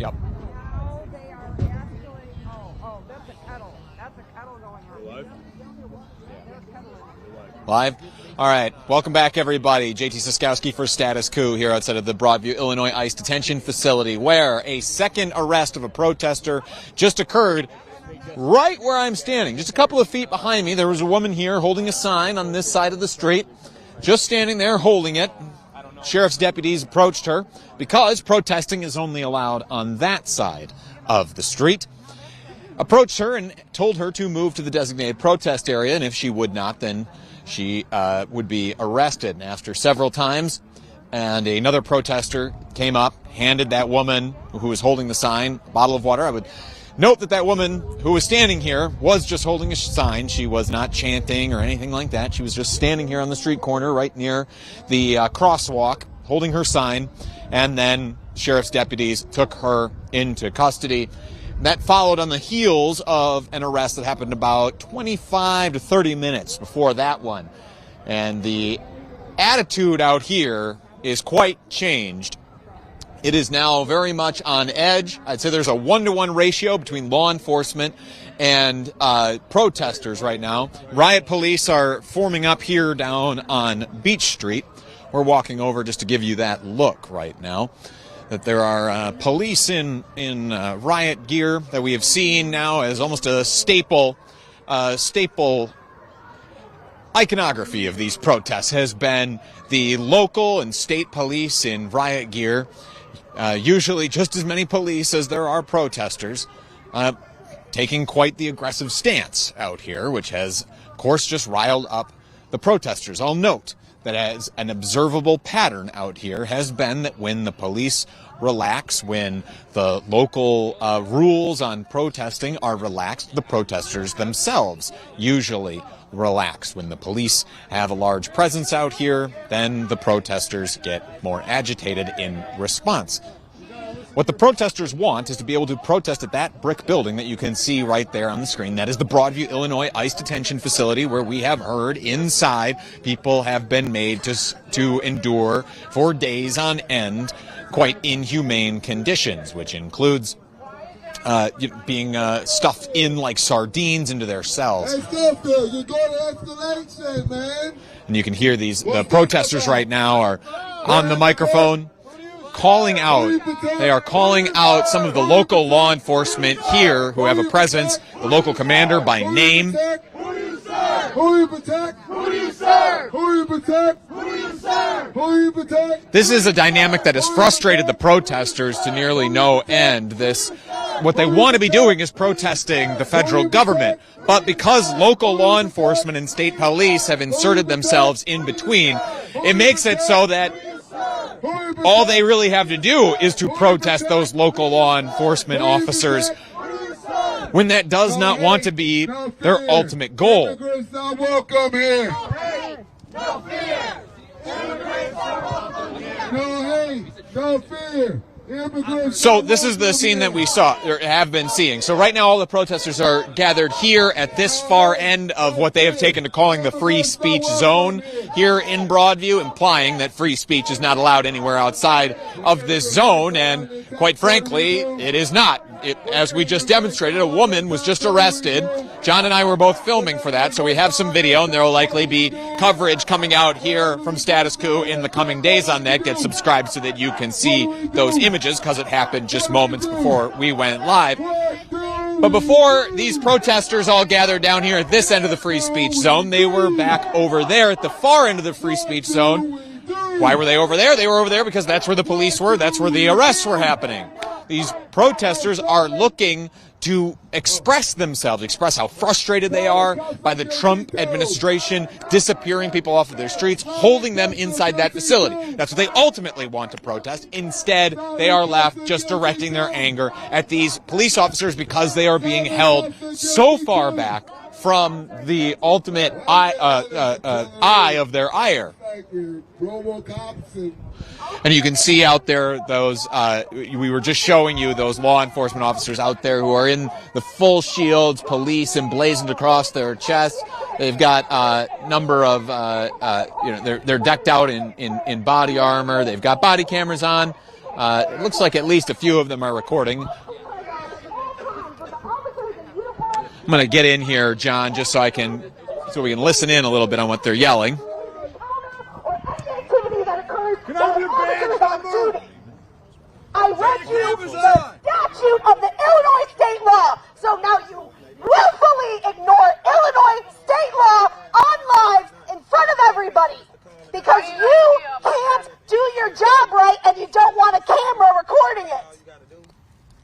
Yep. Now they are escalating. Oh, that's a kettle. That's a kettle going on. We're live? They're kettling. Live? All right. Welcome back, everybody. JT Cestkowski for Status Coup here outside of the Broadview, Illinois ICE detention facility, where a second arrest of a protester just occurred right where I'm standing. Just a couple of feet behind me, there was a woman here holding a sign on this side of the street, just standing there holding it. Sheriff's deputies approached her because protesting is only allowed on that side of the street. Approached her and told her to move to the designated protest area, and if she would not, then she would be arrested. And after several times, and another protester came up, handed that woman who was holding the sign a bottle of water. I would note that that woman who was standing here was just holding a sign. She was not chanting or anything like that. She was just standing here on the street corner right near the crosswalk, holding her sign, and then sheriff's deputies took her into custody. That followed on the heels of an arrest that happened about 25 to 30 minutes before that one. And the attitude out here is quite changed. It is now very much on edge. I'd say there's a 1-to-1 ratio between law enforcement and protesters right now. Riot police are forming up here down on Beach Street. We're walking over just to give you that look right now. That there are police in riot gear that we have seen now as almost a staple iconography of these protests has been the local and state police in riot gear. Usually just as many police as there are protesters, taking quite the aggressive stance out here, which has, of course, just riled up the protesters. I'll note that as an observable pattern out here has been that when the police relax, when the local rules on protesting are relaxed, the protesters themselves usually relax. When the police have a large presence out here, then the protesters get more agitated in response. What the protesters want is to be able to protest at that brick building that you can see right there on the screen. That is the Broadview, Illinois ICE detention facility, where we have heard inside people have been made to endure for days on end quite inhumane conditions, which includes being stuffed in like sardines into their cells. Hey, stop there. You're going to escalate, man. And you can hear the protesters right now are on the microphone calling out. They are calling out some of the local law enforcement here who have a presence, the local commander by name. Who you protect? Who you serve? Who you protect? Who you serve? Who you protect? This is a dynamic that has frustrated the protesters to nearly no end. What they want to be doing is protesting the federal government. But because local law enforcement and state police have inserted themselves in between, it makes it so that all they really have to do is to protest those local law enforcement officers when that does not want to be their ultimate goal. Immigrants are welcome here. No fear. Immigrants are welcome here. No hate. No fear. Immigrants. So this is the scene that we saw, or have been seeing. So right now all the protesters are gathered here at this far end of what they have taken to calling the free speech zone here in Broadview, implying that free speech is not allowed anywhere outside of this zone, and quite frankly, it is not. As we just demonstrated, a woman was just arrested. John and I were both filming for that, so we have some video, and there will likely be coverage coming out here from Status Coup in the coming days on that. Get subscribed so that you can see those images, because it happened just moments before we went live. But before these protesters all gathered down here at this end of the free speech zone, they were back over there at the far end of the free speech zone. Why were they over there? They were over there because that's where the police were. That's where the arrests were happening. These protesters are looking to express themselves, express how frustrated they are by the Trump administration disappearing people off of their streets, holding them inside that facility. That's what they ultimately want to protest. Instead, they are left just directing their anger at these police officers because they are being held so far back from the ultimate eye of their ire. And you can see out there those, we were just showing you those law enforcement officers out there who are in the full shields, police emblazoned across their chests. They've got a number of, they're decked out in body armor. They've got body cameras on. It looks like at least a few of them are recording. I'm going to get in here, John, just so we can listen in a little bit on what they're yelling. I read you the statute of the Illinois state law. So now you willfully ignore Illinois state law on live in front of everybody because you can't do your job right and you don't want a camera recording it.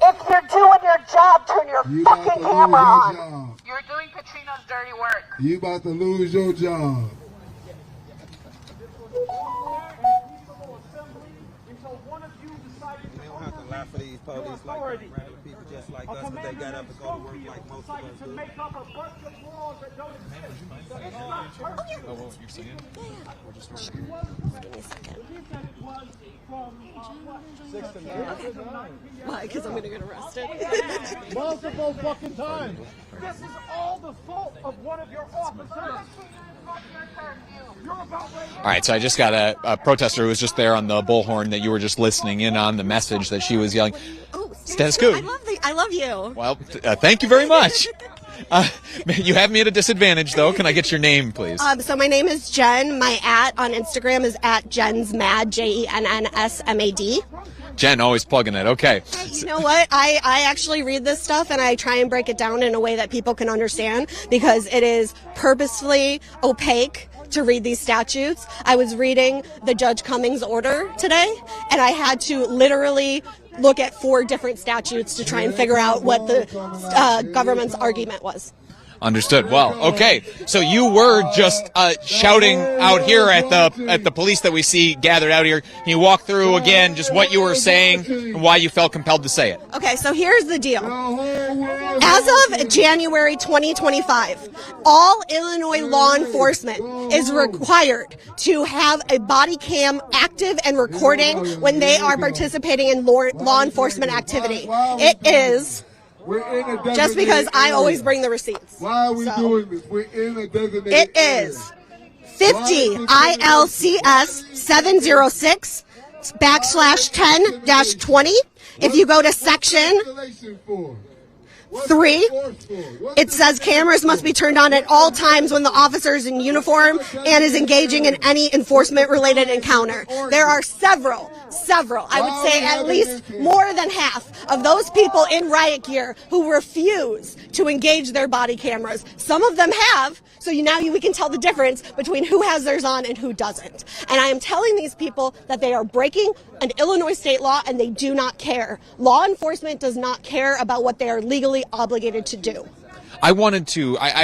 If you're doing your job, turn your fucking camera on. You're doing Katrina's dirty work. You about to lose your job. For these police, like random people just like us, but they got up and go to work like most of us do. Make up a bunch of laws that don't exist. It's not perfect. Oh, what you're saying? We're just Why? Because I'm going to get arrested. Multiple fucking times. This is all the fault of one of your officers. All right, so I just got a protester who was just there on the bullhorn that you were just listening in on, the message that she was yelling. Oh, Status Coup. I love you. Well, thank you very much. You have me at a disadvantage, though. Can I get your name, please? So my name is Jen. My @ on Instagram is @JennsMad, JennsMad. Jen, always plugging it. Okay. You know what? I actually read this stuff and I try and break it down in a way that people can understand because it is purposefully opaque to read these statutes. I was reading the Judge Cummings order today and I had to literally look at 4 different statutes to try and figure out what the government's argument was. Understood. Well, okay. So you were just shouting out here at the police that we see gathered out here. Can you walk through again just what you were saying and why you felt compelled to say it? Okay, so here's the deal. As of January 2025, all Illinois law enforcement is required to have a body cam active and recording when they are participating in law enforcement activity. It is... Just because I always bring the receipts. Why are we doing this? We're in a designated It is 50 ILCS 706/10-20. If you go to section 3, it says cameras must be turned on at all times when the officer is in uniform and is engaging in any enforcement-related encounter. There are several, I would say at least more than half of those people in riot gear who refuse to engage their body cameras. Some of them have, so we can tell the difference between who has theirs on and who doesn't. And I am telling these people that they are breaking an Illinois state law and they do not care. Law enforcement does not care about what they are legally obligated to do. I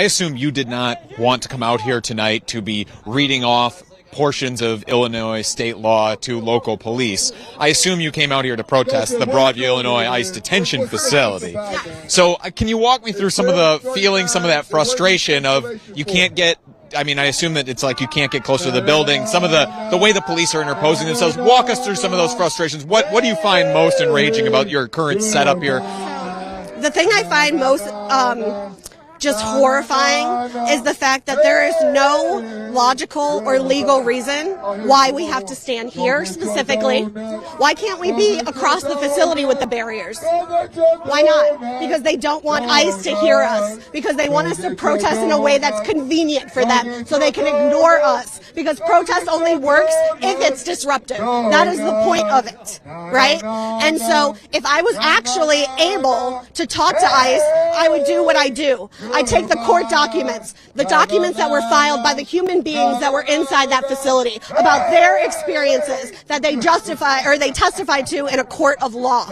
assume you did not want to come out here tonight to be reading off portions of Illinois state law to local police. I assume you came out here to protest the Broadview, Illinois ICE detention facility. So can you walk me through some of the feelings, some of that frustration of you can't get, I assume that it's like you can't get closer to the building, some of the way the police are interposing themselves. Walk us through some of those frustrations. What do you find most enraging about your current setup here? The thing I find most just horrifying is the fact that there is no logical or legal reason why we have to stand here specifically. Why can't we be across the facility with the barriers? Why not? Because they don't want ICE to hear us. Because they want us to protest in a way that's convenient for them so they can ignore us. Because protest only works if it's disruptive. That is the point of it, right? And so if I was actually able to talk to ICE, I would do what I do. I take the court documents, the documents that were filed by the human beings that were inside that facility about their experiences that they testified to in a court of law,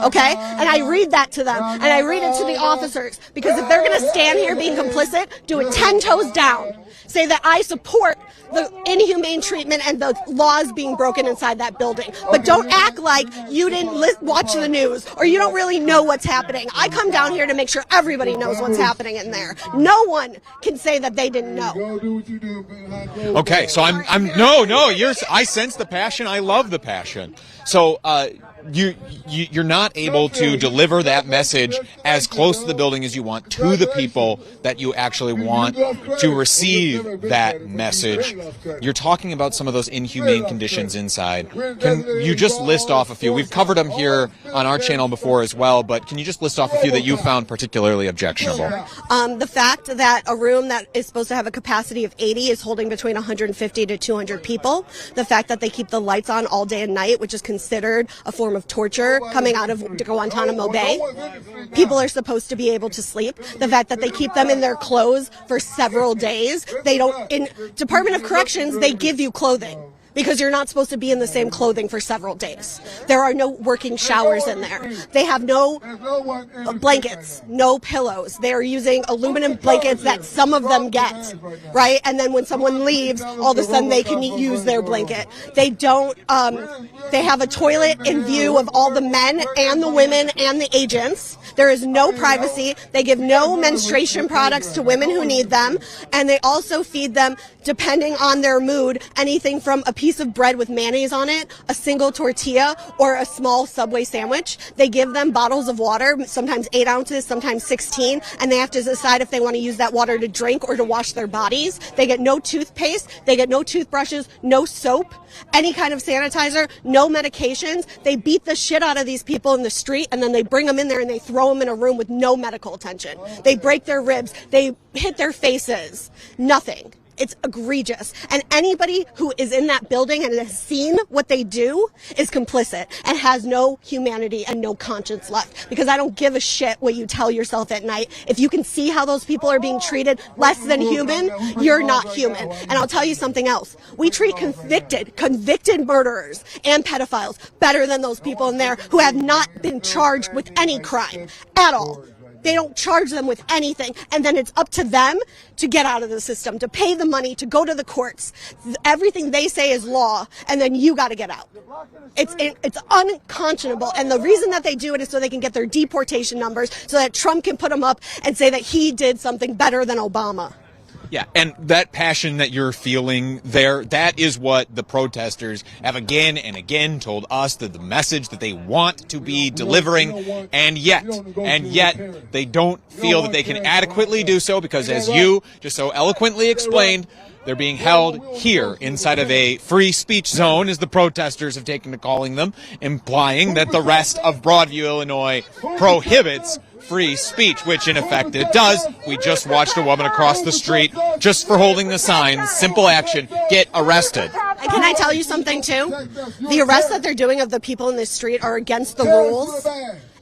okay? And I read that to them, and I read it to the officers, because if they're going to stand here being complicit, do it 10 toes down. Say that I support the inhumane treatment and the laws being broken inside that building. But don't act like you didn't watch the news or you don't really know what's happening. I come down here to make sure everybody knows what's happening in there. No one can say that they didn't know. Okay, so I sense the passion. I love the passion. So you're not able to deliver that message as close to the building as you want to the people that you actually want to receive that message. You're talking about some of those inhumane conditions inside. Can you just list off a few? We've covered them here on our channel before as well, but can you just list off a few that you found particularly objectionable? The fact that a room that is supposed to have a capacity of 80 is holding between 150 to 200 people. The fact that they keep the lights on all day and night, which is considered a form of torture coming out of Guantanamo Bay. People are supposed to be able to sleep. The fact that they keep them in their clothes for several days. They don't, in Department of Corrections, they give you clothing, because you're not supposed to be in the same clothing for several days. There are no working showers in there. They have no blankets, no pillows. They are using aluminum blankets that some of them get, right? And then when someone leaves, all of a sudden they can use their blanket. They don't, they have a toilet in view of all the men and the women and the agents. There is no privacy. They give no menstruation products to women who need them. And they also feed them, depending on their mood, anything from a piece of bread with mayonnaise on it, a single tortilla, or a small Subway sandwich. They give them bottles of water, sometimes 8 ounces, sometimes 16, and they have to decide if they want to use that water to drink or to wash their bodies. They get no toothpaste, they get no toothbrushes, no soap, any kind of sanitizer, no medications. They beat the shit out of these people in the street, and then they bring them in there and they throw them in a room with no medical attention. They break their ribs, they hit their faces, nothing. It's egregious. And anybody who is in that building and has seen what they do is complicit and has no humanity and no conscience left. Because I don't give a shit what you tell yourself at night. If you can see how those people are being treated less than human, you're not human. And I'll tell you something else. We treat convicted murderers and pedophiles better than those people in there who have not been charged with any crime at all. They don't charge them with anything, and then it's up to them to get out of the system, to pay the money, to go to the courts. Everything they say is law, and then you got to get out. It's unconscionable, and the reason that they do it is so they can get their deportation numbers, so that Trump can put them up and say that he did something better than Obama. Yeah, and that passion that you're feeling there, that is what the protesters have again and again told us, that the message that they want to be delivering, and yet they don't feel that they can adequately do so because, as you just so eloquently explained, they're being held here inside of a free speech zone, as the protesters have taken to calling them, implying that the rest of Broadview, Illinois prohibits free speech, which in effect it does. We just watched a woman across the street, just for holding the sign, simple action, get arrested. Can I tell you something too? The arrests that they're doing of the people in the street are against the rules.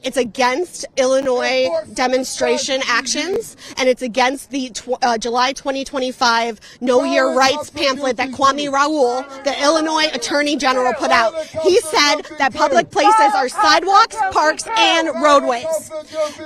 It's against Illinois demonstration actions, and it's against the July 2025 Know Your Rights pamphlet that Kwame Raoul, the Illinois Attorney General, put out. He said that public places are sidewalks, parks, and roadways.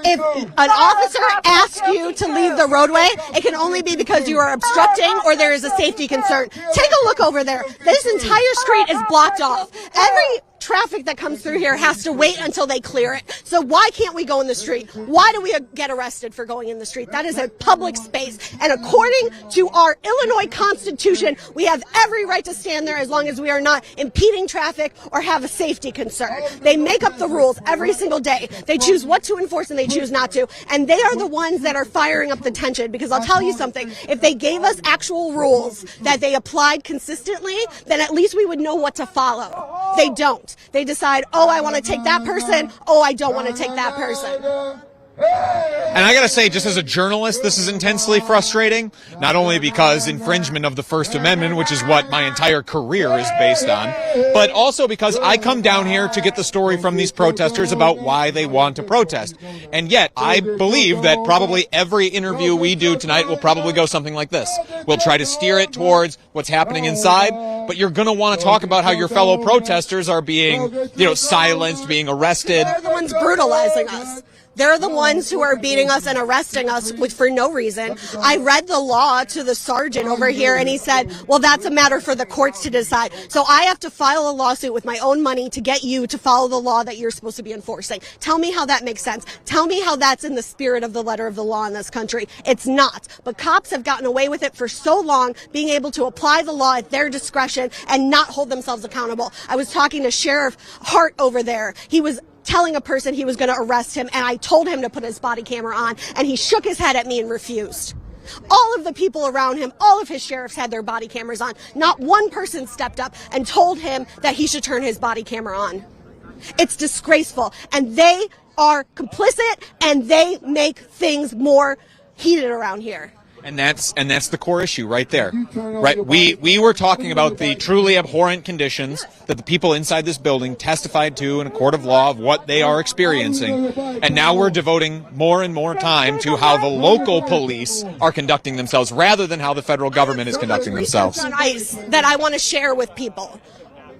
If an officer asks you to leave the roadway, it can only be because you are obstructing or there is a safety concern. Take a look over there. This entire street is blocked off. Every traffic that comes through here has to wait until they clear it. So why can't we go in the street? Why do we get arrested for going in the street? That is a public space. And according to our Illinois Constitution, we have every right to stand there as long as we are not impeding traffic or have a safety concern. They make up the rules every single day. They choose what to enforce and they choose not to. And they are the ones that are firing up the tension, because I'll tell you something. If they gave us actual rules that they applied consistently, then at least we would know what to follow. They don't. They decide, oh, I want to take that person. Oh, I don't want to take that person. And I gotta say, just as a journalist, this is intensely frustrating, not only because infringement of the First Amendment, which is what my entire career is based on, but also because I come down here to get the story from these protesters about why they want to protest. And yet, I believe that probably every interview we do tonight will probably go something like this. We'll try to steer it towards what's happening inside, but you're gonna want to talk about how your fellow protesters are being, silenced, being arrested. They're the ones brutalizing us. They're the ones who are beating us and arresting us for no reason. I read the law to the sergeant over here, and he said, well, that's a matter for the courts to decide. So I have to file a lawsuit with my own money to get you to follow the law that you're supposed to be enforcing. Tell me how that makes sense. Tell me how that's in the spirit of the letter of the law in this country. It's not. But cops have gotten away with it for so long, being able to apply the law at their discretion and not hold themselves accountable. I was talking to Sheriff Hart over there. He was telling a person he was going to arrest him, and I told him to put his body camera on, and he shook his head at me and refused. All of the people around him, all of his sheriffs had their body cameras on. Not one person stepped up and told him that he should turn his body camera on. It's disgraceful, and they are complicit, and they make things more heated around here. And that's the core issue right there. Right? We were talking about the truly abhorrent conditions that the people inside this building testified to in a court of law of what they are experiencing. And now we're devoting more and more time to how the local police are conducting themselves rather than how the federal government is conducting themselves. On ICE that I want to share with people.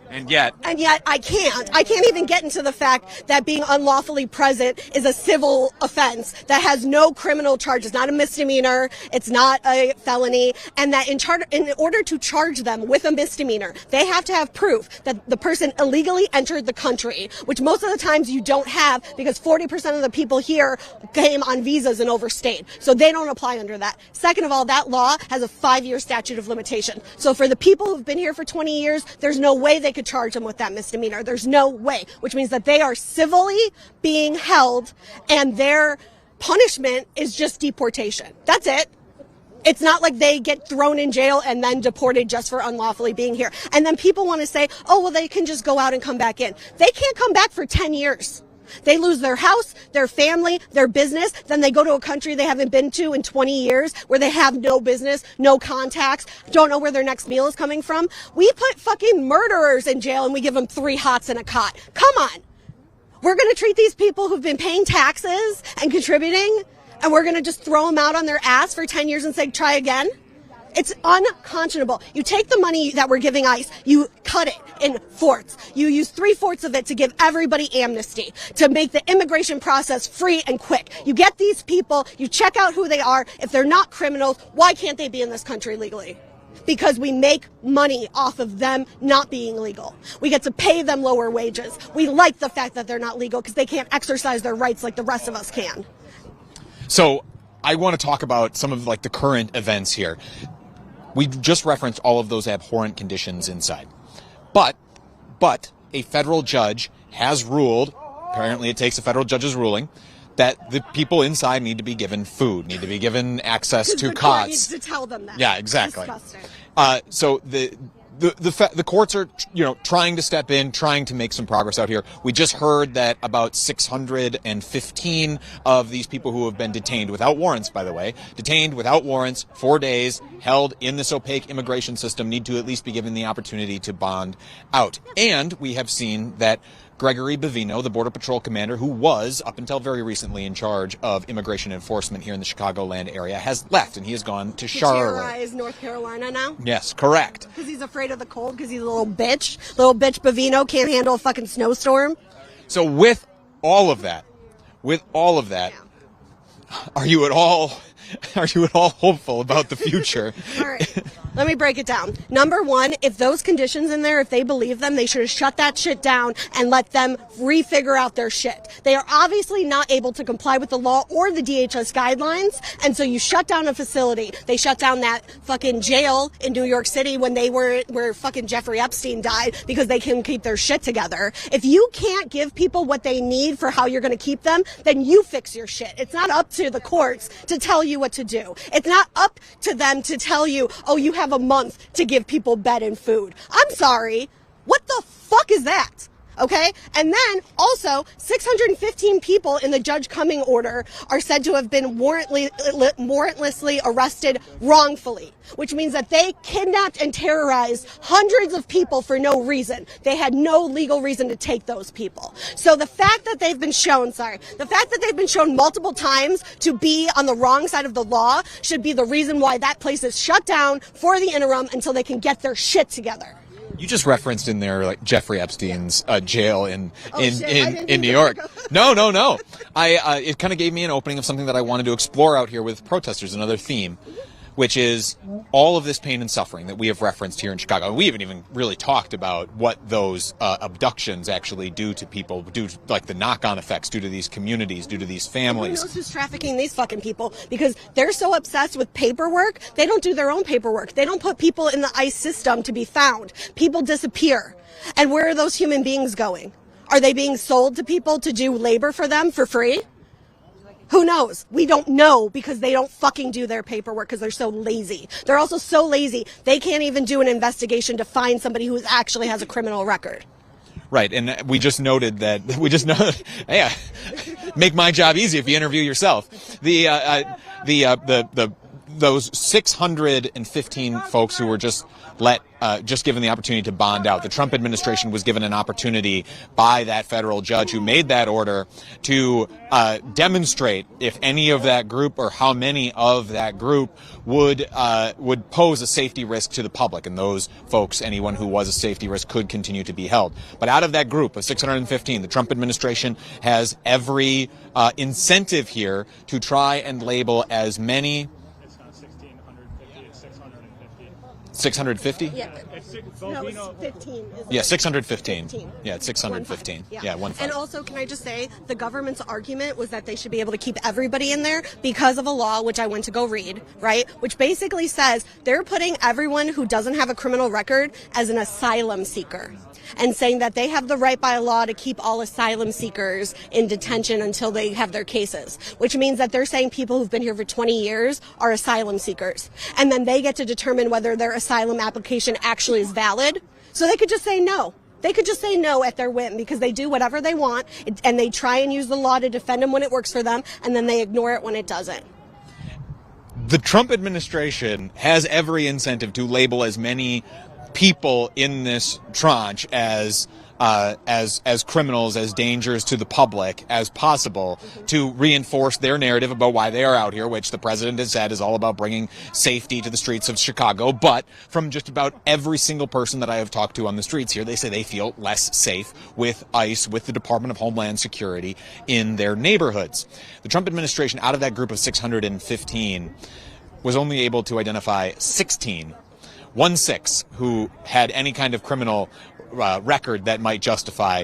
And yet I can't even get into the fact that being unlawfully present is a civil offense that has no criminal charges, not a misdemeanor, it's not a felony, and that in order to charge them with a misdemeanor, they have to have proof that the person illegally entered the country, which most of the times you don't have because 40% of the people here came on visas and overstayed. So they don't apply under that. Second of all, that law has a 5-year statute of limitation. So for the people who've been here for 20 years, there's no way they could charge them with that misdemeanor. There's no way, which means that they are civilly being held and their punishment is just deportation. That's it. It's not like they get thrown in jail and then deported just for unlawfully being here. And then people want to say, oh, well, they can just go out and come back in. They can't come back for 10 years. They lose their house, their family, their business. Then they go to a country they haven't been to in 20 years where they have no business, no contacts, don't know where their next meal is coming from. We put fucking murderers in jail and we give them 3 hots and a cot. Come on. We're going to treat these people who've been paying taxes and contributing, and we're going to just throw them out on their ass for 10 years and say, try again? It's unconscionable. You take the money that we're giving ICE, you cut it in fourths. You use 3/4 of it to give everybody amnesty, to make the immigration process free and quick. You get these people, you check out who they are. If they're not criminals, why can't they be in this country legally? Because we make money off of them not being legal. We get to pay them lower wages. We like the fact that they're not legal because they can't exercise their rights like the rest of us can. So I want to talk about some of the current events here. We just referenced all of those abhorrent conditions inside. But a federal judge has ruled, apparently it takes a federal judge's ruling, that the people inside need to be given food, need to be given access to the cots. court needs to tell them that. Yeah, exactly. Disgusting. So the courts are, trying to step in, trying to make some progress out here. We just heard that about 615 of these people who have been detained without warrants, by the way, detained without warrants, 4 days, held in this opaque immigration system, need to at least be given the opportunity to bond out. And we have seen that Gregory Bavino, the Border Patrol commander, who was, up until very recently, in charge of immigration enforcement here in the Chicagoland area, has left, and he has gone to Charlotte. Terrorize North Carolina now? Yes, correct. Because he's afraid of the cold, because he's a little bitch. Little bitch Bavino can't handle a fucking snowstorm. So with all of that, are you at all hopeful about the future? All right. Let me break it down. Number one, if those conditions in there, if they believe them, they should have shut that shit down and let them refigure out their shit. They are obviously not able to comply with the law or the DHS guidelines, and so you shut down a facility. They shut down that fucking jail in New York City when they were where fucking Jeffrey Epstein died because they couldn't keep their shit together. If you can't give people what they need for how you're going to keep them, then you fix your shit. It's not up to the courts to tell you what to do. It's not up to them to tell you, oh, you have a month to give people bed and food. I'm sorry. What the fuck is that? Okay? And then also 615 people in the Judge Cumming order are said to have been warrantlessly arrested wrongfully, which means that they kidnapped and terrorized hundreds of people for no reason. They had no legal reason to take those people. So the fact that they've been shown multiple times to be on the wrong side of the law should be the reason why that place is shut down for the interim until they can get their shit together. You just referenced in there like Jeffrey Epstein's jail in New York. York. No. It kind of gave me an opening of something that I wanted to explore out here with protesters, another theme, which is all of this pain and suffering that we have referenced here in Chicago. And we haven't even really talked about what those abductions actually do to people, do like the knock-on effects due to these communities, due to these families. Who knows who's trafficking these fucking people? Because they're so obsessed with paperwork, they don't do their own paperwork. They don't put people in the ICE system to be found. People disappear. And where are those human beings going? Are they being sold to people to do labor for them for free? Who knows? We don't know because they don't fucking do their paperwork because they're so lazy. They're also so lazy, they can't even do an investigation to find somebody who actually has a criminal record. Right, and we just noted that, hey, make my job easy if you interview yourself. Those 615 folks who were just given the opportunity to bond out. The Trump administration was given an opportunity by that federal judge who made that order to demonstrate if any of that group or how many of that group would pose a safety risk to the public. And those folks, anyone who was a safety risk, could continue to be held. But out of that group of 615, the Trump administration has every incentive here to try and label as many. 650? Yeah. No, it's 15. Yeah, 615. 15. Yeah, it's 615. Yeah, 1-5. And also, can I just say, the government's argument was that they should be able to keep everybody in there because of a law, which I went to go read, right? Which basically says they're putting everyone who doesn't have a criminal record as an asylum seeker. And saying that they have the right by law to keep all asylum seekers in detention until they have their cases, which means that they're saying people who've been here for 20 years are asylum seekers. And then they get to determine whether their asylum application actually is valid. So they could just say no. They could just say no at their whim because they do whatever they want and they try and use the law to defend them when it works for them and then they ignore it when it doesn't. The Trump administration has every incentive to label as many people in this tranche as criminals, as dangers to the public as possible to reinforce their narrative about why they are out here, which the president has said is all about bringing safety to the streets of Chicago. But from just about every single person that I have talked to on the streets here, they say they feel less safe with ICE, with the Department of Homeland Security in their neighborhoods. The Trump administration, out of that group of 615, was only able to identify 16 who had any kind of criminal record that might justify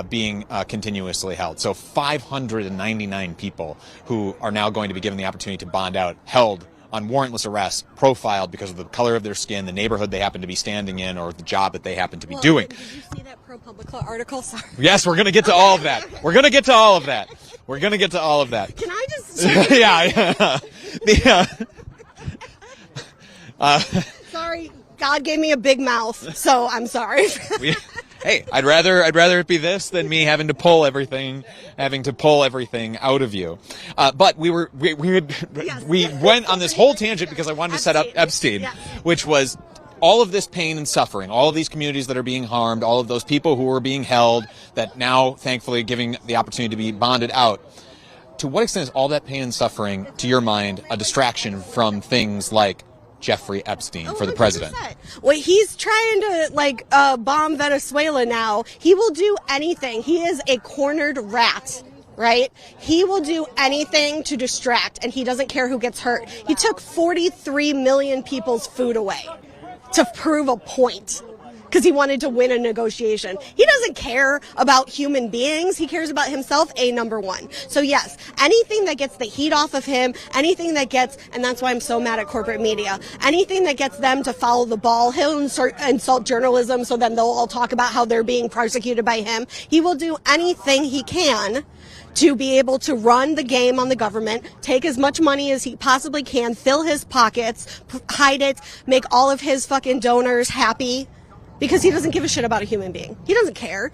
being continuously held. So 599 people who are now going to be given the opportunity to bond out, held on warrantless arrest, profiled because of the color of their skin, the neighborhood they happen to be standing in, or the job that they happen to be doing. Did you see that ProPublica article? Sorry. Yes, we're going to get to all of that. We're going to get to all of that. We're going to get to all of that. Can I just... Sorry, God gave me a big mouth, so I'm sorry. Hey, I'd rather it be this than me having to pull everything out of you. But we went on this whole tangent because I wanted to set up Epstein, which was all of this pain and suffering, all of these communities that are being harmed, all of those people who are being held that now, thankfully, giving the opportunity to be bonded out. To what extent is all that pain and suffering, to your mind, a distraction from things like Jeffrey Epstein for the president? Well, he's trying to bomb Venezuela now. He will do anything. He is a cornered rat, right? He will do anything to distract, and he doesn't care who gets hurt. He took 43 million people's food away to prove a point because he wanted to win a negotiation. He doesn't care about human beings. He cares about himself, number one. So yes, anything that gets the heat off of him, anything that gets, and that's why I'm so mad at corporate media, anything that gets them to follow the ball, he'll insult journalism so then they'll all talk about how they're being persecuted by him. He will do anything he can to be able to run the game on the government, take as much money as he possibly can, fill his pockets, hide it, make all of his fucking donors happy. Because he doesn't give a shit about a human being. He doesn't care.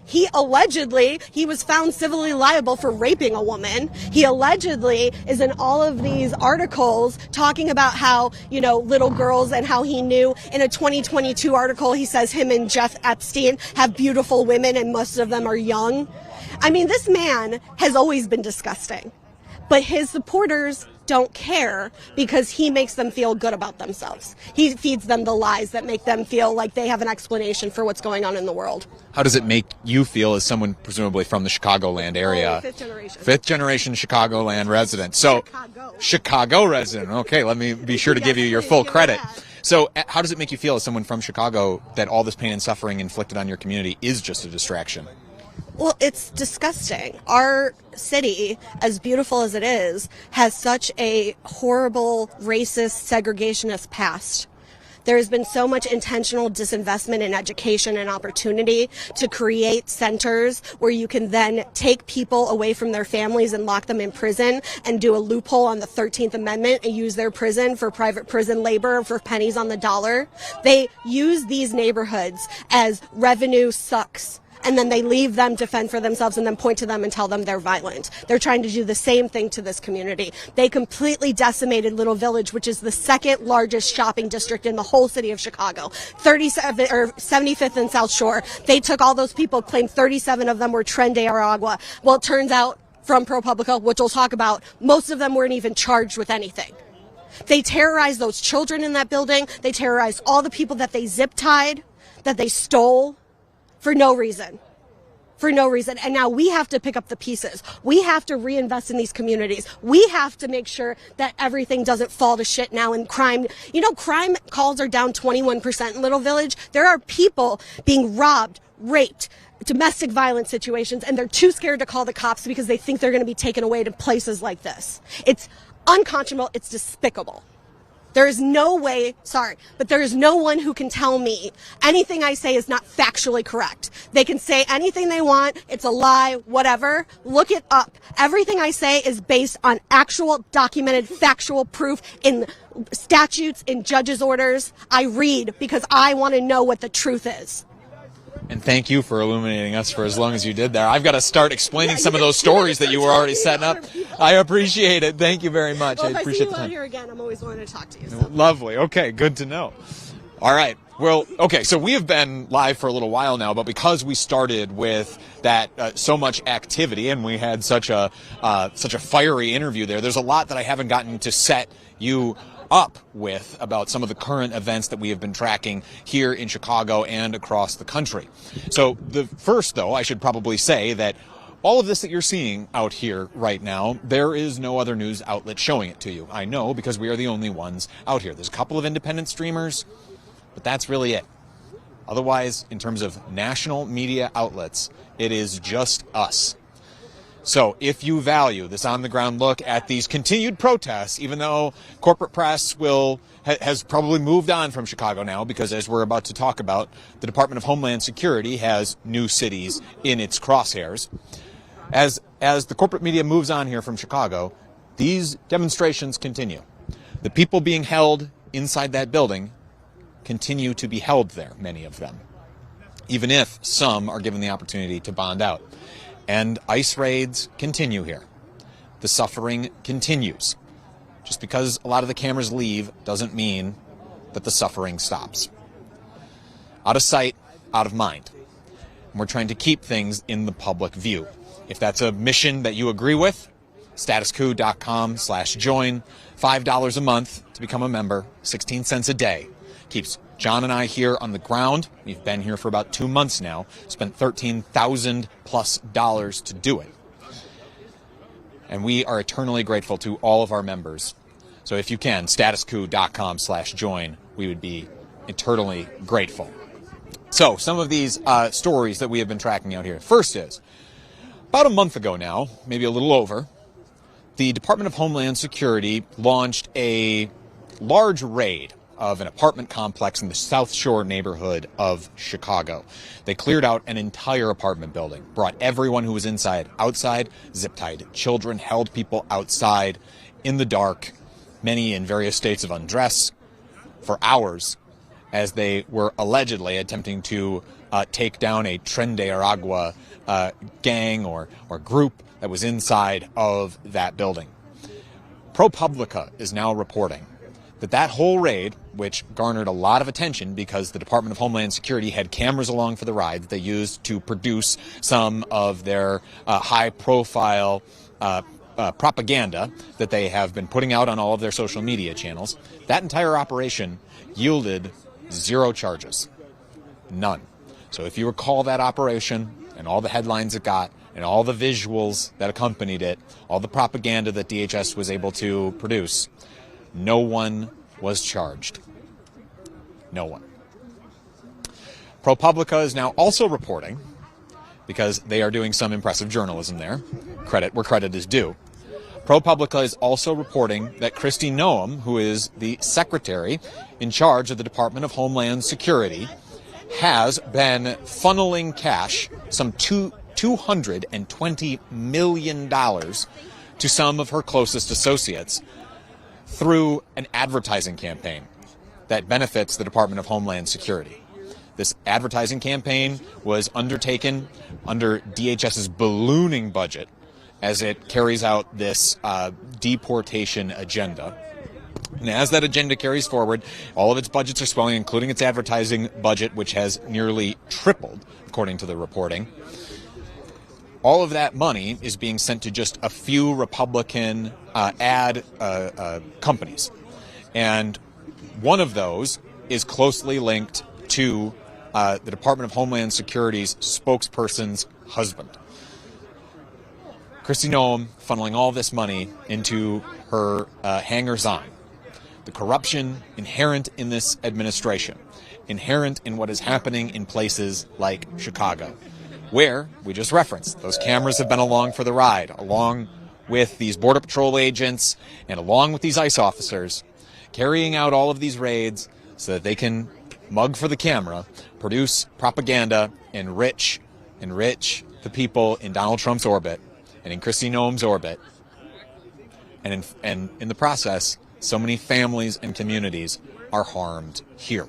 He allegedly, he was found civilly liable for raping a woman. He allegedly is in all of these articles talking about how, little girls and how he knew. In a 2022 article, he says him and Jeff Epstein have beautiful women and most of them are young. I mean, this man has always been disgusting. But his supporters don't care because he makes them feel good about themselves. He feeds them the lies that make them feel like they have an explanation for what's going on in the world. How does it make you feel as someone presumably from the Chicagoland area? Fifth generation. Fifth generation Chicagoland resident. So, Chicago resident. Okay, let me be sure to give you your full credit. So how does it make you feel as someone from Chicago that all this pain and suffering inflicted on your community is just a distraction? Well, it's disgusting. Our city, as beautiful as it is, has such a horrible, racist, segregationist past. There has been so much intentional disinvestment in education and opportunity to create centers where you can then take people away from their families and lock them in prison and do a loophole on the 13th Amendment and use their prison for private prison labor for pennies on the dollar. They use these neighborhoods as revenue sucks. And then they leave them to fend for themselves and then point to them and tell them they're violent. They're trying to do the same thing to this community. They completely decimated Little Village, which is the second largest shopping district in the whole city of Chicago. 75th and South Shore. They took all those people, claimed 37 of them were Tren de Aragua. Well, it turns out from ProPublica, which we'll talk about, most of them weren't even charged with anything. They terrorized those children in that building. They terrorized all the people that they zip-tied, that they stole. For no reason. For no reason. And now we have to pick up the pieces. We have to reinvest in these communities. We have to make sure that everything doesn't fall to shit now in crime. You know, crime calls are down 21% in Little Village. There are people being robbed, raped, domestic violence situations, and they're too scared to call the cops because they think they're going to be taken away to places like this. It's unconscionable. It's despicable. There is no way, but there is no one who can tell me anything I say is not factually correct. They can say anything they want, it's a lie, whatever. Look it up. Everything I say is based on actual, documented, factual proof in statutes, in judges' orders. I read because I want to know what the truth is. And thank you for illuminating us for as long as you did there. I've got to start explaining some of those stories that you were already setting up. I appreciate it. Thank you very much. Well, I appreciate the time. If I see you out here again, I'm always wanting to talk to you. So. Lovely. Okay, good to know. All right. Well, okay, so we have been live for a little while now, but because we started with that so much activity and we had such a fiery interview there, there's a lot that I haven't gotten to set you up with about some of the current events that we have been tracking here in Chicago and across the country. So the first, though, I should probably say that all of this that you're seeing out here right now, there is no other news outlet showing it to you. I know because we are the only ones out here. There's a couple of independent streamers, but that's really it. Otherwise, in terms of national media outlets, it is just us. So if you value this on-the-ground look at these continued protests, even though corporate press has probably moved on from Chicago now, because as we're about to talk about, the Department of Homeland Security has new cities in its crosshairs. As the corporate media moves on here from Chicago, these demonstrations continue. The people being held inside that building continue to be held there, many of them, even if some are given the opportunity to bond out. And ICE raids continue here. The suffering continues. Just because a lot of the cameras leave doesn't mean that the suffering stops. Out of sight, out of mind. And we're trying to keep things in the public view. If that's a mission that you agree with, statuscoup.com/join, $5 a month to become a member, 16 cents a day. Keeps John and I here on the ground. We've been here for about 2 months now. Spent $13,000+ to do it. And we are eternally grateful to all of our members. So if you can, statuscoup.com/join, we would be eternally grateful. So some of these stories that we have been tracking out here. First is, about a month ago now, maybe a little over, the Department of Homeland Security launched a large raid of an apartment complex in the South Shore neighborhood of Chicago. They cleared out an entire apartment building, brought everyone who was inside outside, zip-tied children, held people outside in the dark, many in various states of undress, for hours, as they were allegedly attempting to take down a Tren de Aragua gang or group that was inside of that building. ProPublica is now reporting that whole raid, which garnered a lot of attention because the Department of Homeland Security had cameras along for the ride that they used to produce some of their high-profile propaganda that they have been putting out on all of their social media channels, that entire operation yielded 0 charges. None. So if you recall that operation and all the headlines it got and all the visuals that accompanied it, all the propaganda that DHS was able to produce, no one was charged. No one. ProPublica is now also reporting, because they are doing some impressive journalism there, credit where credit is due. ProPublica is also reporting that Kristi Noem, who is the secretary in charge of the Department of Homeland Security, has been funneling cash, some $220 million, to some of her closest associates through an advertising campaign that benefits the Department of Homeland Security. This advertising campaign was undertaken under DHS's ballooning budget as it carries out this deportation agenda. And as that agenda carries forward, all of its budgets are swelling, including its advertising budget, which has nearly tripled, according to the reporting. All of that money is being sent to just a few Republican ad companies. And one of those is closely linked to the Department of Homeland Security's spokesperson's husband. Kristi Noem funneling all this money into her hangers-on. The corruption inherent in this administration, inherent in what is happening in places like Chicago, where, we just referenced, those cameras have been along for the ride, along with these Border Patrol agents and along with these ICE officers, carrying out all of these raids so that they can mug for the camera, produce propaganda, enrich the people in Donald Trump's orbit and in Kristi Noem's orbit, and in the process, so many families and communities are harmed here.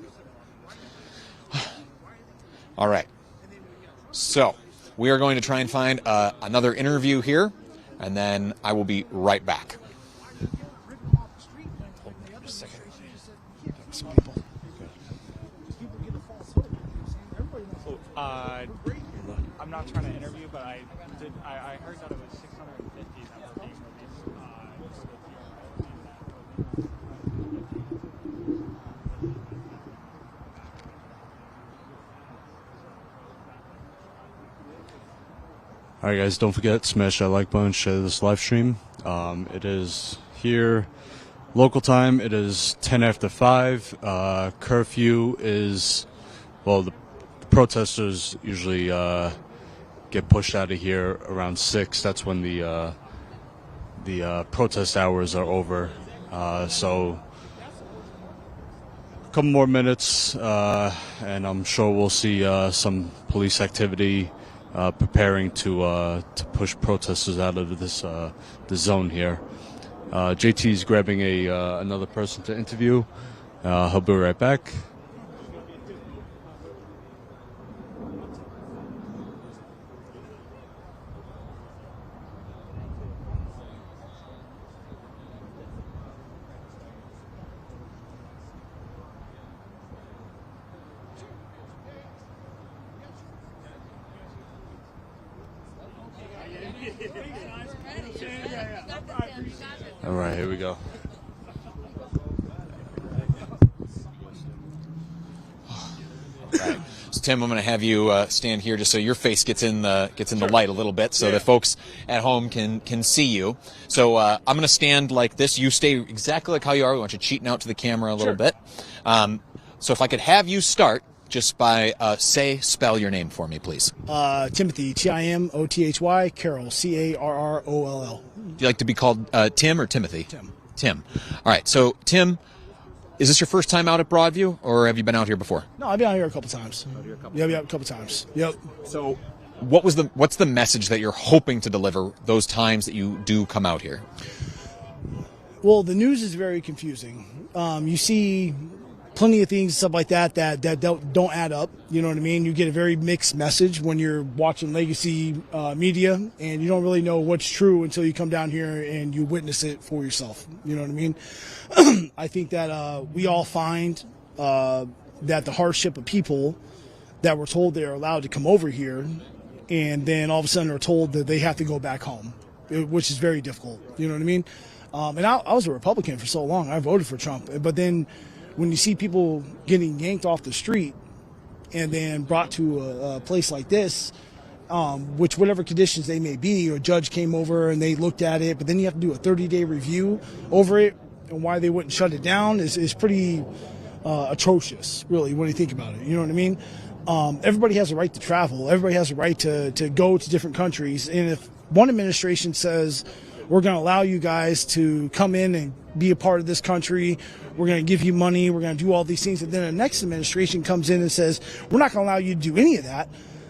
All right. So we are going to try and find another interview here, and then I will be right back. I'm not trying to interview, but I heard that it was 650 that were being Alright guys, don't forget, smash that like button, share this live stream. It is here, local time, it is 10 after 5. Curfew is, well, the protesters usually get pushed out of here around 6. That's when the protest hours are over. So a couple more minutes, and I'm sure we'll see some police activity preparing to push protesters out of this the zone here. JT is grabbing another person to interview. He'll be right back. All right, here we go. Right. So Tim, I'm going to have you stand here just so your face gets in the light a little bit, so that folks at home can see you. So I'm going to stand like this. You stay exactly like how you are. We want you cheating out to the camera a little bit. So if I could have you start just by spell your name for me, please. Timothy, Timothy, Carroll, Carroll. Do you like to be called Tim or Timothy? Tim. Tim. All right. So Tim, is this your first time out at Broadview, or have you been out here before? No, I've been out here a couple times. A couple times. Yep. So what's the message that you're hoping to deliver those times that you do come out here? Well, the news is very confusing. You see plenty of things, stuff like that don't add up. You know what I mean? You get a very mixed message when you're watching legacy media, and you don't really know what's true until you come down here and you witness it for yourself. You know what I mean? I think that we all find that the hardship of people that were told they're allowed to come over here, and then all of a sudden are told that they have to go back home. which is very difficult. You know what I mean? And I was a Republican for so long. I voted for Trump. But then when you see people getting yanked off the street and then brought to a place like this, which whatever conditions they may be, or a judge came over and they looked at it, but then you have to do a 30-day review over it, and why they wouldn't shut it down is pretty atrocious, really, when you think about it. You know what I mean? Everybody has a right to travel. Everybody has a right to go to different countries. And if one administration says, we're going to allow you guys to come in and be a part of this country, we're going to give you money, we're going to do all these things, and then the next administration comes in and says, we're not going to allow you to do any of that,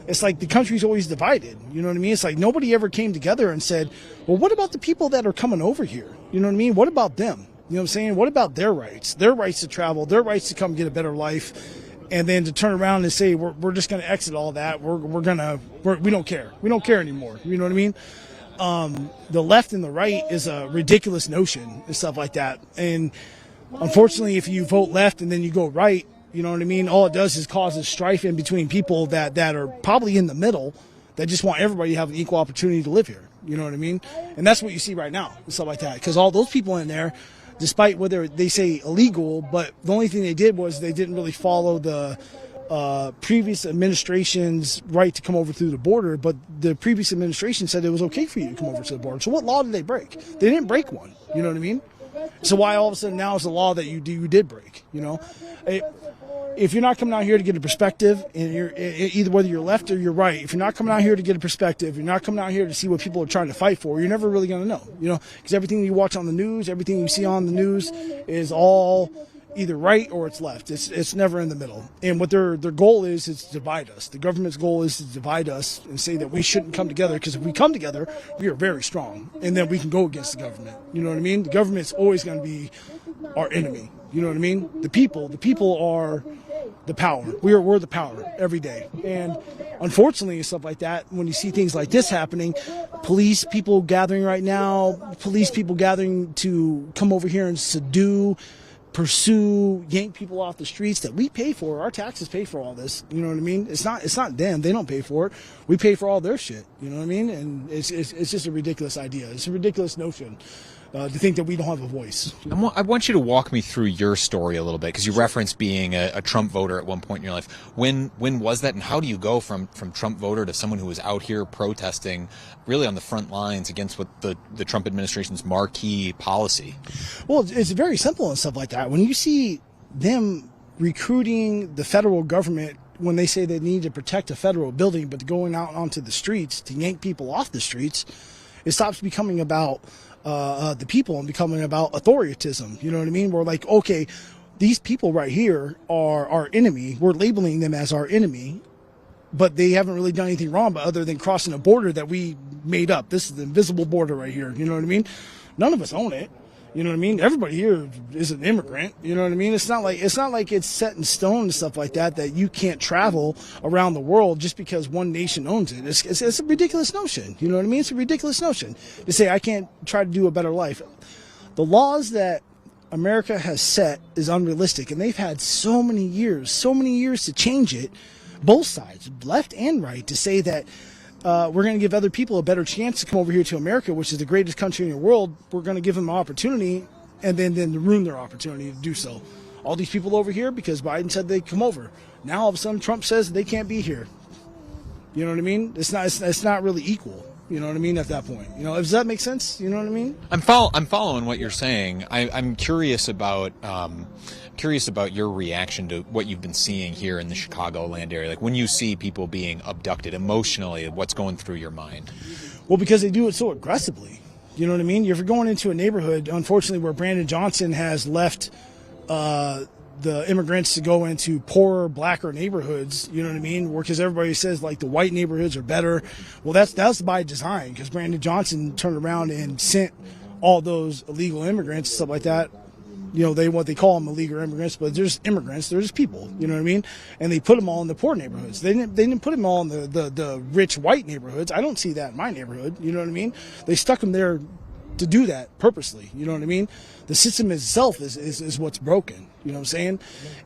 it's like the country's always divided. You know what I mean? It's like nobody ever came together and said, well, what about the people that are coming over here? You know what I mean? What about them? You know what I'm saying? What about their rights to travel, their rights to come get a better life? And then to turn around and say, we're just going to exit all that. We don't care. We don't care anymore. You know what I mean? The left and the right is a ridiculous notion and stuff like that. And unfortunately, if you vote left and then you go right, you know what I mean? All it does is causes strife in between people that are probably in the middle, that just want everybody to have an equal opportunity to live here. You know what I mean? And that's what you see right now and stuff like that. Because all those people in there, despite whether they say illegal, but the only thing they did was they didn't really follow the previous administration's right to come over through the border, but the previous administration said it was okay for you to come over to the border. So what law did they break? They didn't break one. You know what I mean? So why all of a sudden now is the law that you did break? You know, if you're not coming out here to get a perspective, and you're either whether you're left or you're right, if you're not coming out here to get a perspective, you're not coming out here to see what people are trying to fight for, you're never really going to know. You know, because everything you watch on the news, everything you see on the news is all either right or it's left. It's never in the middle. And what their goal is to divide us. The government's goal is to divide us and say that we shouldn't come together, because if we come together, we are very strong, and then we can go against the government. You know what I mean? The government's always going to be our enemy. You know what I mean? The people are the power. We're the power every day. And unfortunately, stuff like that, when you see things like this happening, police people gathering right now, police people gathering to come over here and subdue, pursue, yank people off the streets that we pay for. Our taxes pay for all this. You know what I mean? It's not them. They don't pay for it. We pay for all their shit. You know what I mean? And it's just a ridiculous idea. It's a ridiculous notion to think that we don't have a voice. I want you to walk me through your story a little bit, because you referenced being a Trump voter at one point in your life. When was that, and how do you go from Trump voter to someone who was out here protesting really on the front lines against what the Trump administration's marquee policy? Well, it's very simple and stuff like that. When you see them recruiting the federal government when they say they need to protect a federal building, but going out onto the streets to yank people off the streets, it stops becoming about the people and becoming about authoritism. You know what I mean? We're like, okay, these people right here are our enemy. We're labeling them as our enemy, but they haven't really done anything wrong, but other than crossing a border that we made up. This is the invisible border right here. You know what I mean? None of us own it. You know what I mean? Everybody here is an immigrant. You know what I mean? It's not like it's set in stone and stuff like that you can't travel around the world just because one nation owns it. It's a ridiculous notion. You know what I mean? It's a ridiculous notion to say I can't try to do a better life. The laws that America has set is unrealistic, and they've had so many years to change it, both sides, left and right, to say that we're going to give other people a better chance to come over here to America, which is the greatest country in the world. We're going to give them an opportunity, and then ruin their opportunity to do so. All these people over here, because Biden said they'd come over. Now all of a sudden Trump says they can't be here. You know what I mean? It's not really equal. You know what I mean? At that point, you know, does that make sense? You know what I mean? I'm following what you're saying. I'm curious about your reaction to what you've been seeing here in the Chicagoland area. Like when you see people being abducted emotionally, what's going through your mind? Well, because they do it so aggressively. You know what I mean? If you're going into a neighborhood, unfortunately, where Brandon Johnson has left the immigrants to go into poorer, blacker neighborhoods, you know what I mean? Because everybody says like the white neighborhoods are better. Well, that's by design, because Brandon Johnson turned around and sent all those illegal immigrants, stuff like that. You know, what they call them illegal immigrants, but they're just immigrants. They're just people. You know what I mean? And they put them all in the poor neighborhoods. They didn't put them all in the rich white neighborhoods. I don't see that in my neighborhood. You know what I mean? They stuck them there to do that purposely. You know what I mean? The system itself is what's broken. You know what I'm saying?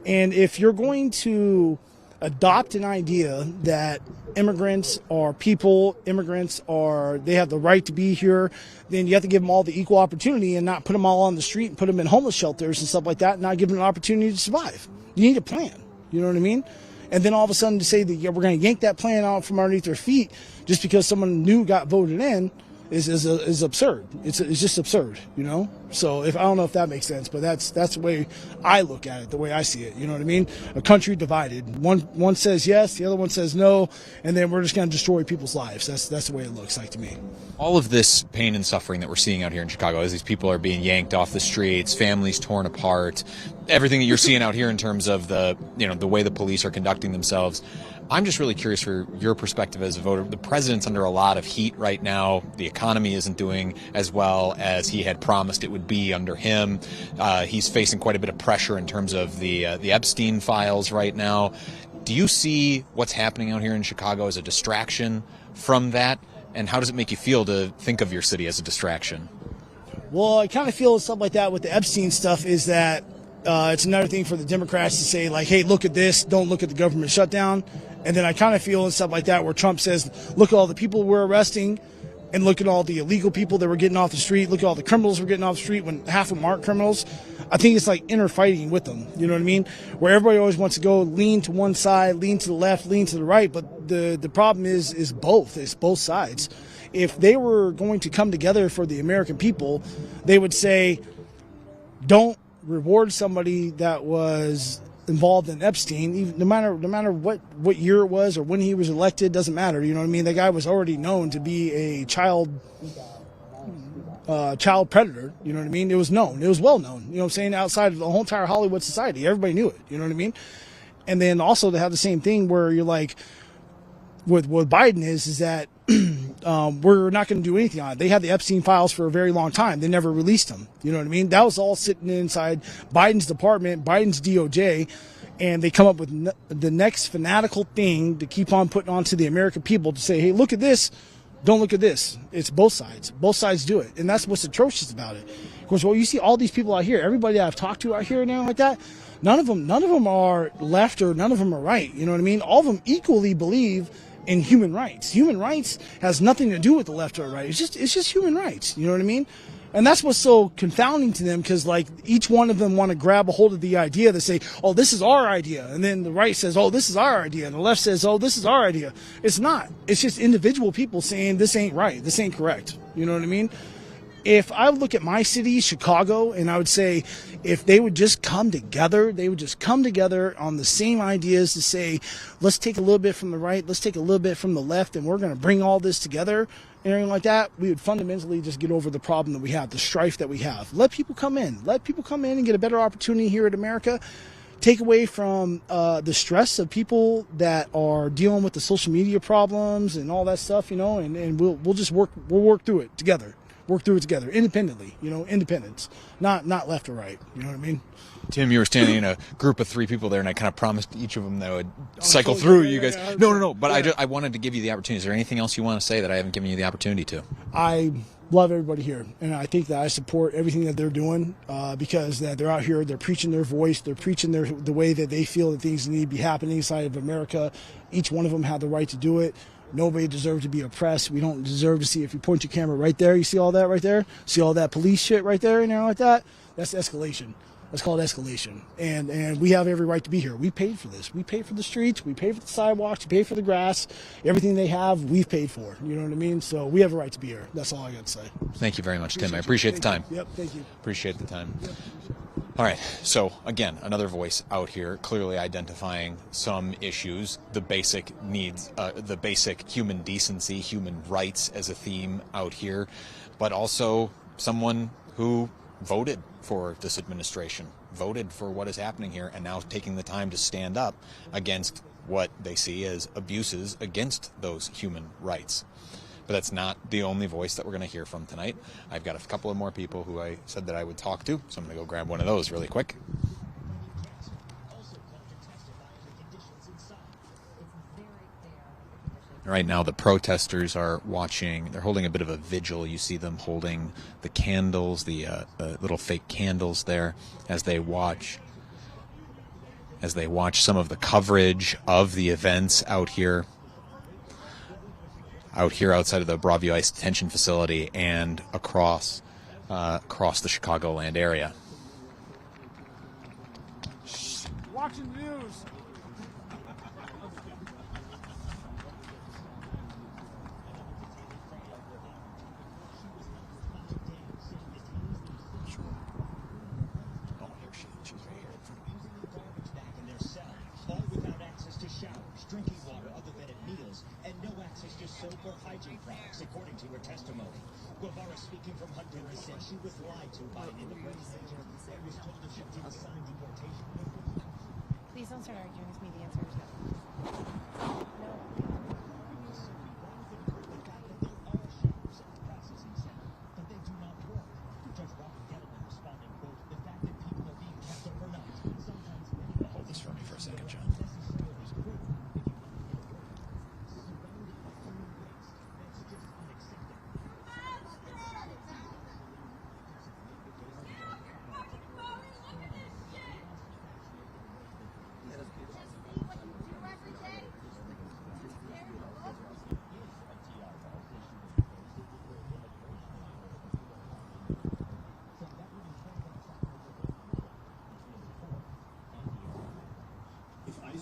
And if you're going to adopt an idea that immigrants are people, they have the right to be here, then you have to give them all the equal opportunity and not put them all on the street and put them in homeless shelters and stuff like that, and not give them an opportunity to survive. You need a plan. You know what I mean? And then all of a sudden to say that we're going to yank that plan out from underneath their feet just because someone new got voted in is absurd. It's just absurd, you know? So I don't know if that makes sense, but that's the way I look at it, the way I see it. You know what I mean? A country divided. One says yes, the other one says no, and then we're just going to destroy people's lives. That's the way it looks like to me. All of this pain and suffering that we're seeing out here in Chicago as these people are being yanked off the streets, families torn apart, everything that you're seeing out here in terms of the way the police are conducting themselves. I'm just really curious for your perspective as a voter. The president's under a lot of heat right now. The economy isn't doing as well as he had promised it would be under him. He's facing quite a bit of pressure in terms of the Epstein files right now. Do you see what's happening out here in Chicago as a distraction from that? And how does it make you feel to think of your city as a distraction? Well, I kind of feel stuff like that with the Epstein stuff is that it's another thing for the Democrats to say, like, hey, look at this, don't look at the government shutdown. And then I kind of feel and stuff like that where Trump says, look at all the people we're arresting and look at all the illegal people that were getting off the street. Look at all the criminals we're getting off the street when half of them aren't criminals. I think it's like inner fighting with them. You know what I mean? Where everybody always wants to go lean to one side, lean to the left, lean to the right. But the problem is both. It's both sides. If they were going to come together for the American people, they would say, don't reward somebody that was involved in Epstein, even, no matter what year it was or when he was elected, doesn't matter. You know what I mean? The guy was already known to be a child predator. You know what I mean? It was known. It was well known. You know what I'm saying? Outside of the whole entire Hollywood society, everybody knew it. You know what I mean? And then also to have the same thing where you're like, with what Biden is that we're not going to do anything on it. They had the Epstein files for a very long time. They never released them. You know what I mean? That was all sitting inside Biden's department, Biden's DOJ, and they come up with the next fanatical thing to keep on putting onto the American people to say, hey, look at this. Don't look at this. It's both sides. Both sides do it. And that's what's atrocious about it. Of course, well, you see all these people out here, everybody that I've talked to out here and everything like that, none of them are left or none of them are right. You know what I mean? All of them equally believe in human rights. Human rights has nothing to do with the left or right. It's just human rights. You know what I mean? And that's what's so confounding to them, because like each one of them want to grab a hold of the idea to say, oh, this is our idea. And then the right says, oh, this is our idea. And the left says, oh, this is our idea. It's not. It's just individual people saying this ain't right. This ain't correct. You know what I mean? If I would look at my city, Chicago, and I would say if they would just come together, they would just come together on the same ideas to say, let's take a little bit from the right, let's take a little bit from the left, and we're going to bring all this together and everything like that, we would fundamentally just get over the problem that we have, the strife that we have. Let people come in. Let people come in and get a better opportunity here in America. Take away from the stress of people that are dealing with the social media problems and all that stuff, you know, and we'll work through it together. Work through it together independently, you know, independence, not left or right. You know what I mean? Tim, you were standing in a group of 3 people there, and I kind of promised each of them that I would cycle through you guys. No. But I wanted to give you the opportunity. Is there anything else you want to say that I haven't given you the opportunity to? I love everybody here, and I think that I support everything that they're doing because that they're out here, they're preaching their voice, they're preaching the way that they feel that things need to be happening inside of America. Each one of them have the right to do it. Nobody deserves to be oppressed. We don't deserve to see, if you point your camera right there, you see all that right there? See all that police shit right there and everything like that? That's escalation. That's called escalation. And we have every right to be here. We paid for this. We paid for the streets. We paid for the sidewalks. We paid for the grass. Everything they have, we've paid for. You know what I mean? So we have a right to be here. That's all I got to say. Thank you very much, Tim. I appreciate the time. Yep, thank you. Appreciate the time. Yep. All right, so again, another voice out here clearly identifying some issues, the basic needs, the basic human decency, human rights as a theme out here, but also someone who voted for this administration, voted for what is happening here, and now taking the time to stand up against what they see as abuses against those human rights. But that's not the only voice that we're going to hear from tonight. I've got a couple of more people who I said that I would talk to, so I'm going to go grab one of those really quick. Right now the protesters are watching, they're holding a bit of a vigil. You see them holding the candles, the little fake candles there as they watch as they watch some of the coverage of the events out here outside of the Broadview ICE detention facility and across the Chicagoland area. Watching the news. Speaking from Honduras, said she was lied to by an immigration agent and was told if she didn't sign deportation. Please don't start arguing with me. The answer is no. But they do not work. Judge Robert Kettling responding, quote, the fact that people are being kept overnight. Sometimes hold this for me for a second, John.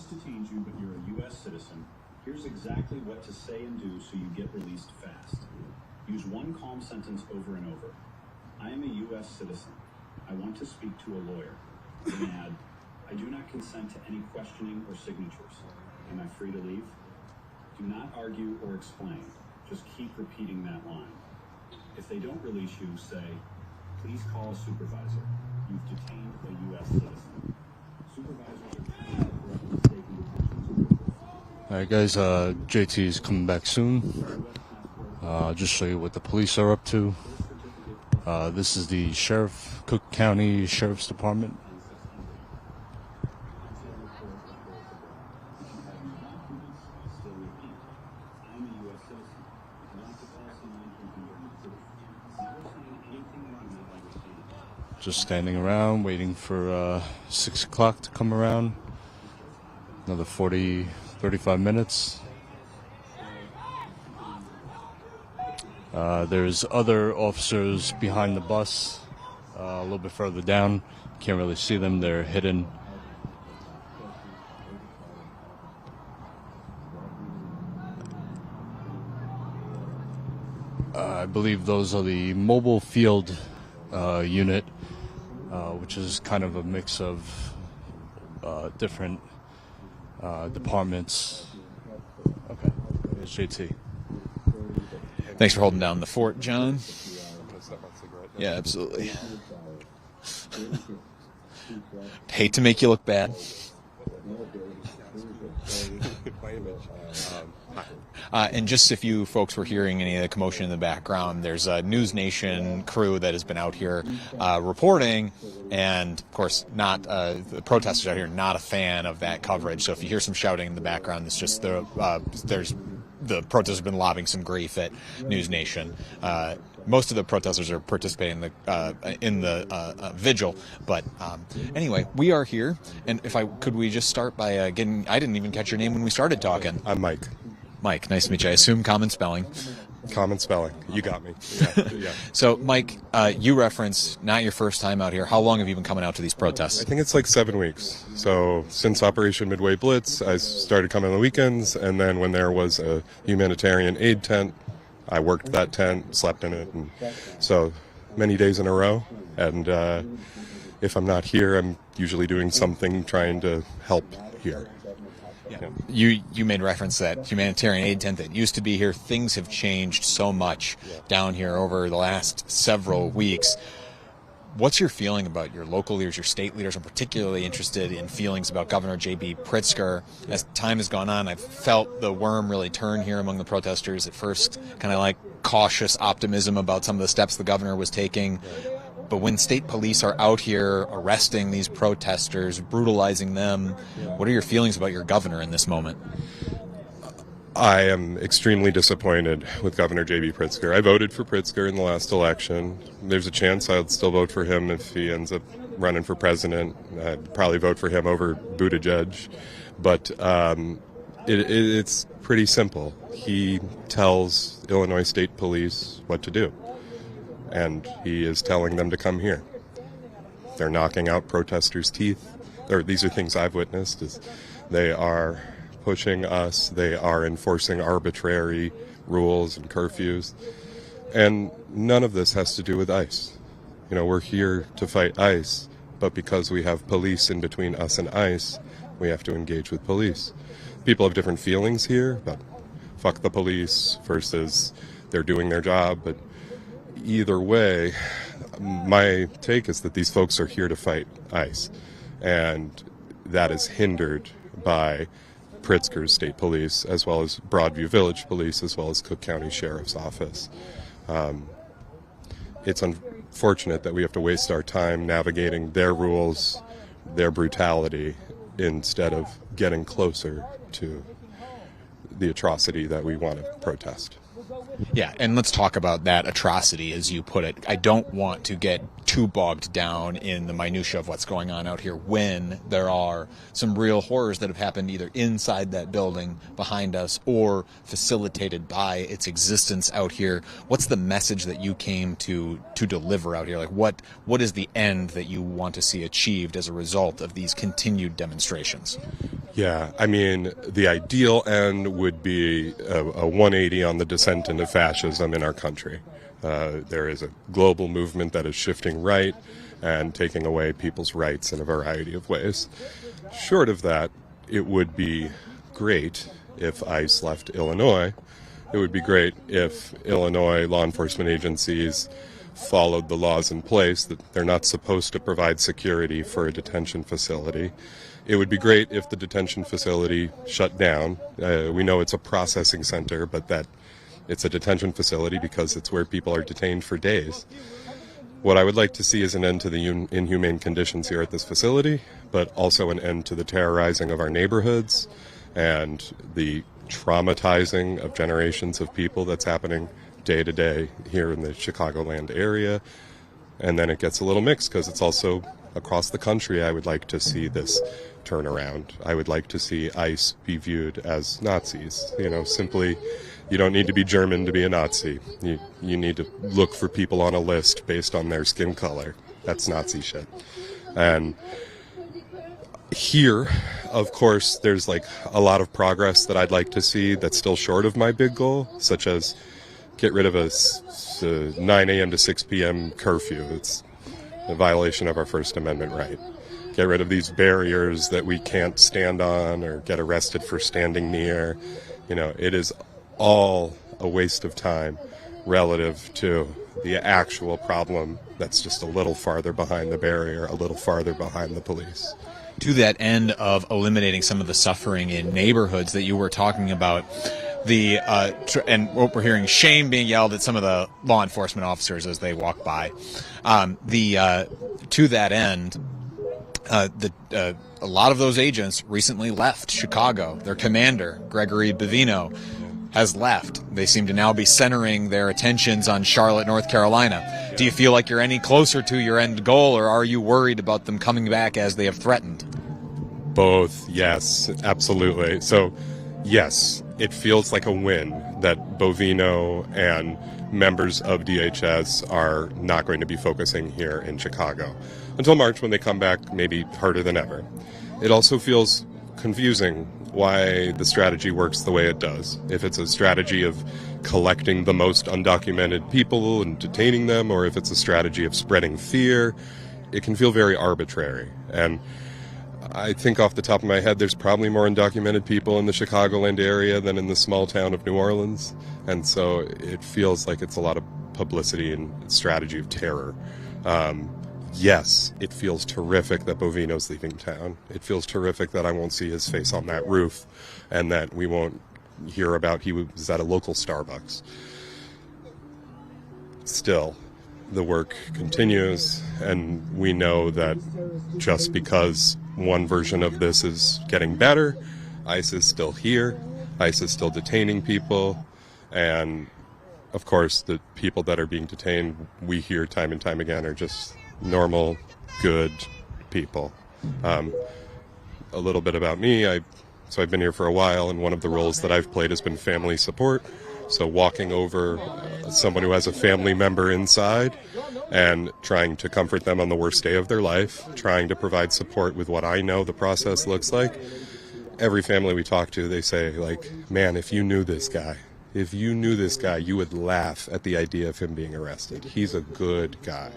Detains you, but you're a U.S. citizen, here's exactly what to say and do so you get released fast. Use one calm sentence over and over. I am a U.S. citizen. I want to speak to a lawyer. Then add, I do not consent to any questioning or signatures. Am I free to leave? Do not argue or explain. Just keep repeating that line. If they don't release you, say, please call a supervisor. You've detained a U.S. citizen. Supervisors are Alright guys, JT is coming back soon. I'll just show you what the police are up to. This is the Cook County Sheriff's Department. Just standing around, waiting for 6 o'clock to come around. Another 35 minutes. There's other officers behind the bus, a little bit further down. Can't really see them, they're hidden. I believe those are the mobile field unit, which is kind of a mix of different departments. Okay, here's JT. Thanks for holding down the fort, John. Yeah, absolutely. Hate to make you look bad. And just if you folks were hearing any of the commotion in the background, there's a News Nation crew that has been out here reporting, and of course, not the protesters out here not a fan of that coverage. So if you hear some shouting in the background, it's just the protesters have been lobbing some grief at News Nation. Most of the protesters are participating in the vigil, but anyway, we are here, and could we just start by getting? I didn't even catch your name when we started talking. I'm Mike. Mike, nice to meet you. I assume common spelling. Common spelling. You got me. Yeah. So, Mike, you referenced not your first time out here. How long have you been coming out to these protests? I think it's like 7 weeks. So since Operation Midway Blitz, I started coming on the weekends, and then when there was a humanitarian aid tent, I worked that tent, slept in it, and so many days in a row. And if I'm not here, I'm usually doing something trying to help here. Yeah. You made reference to that humanitarian aid tent that used to be here. Things have changed so much down here over the last several weeks. What's your feeling about your local leaders, your state leaders? I'm particularly interested in feelings about Governor J.B. Pritzker. As time has gone on, I've felt the worm really turn here among the protesters. At first, kind of like cautious optimism about some of the steps the governor was taking. But when state police are out here arresting these protesters, brutalizing them, what are your feelings about your governor in this moment? I am extremely disappointed with Governor J.B. Pritzker. I voted for Pritzker in the last election. There's a chance I'll still vote for him if he ends up running for president. I'd probably vote for him over Buttigieg. But it's pretty simple. He tells Illinois State Police what to do, and he is telling them to come here. They're knocking out protesters' teeth. These are things I've witnessed. Is they are pushing us. They are enforcing arbitrary rules and curfews. And none of this has to do with ICE. You know, we're here to fight ICE, but because we have police in between us and ICE, we have to engage with police. People have different feelings here, but fuck the police versus they're doing their job. But either way, my take is that these folks are here to fight ICE, and that is hindered by Pritzker's State Police, as well as Broadview Village Police, as well as Cook County Sheriff's Office. It's unfortunate that we have to waste our time navigating their rules, their brutality, instead of getting closer to the atrocity that we want to protest. Yeah, and let's talk about that atrocity, as you put it. I don't want to get too bogged down in the minutia of what's going on out here when there are some real horrors that have happened either inside that building behind us or facilitated by its existence out here. What's the message that you came to deliver out here? Like, what is the end that you want to see achieved as a result of these continued demonstrations? Yeah, I mean, the ideal end would be a 180 on the descent into fascism in our country. There is a global movement that is shifting right and taking away people's rights in a variety of ways. Short of that, it would be great if ICE left Illinois. It would be great if Illinois law enforcement agencies followed the laws in place, that they're not supposed to provide security for a detention facility. It would be great if the detention facility shut down. We know it's a processing center, but that it's a detention facility because it's where people are detained for days. What I would like to see is an end to the inhumane conditions here at this facility, but also an end to the terrorizing of our neighborhoods and the traumatizing of generations of people that's happening day to day here in the Chicagoland area. And then it gets a little mixed because it's also across the country. I would like to see this turn around. I would like to see ICE be viewed as Nazis. You know, simply, you don't need to be German to be a Nazi. You need to look for people on a list based on their skin color. That's Nazi shit. And here, of course, there's like a lot of progress that I'd like to see that's still short of my big goal, such as get rid of a 9 a.m. to 6 p.m. curfew. It's a violation of our First Amendment right. Get rid of these barriers that we can't stand on or get arrested for standing near. You know, it is all a waste of time relative to the actual problem that's just a little farther behind the barrier, a little farther behind the police. To that end of eliminating some of the suffering in neighborhoods that you were talking about, and what we're hearing, shame being yelled at some of the law enforcement officers as they walk by. To that end, a lot of those agents recently left Chicago. Their commander, Gregory Bavino, has left. They seem to now be centering their attentions on Charlotte, North Carolina. Do you feel like you're any closer to your end goal, or are you worried about them coming back as they have threatened? Both, yes, absolutely. So, yes, it feels like a win that Bovino and members of DHS are not going to be focusing here in Chicago until March, when they come back, maybe harder than ever. It also feels confusing why the strategy works the way it does. If it's a strategy of collecting the most undocumented people and detaining them, or if it's a strategy of spreading fear, it can feel very arbitrary. And I think off the top of my head, there's probably more undocumented people in the Chicagoland area than in the small town of New Orleans. And so it feels like it's a lot of publicity and strategy of terror. Yes, it feels terrific that Bovino's leaving town. It feels terrific that I won't see his face on that roof and that we won't hear about he was at a local Starbucks. Still, the work continues, and we know that just because one version of this is getting better, ICE is still here, ICE is still detaining people, and of course the people that are being detained, we hear time and time again, are just normal, good people. A little bit about me, so I've been here for a while, and one of the roles that I've played has been family support. So walking over someone who has a family member inside and trying to comfort them on the worst day of their life, trying to provide support with what I know the process looks like. Every family we talk to, they say, like, man, if you knew this guy, you would laugh at the idea of him being arrested. He's a good guy.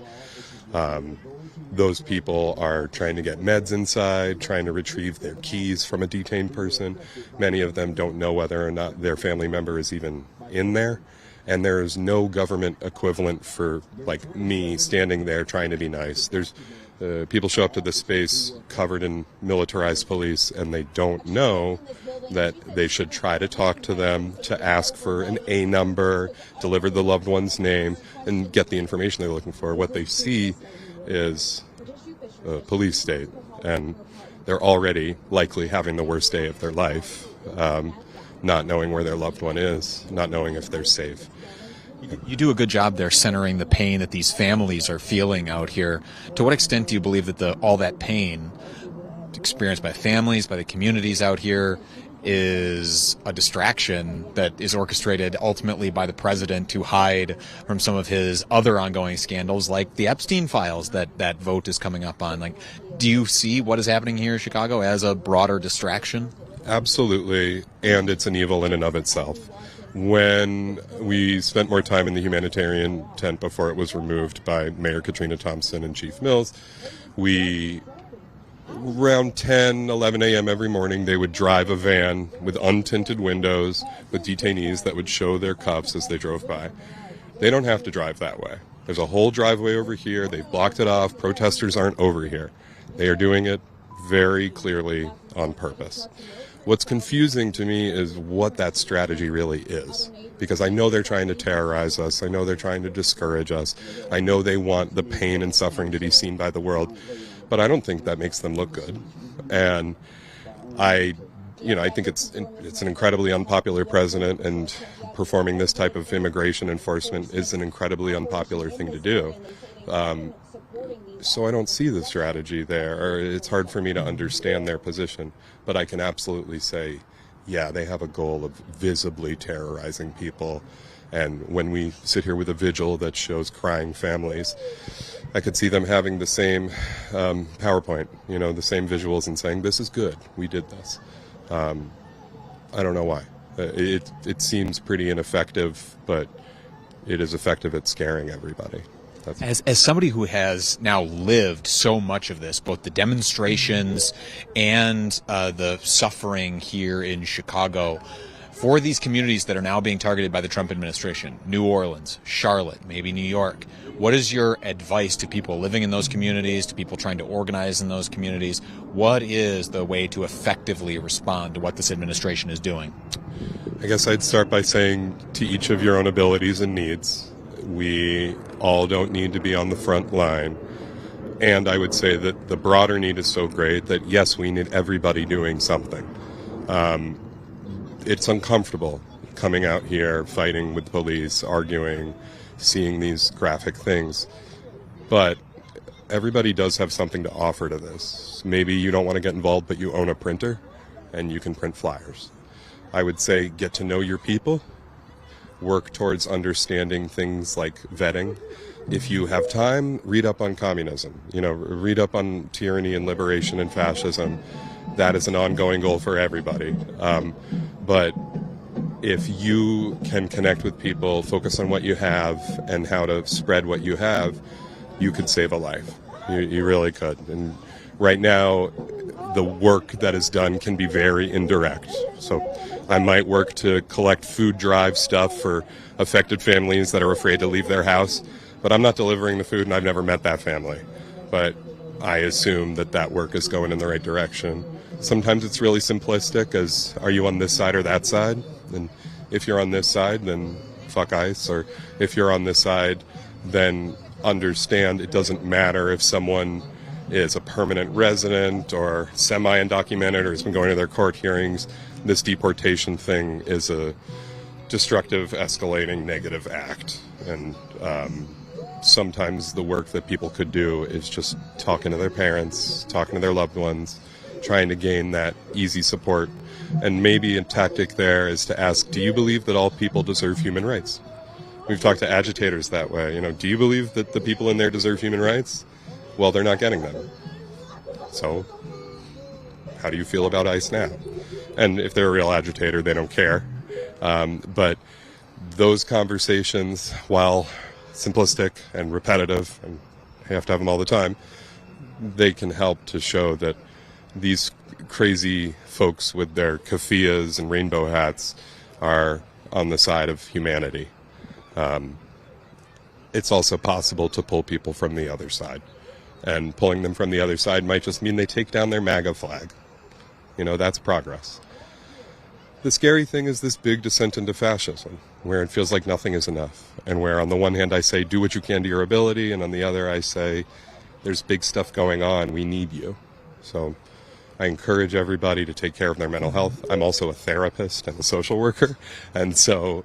Those people are trying to get meds inside, trying to retrieve their keys from a detained person. Many of them don't know whether or not their family member is even in there. And there is no government equivalent for, like, me standing there trying to be nice. There's people show up to this space covered in militarized police, and they don't know that they should try to talk to them, to ask for an A number, deliver the loved one's name, and get the information they're looking for. What they see is a police state, and they're already likely having the worst day of their life, not knowing where their loved one is, not knowing if they're safe. You do a good job there centering the pain that these families are feeling out here. To what extent do you believe that all that pain experienced by families, by the communities out here, is a distraction that is orchestrated ultimately by the president to hide from some of his other ongoing scandals, like the Epstein files that vote is coming up on? Like, do you see what is happening here in Chicago as a broader distraction? Absolutely, and it's an evil in and of itself. When we spent more time in the humanitarian tent before it was removed by Mayor Katrina Thompson and Chief Mills, around 10, 11 a.m. every morning, they would drive a van with untinted windows with detainees that would show their cuffs as they drove by. They don't have to drive that way. There's a whole driveway over here. They've blocked it off. Protesters aren't over here. They are doing it very clearly on purpose. What's confusing to me is what that strategy really is, because I know they're trying to terrorize us. I know they're trying to discourage us. I know they want the pain and suffering to be seen by the world, but I don't think that makes them look good. And I think it's an incredibly unpopular president, and performing this type of immigration enforcement is an incredibly unpopular thing to do. So I don't see the strategy there, or it's hard for me to understand their position. But I can absolutely say, yeah, they have a goal of visibly terrorizing people. And when we sit here with a vigil that shows crying families, I could see them having the same PowerPoint, the same visuals, and saying, this is good, we did this. I don't know why. It seems pretty ineffective, but it is effective at scaring everybody. As somebody who has now lived so much of this, both the demonstrations and the suffering here in Chicago, for these communities that are now being targeted by the Trump administration, New Orleans, Charlotte, maybe New York, what is your advice to people living in those communities, to people trying to organize in those communities? What is the way to effectively respond to what this administration is doing? I guess I'd start by saying, to each of your own abilities and needs. We all don't need to be on the front line. And I would say that the broader need is so great that, yes, we need everybody doing something. It's uncomfortable coming out here, fighting with police, arguing, seeing these graphic things. But everybody does have something to offer to this. Maybe you don't want to get involved, but you own a printer, and you can print flyers. I would say get to know your people. Work towards understanding things like vetting. If you have time, read up on communism. Read up on tyranny and liberation and fascism. That is an ongoing goal for everybody. But if you can connect with people, focus on what you have and how to spread what you have, you could save a life. You really could. And right now, the work that is done can be very indirect. So I might work to collect food drive stuff for affected families that are afraid to leave their house, but I'm not delivering the food, and I've never met that family. But I assume that work is going in the right direction. Sometimes it's really simplistic, as are you on this side or that side? And if you're on this side, then fuck ICE, or if you're on this side, then understand it doesn't matter if someone is a permanent resident or semi-undocumented or has been going to their court hearings. This deportation thing is a destructive, escalating, negative act. And sometimes the work that people could do is just talking to their parents, talking to their loved ones, trying to gain that easy support. And maybe a tactic there is to ask, do you believe that all people deserve human rights? We've talked to agitators that way. Do you believe that the people in there deserve human rights? Well, they're not getting them. So how do you feel about ICE now? And if they're a real agitator, they don't care. But those conversations, while simplistic and repetitive, and you have to have them all the time, they can help to show that these crazy folks with their keffiyehs and rainbow hats are on the side of humanity. It's also possible to pull people from the other side. And pulling them from the other side might just mean they take down their MAGA flag. That's progress. The scary thing is this big descent into fascism, where it feels like nothing is enough. And where on the one hand I say, do what you can to your ability, and on the other I say, there's big stuff going on, we need you. So I encourage everybody to take care of their mental health. I'm also a therapist and a social worker, and so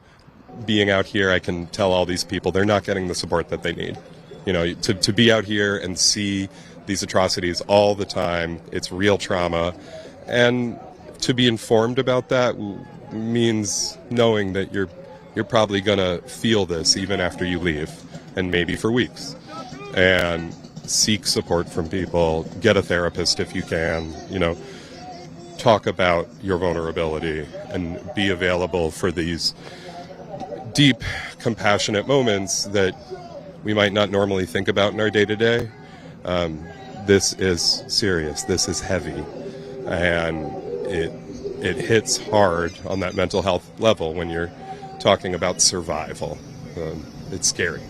being out here, I can tell all these people they're not getting the support that they need. To be out here and see these atrocities all the time, it's real trauma, and to be informed about that means knowing that you're probably gonna feel this even after you leave, and maybe for weeks. And seek support from people, get a therapist if you can, talk about your vulnerability and be available for these deep, compassionate moments that we might not normally think about in our day-to-day. This is serious, this is heavy, and it hits hard on that mental health level when you're talking about survival. It's scary.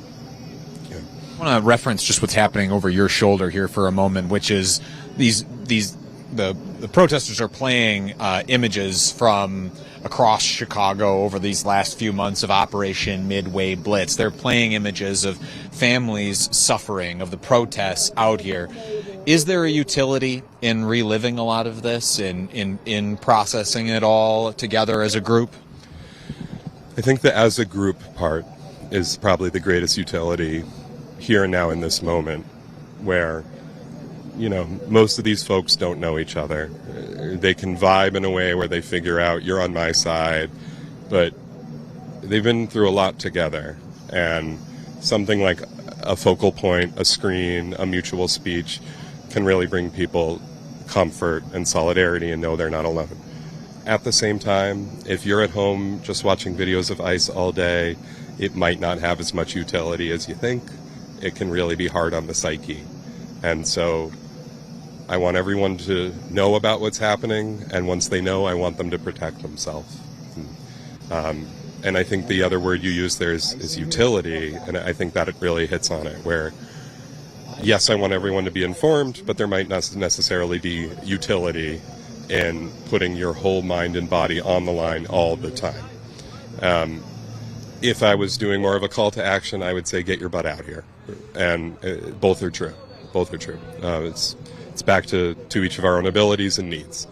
I want to reference just what's happening over your shoulder here for a moment, which is the protesters are playing images from across Chicago over these last few months of Operation Midway Blitz. They're playing images of families suffering, of the protests out here. Is there a utility in reliving a lot of this, in processing it all together as a group? I think the as a group part is probably the greatest utility here and now in this moment, where most of these folks don't know each other. They can vibe in a way where they figure out you're on my side, but they've been through a lot together, and something like a focal point, a screen, a mutual speech can really bring people comfort and solidarity and know they're not alone. At the same time, if you're at home just watching videos of ICE all day, it might not have as much utility as you think. It can really be hard on the psyche. And so I want everyone to know about what's happening, and once they know, I want them to protect themselves. And I think the other word you use there is utility, and I think that it really hits on it, where yes, I want everyone to be informed, but there might not necessarily be utility in putting your whole mind and body on the line all the time. If I was doing more of a call to action, I would say get your butt out here. And both are true. Both are true. It's back to each of our own abilities and needs.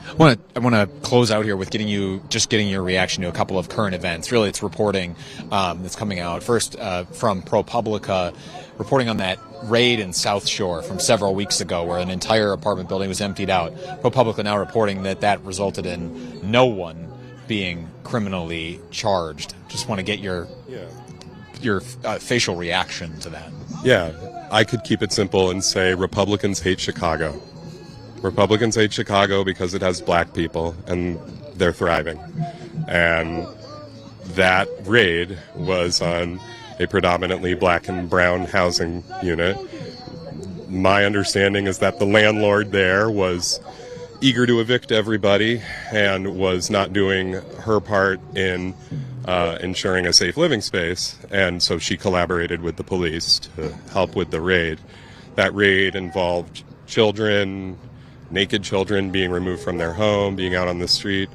I want to close out here with getting your reaction to a couple of current events. Really, it's reporting that's coming out. First, from ProPublica, reporting on that raid in South Shore from several weeks ago where an entire apartment building was emptied out. ProPublica now reporting that resulted in no one being criminally charged. Just want to get your facial reaction to that. Yeah, I could keep it simple and say Republicans hate Chicago. Republicans hate Chicago because it has black people and they're thriving. And that raid was on a predominantly black and brown housing unit. My understanding is that the landlord there was eager to evict everybody and was not doing her part in ensuring a safe living space, and so she collaborated with the police to help with the raid. That raid involved children, naked children being removed from their home, being out on the street,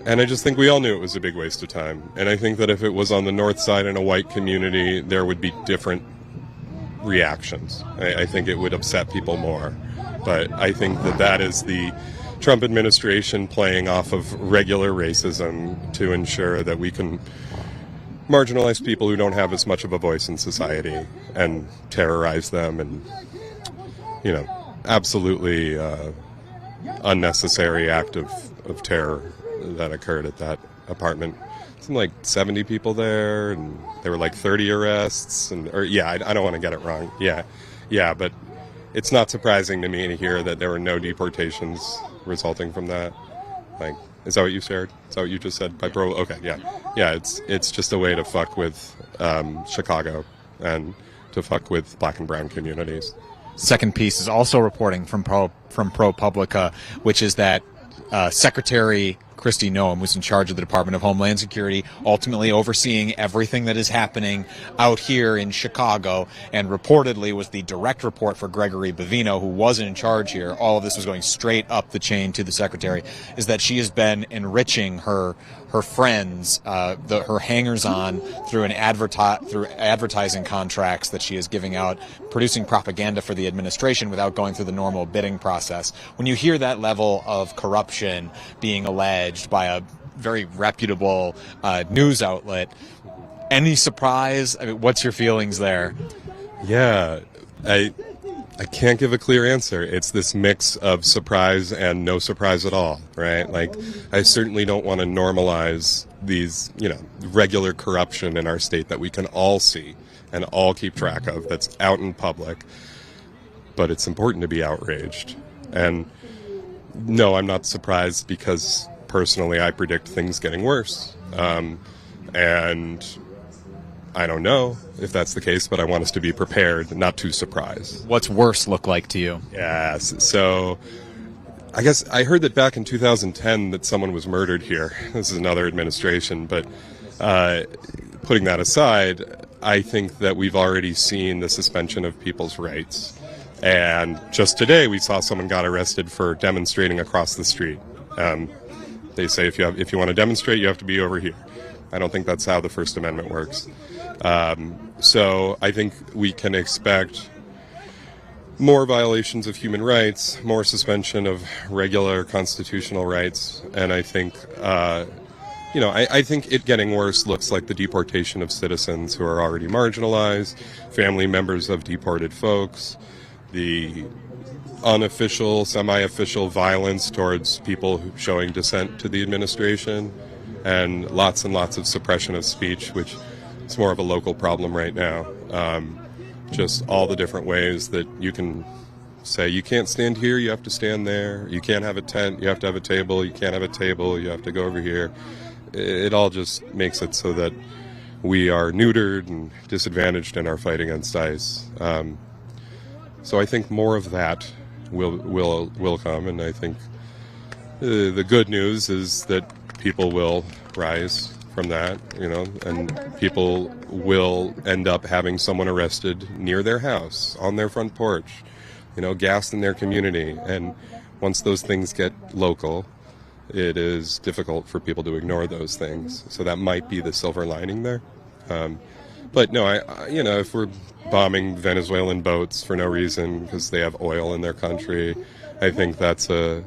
and I just think we all knew it was a big waste of time. And I think that if it was on the north side in a white community, there would be different reactions. I think it would upset people more. But I think that is the Trump administration playing off of regular racism to ensure that we can marginalize people who don't have as much of a voice in society and terrorize them, and, you know, absolutely unnecessary act of terror that occurred at that apartment. Some like 70 people there, and there were like 30 arrests, and I don't want to get it wrong. Yeah, but it's not surprising to me to hear that there were no deportations resulting from that. Like, is that what you shared? Is that what you just said? By pro? Okay, yeah. It's just a way to fuck with Chicago and to fuck with Black and brown communities. Second piece is also reporting from ProPublica, which is that Secretary Kristi Noem, who's in charge of the Department of Homeland Security, ultimately overseeing everything that is happening out here in Chicago, and reportedly was the direct report for Gregory Bavino, who wasn't in charge here. All of this was going straight up the chain to the secretary, is that she has been enriching her friends, her hangers-on through advertising contracts that she is giving out, producing propaganda for the administration without going through the normal bidding process. When you hear that level of corruption being alleged by a very reputable news outlet, any surprise? I mean, what's your feelings there? Yeah, I can't give a clear answer. It's this mix of surprise and no surprise at all, right? Like, I certainly don't want to normalize these, regular corruption in our state that we can all see and all keep track of, that's out in public. But it's important to be outraged. And no, I'm not surprised, because personally I predict things getting worse. And I don't know if that's the case, but I want us to be prepared, not too surprised. What's worse look like to you? Yes. So I guess I heard that back in 2010 that someone was murdered here. This is another administration, but putting that aside, I think that we've already seen the suspension of people's rights. And just today we saw someone got arrested for demonstrating across the street. They say if you want to demonstrate, you have to be over here. I don't think that's how the First Amendment works. So I think we can expect more violations of human rights, more suspension of regular constitutional rights, and I think, I think it getting worse looks like the deportation of citizens who are already marginalized, family members of deported folks, the unofficial, semi-official violence towards people showing dissent to the administration, and lots of suppression of speech, which is more of a local problem right now. Just all the different ways that you can say, you can't stand here, you have to stand there. You can't have a tent, you have to have a table. You can't have a table, you have to go over here. It all just makes it so that we are neutered and disadvantaged in our fight against ICE. So I think more of that will come, and I think the good news is that people will rise from that, and people will end up having someone arrested near their house, on their front porch, gassed in their community. And once those things get local, it is difficult for people to ignore those things. So that might be the silver lining there. But no, if we're bombing Venezuelan boats for no reason because they have oil in their country, I think that's a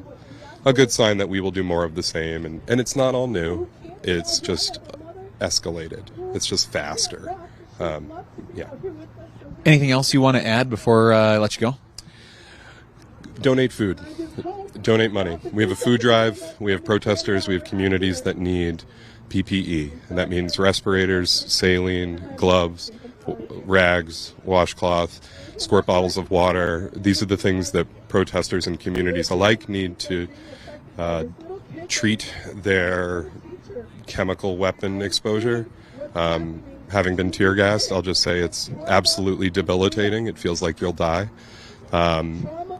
good sign that we will do more of the same. And it's not all new. It's just escalated. It's just faster. Yeah. Anything else you want to add before I let you go? Donate food. Donate money. We have a food drive. We have protesters. We have communities that need PPE. And that means respirators, saline, gloves, rags, washcloth, squirt bottles of water. These are the things that protesters and communities alike need to treat their chemical weapon exposure. Having been tear gassed, I'll just say it's absolutely debilitating. It feels like you'll die.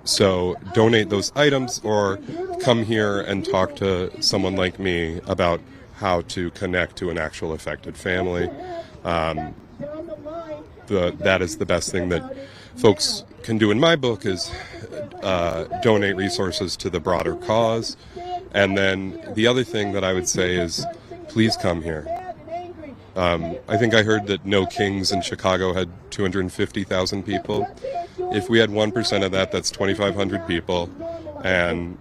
So donate those items, or come here and talk to someone like me about how to connect to an actual affected family. That is the best thing that folks can do in my book, is donate resources to the broader cause. And then the other thing that I would say is, please come here. I think I heard that No Kings in Chicago had 250,000 people. If we had 1% of that, that's 2,500 people. And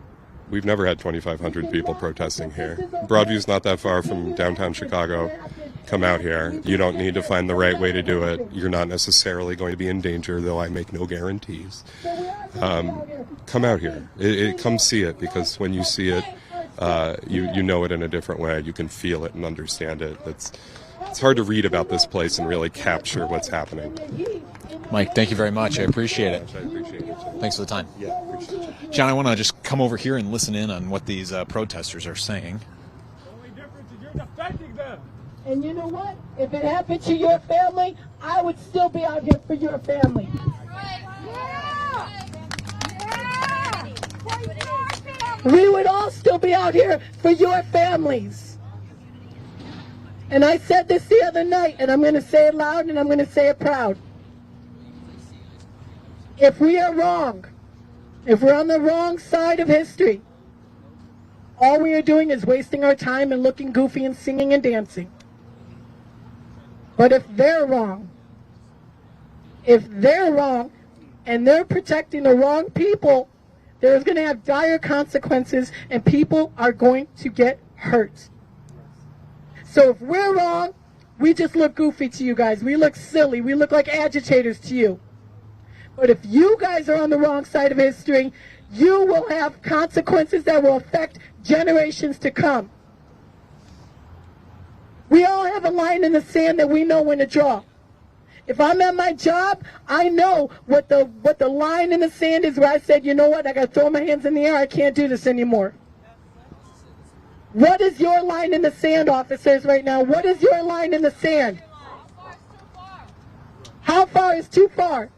we've never had 2,500 people protesting here. Broadview's not that far from downtown Chicago. come out here. You don't need to find the right way to do it. You're not necessarily going to be in danger, though I make no guarantees. Come out here. Come see it, because when you see it, you know it in a different way. You can feel it and understand it. It's hard to read about this place and really capture what's happening. Mike, thank you very much. I appreciate it. I appreciate it. Thanks for the time. Yeah, appreciate it. John, I want to just come over here and listen in on what these protesters are saying. The only difference is you're defending them. And you know what? If it happened to your family, I would still be out here for your family. We would all still be out here for your families. And I said this the other night, and I'm going to say it loud and I'm going to say it proud. If we are wrong, if we're on the wrong side of history, all we are doing is wasting our time and looking goofy and singing and dancing. But if they're wrong and they're protecting the wrong people, there's going to have dire consequences and people are going to get hurt. So if we're wrong, we just look goofy to you guys. We look silly. We look like agitators to you. But if you guys are on the wrong side of history, you will have consequences that will affect generations to come. We all have a line in the sand that we know when to draw. If I'm at my job, I know what the line in the sand is where I said, you know what, I got to throw my hands in the air, I can't do this anymore. What is your line in the sand, officers, right now? What is your line in the sand? How far is too far?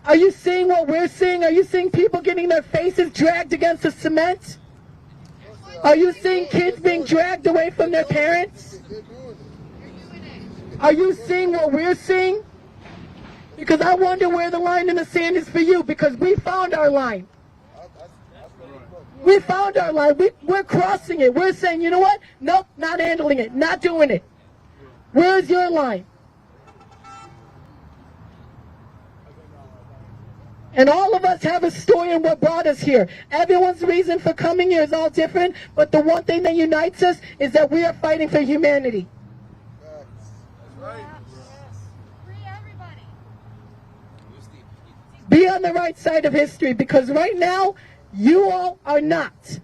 Are you seeing what we're seeing? Are you seeing people getting their faces dragged against the cement? Are you seeing kids being dragged away from their parents? Are you seeing what we're seeing? Because I wonder where the line in the sand is for you, because we found our line. We found our line. We're crossing it. We're saying, you know what? Nope, not handling it, not doing it. Where's your line? And all of us have a story in what brought us here. Everyone's reason for coming here is all different, but the one thing that unites us is that we are fighting for humanity. Be on the right side of history, because right now, you all are not.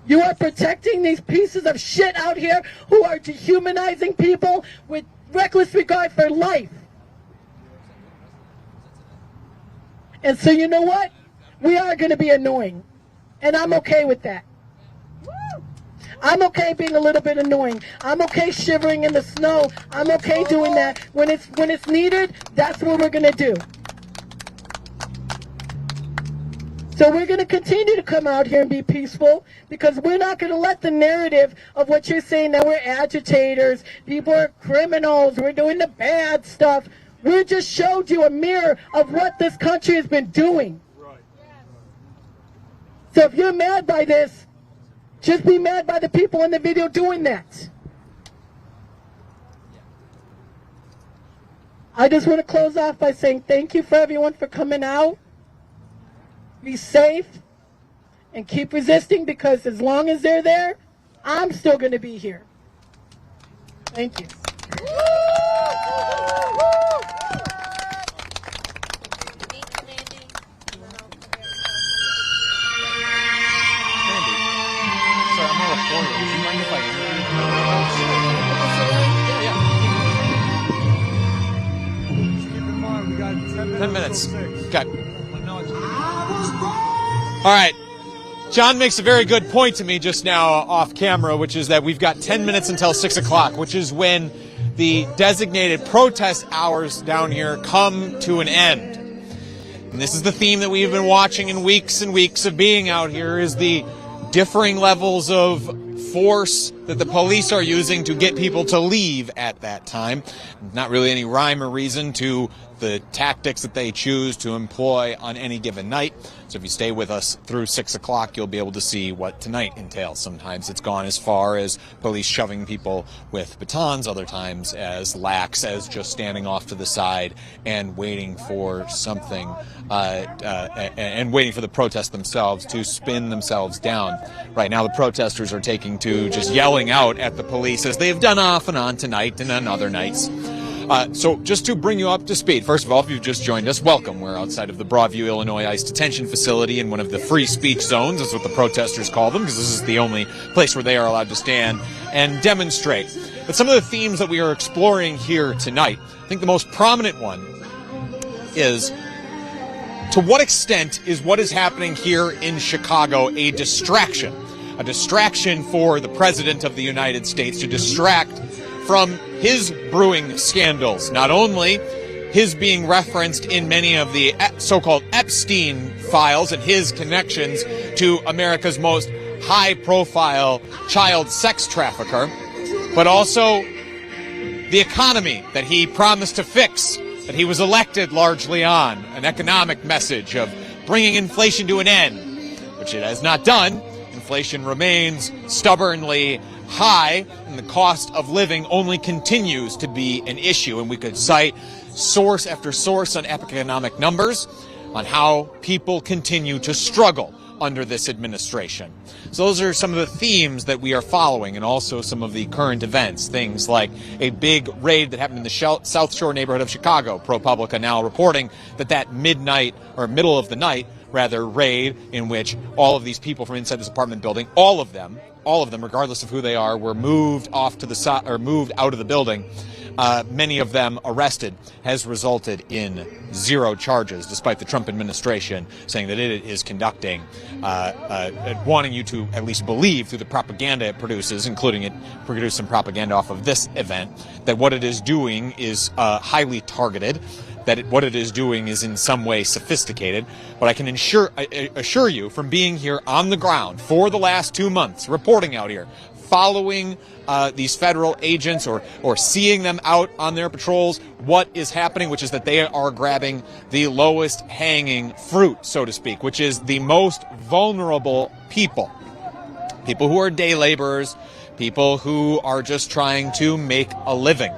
You are protecting these pieces of shit out here who are dehumanizing people with reckless regard for life. And so you know what? We are going to be annoying. And I'm okay with that. I'm okay being a little bit annoying. I'm okay shivering in the snow. I'm okay doing that. When it's needed, that's what we're going to do. So we're going to continue to come out here and be peaceful, because we're not going to let the narrative of what you're saying, that we're agitators, people are criminals, we're doing the bad stuff. We just showed you a mirror of what this country has been doing. So if you're mad by this, just be mad by the people in the video doing that. I just want to close off by saying thank you for everyone for coming out. Be safe and keep resisting, because as long as they're there, I'm still going to be here. Thank you. Would you mind if I interview? 10 minutes. Okay. All right. John makes a very good point to me just now off camera, which is that we've got 10 minutes until 6 o'clock, which is when the designated protest hours down here come to an end. And this is the theme that we've been watching in weeks and weeks of being out here, is the differing levels of force that the police are using to get people to leave at that time. Not really any rhyme or reason to the tactics that they choose to employ on any given night. So if you stay with us through 6 o'clock, you'll be able to see what tonight entails. Sometimes it's gone as far as police shoving people with batons, other times as lax as just standing off to the side and waiting for something, and waiting for the protests themselves to spin themselves down. Right now the protesters are taking to just yelling out at the police, as they've done off and on tonight and on other nights. So just to bring you up to speed, first of all, if you've just joined us, welcome. We're outside of the Broadview, Illinois ICE detention facility in one of the free speech zones. That's what the protesters call them, because this is the only place where they are allowed to stand and demonstrate. But some of the themes that we are exploring here tonight, I think the most prominent one is, to what extent is what is happening here in Chicago a distraction? A distraction for the President of the United States to distract from his brewing scandals. Not only his being referenced in many of the so-called Epstein files and his connections to America's most high-profile child sex trafficker, but also the economy that he promised to fix, that he was elected largely on, an economic message of bringing inflation to an end, which it has not done. Inflation remains stubbornly high, and the cost of living only continues to be an issue. And we could cite source after source on economic numbers on how people continue to struggle under this administration. So those are some of the themes that we are following, and also some of the current events. Things like a big raid that happened in the South Shore neighborhood of Chicago. ProPublica now reporting that midnight, or middle of the night, rather, raid in which all of these people from inside this apartment building, all of them, regardless of who they are, were moved off to the side, or moved out of the building. Many of them arrested, has resulted in 0 charges, despite the Trump administration saying that it is conducting, wanting you to at least believe through the propaganda it produces, including it produced some propaganda off of this event, that what it is doing is highly targeted, that what it is doing is in some way sophisticated. But I can assure you, from being here on the ground for the last 2 months, reporting out here, following these federal agents or seeing them out on their patrols, what is happening, which is that they are grabbing the lowest hanging fruit, so to speak, which is the most vulnerable people. People who are day laborers, people who are just trying to make a living.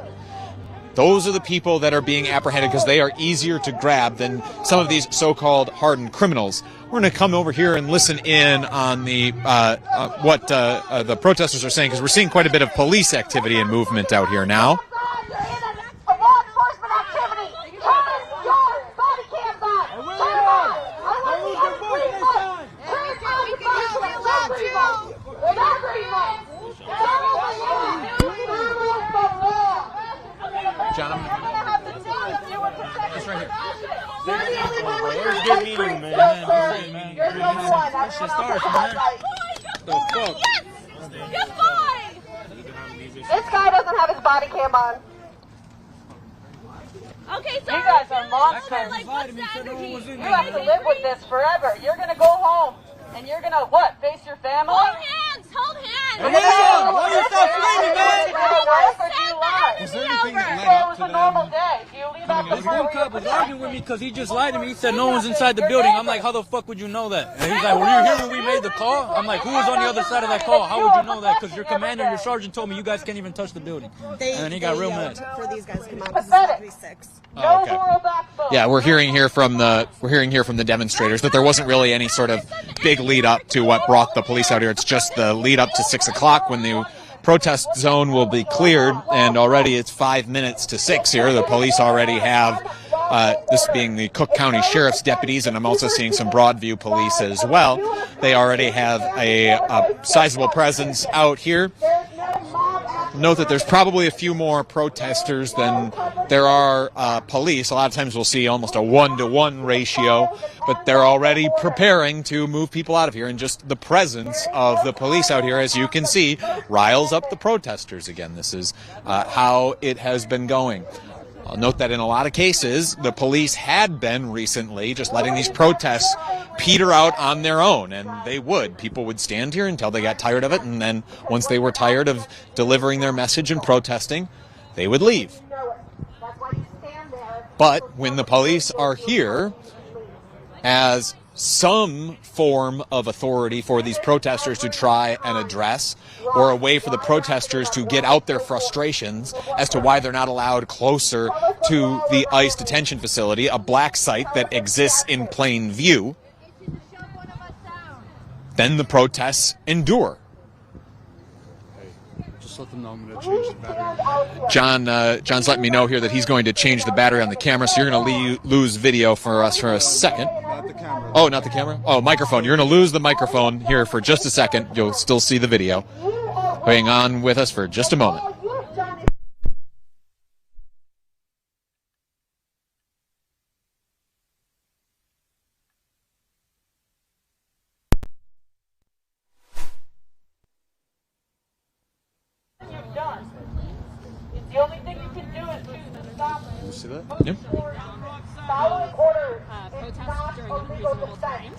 Those are the people that are being apprehended because they are easier to grab than some of these so-called hardened criminals. We're going to come over here and listen in on the what the protesters are saying, because we're seeing quite a bit of police activity and movement out here now. John, it's right here. Where's good meeting, man? You're the only one. That shit starts, man. The fuck? Yes! You're fine! This guy doesn't have his body cam on. Okay, so you guys are monsters. Like, you have to live with this forever. You're gonna go home and you're gonna what? Face your family? Hold hands! Hold hands! Why you stop screaming, man? Is there anything that led up to a normal day? Do you leave out the This one cop was arguing with me because he just lied to me. He said no one's inside the building. I'm like, how the fuck would you know that? And he's like, were you here when we made the call? I'm like, who was on the other side of that call? How would you know that? Because your commander and your sergeant told me you guys can't even touch the building. And then he got real mad. For these guys to come out, this is about to be 6. Oh, okay. Yeah, we're hearing here from the demonstrators that there wasn't really any sort of big lead up to what brought the police out here. It's just the lead up to 6 o'clock when the protest zone will be cleared, and already it's 5 minutes to 6 here. The police already have, this being the Cook County Sheriff's deputies, and I'm also seeing some Broadview police as well. They already have a sizable presence out here. Note that there's probably a few more protesters than there are police. A lot of times we'll see almost a 1-to-1 ratio, but they're already preparing to move people out of here, and just the presence of the police out here, as you can see, riles up the protesters again. This is how it has been going. I'll note that in a lot of cases, the police had been recently just letting these protests peter out on their own, and they would. People would stand here until they got tired of it, and then once they were tired of delivering their message and protesting, they would leave. But when the police are here, as some form of authority for these protesters to try and address, or a way for the protesters to get out their frustrations as to why they're not allowed closer to the ICE detention facility, a black site that exists in plain view, then the protests endure. Just let them know I'm going to change the battery. John's letting me know here that he's going to change the battery on the camera, so you're going to lose video for us for a second. Not the camera. Oh, not the camera? Oh, microphone. You're going to lose the microphone here for just a second. You'll still see the video. Hang on with us for just a moment. The only thing you can do is choose to stop. You see that? Yep. Following orders Protest during unreasonable time.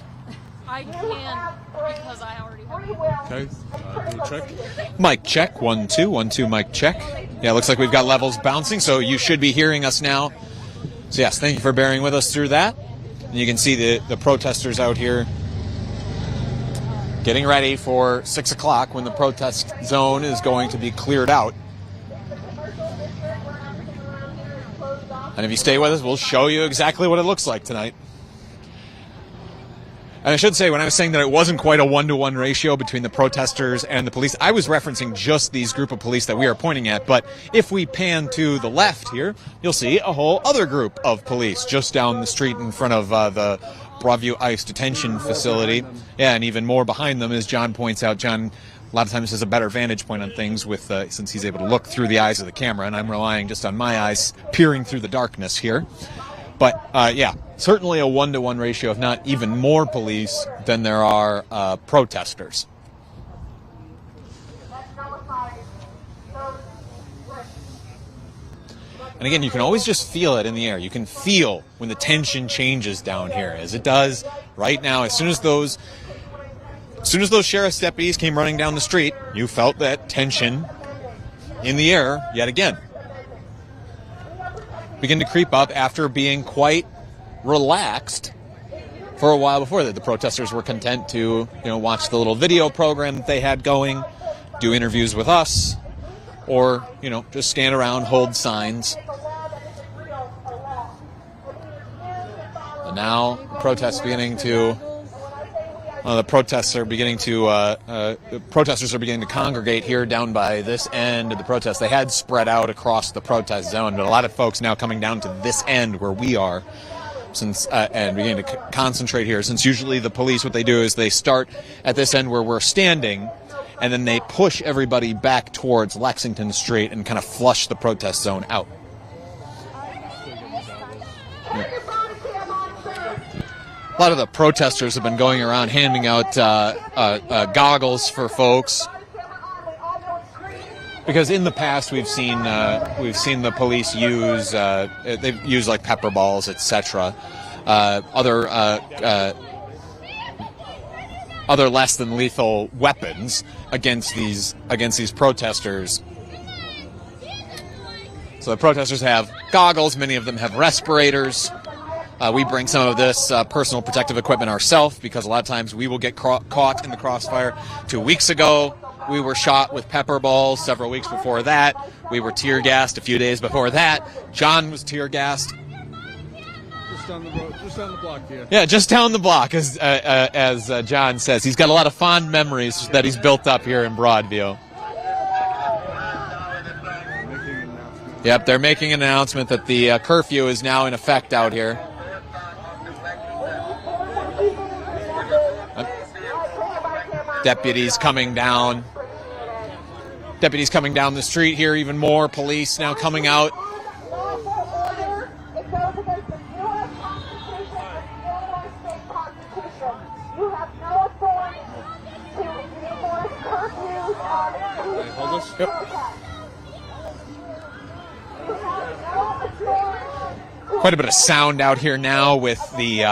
I can't because I already have. Okay. Can you check? Mic check. 1 2 1 2. Mic check. Yeah, looks like we've got levels bouncing, so you should be hearing us now. So yes, thank you for bearing with us through that. And you can see the protesters out here getting ready for 6 o'clock when the protest zone is going to be cleared out. And if you stay with us, we'll show you exactly what it looks like tonight. And I should say, when I was saying that it wasn't quite a 1-to-1 ratio between the protesters and the police, I was referencing just these group of police that we are pointing at. But if we pan to the left here, you'll see a whole other group of police just down the street in front of the Broadview ICE detention facility. Yeah, and even more behind them, as John points out. John a lot of times has a better vantage point on things with since he's able to look through the eyes of the camera, and I'm relying just on my eyes peering through the darkness here. But yeah, certainly a 1-to-1 ratio, if not even more police than there are protesters. And again, you can always just feel it in the air. You can feel when the tension changes down here, as it does right now. As soon as those sheriff's deputies came running down the street, you felt that tension in the air yet again. Begin to creep up after being quite relaxed for a while before that. The protesters were content to, watch the little video program that they had going, do interviews with us, or, just stand around, hold signs. And now the protesters are beginning to congregate here down by this end of the protest. They had spread out across the protest zone, but a lot of folks now coming down to this end where we are, and beginning to concentrate here. Since usually the police, what they do is they start at this end where we're standing, and then they push everybody back towards Lexington Street and kind of flush the protest zone out. Yeah. A lot of the protesters have been going around handing out goggles for folks, because in the past we've seen the police use they've used like pepper balls, etc. Other less than lethal weapons against these protesters. So the protesters have goggles. Many of them have respirators. We bring some of this personal protective equipment ourselves, because a lot of times we will get caught in the crossfire. 2 weeks ago, we were shot with pepper balls. Several weeks before that, we were tear gassed. A few days before that, John was tear gassed. Just down the road, just down the block here. Yeah, just down the block, as John says. He's got a lot of fond memories that he's built up here in Broadview. Yep, they're making an announcement that the curfew is now in effect out here. Deputies coming down the street here, even more police now coming out. Yep. Quite a bit of sound out here now with the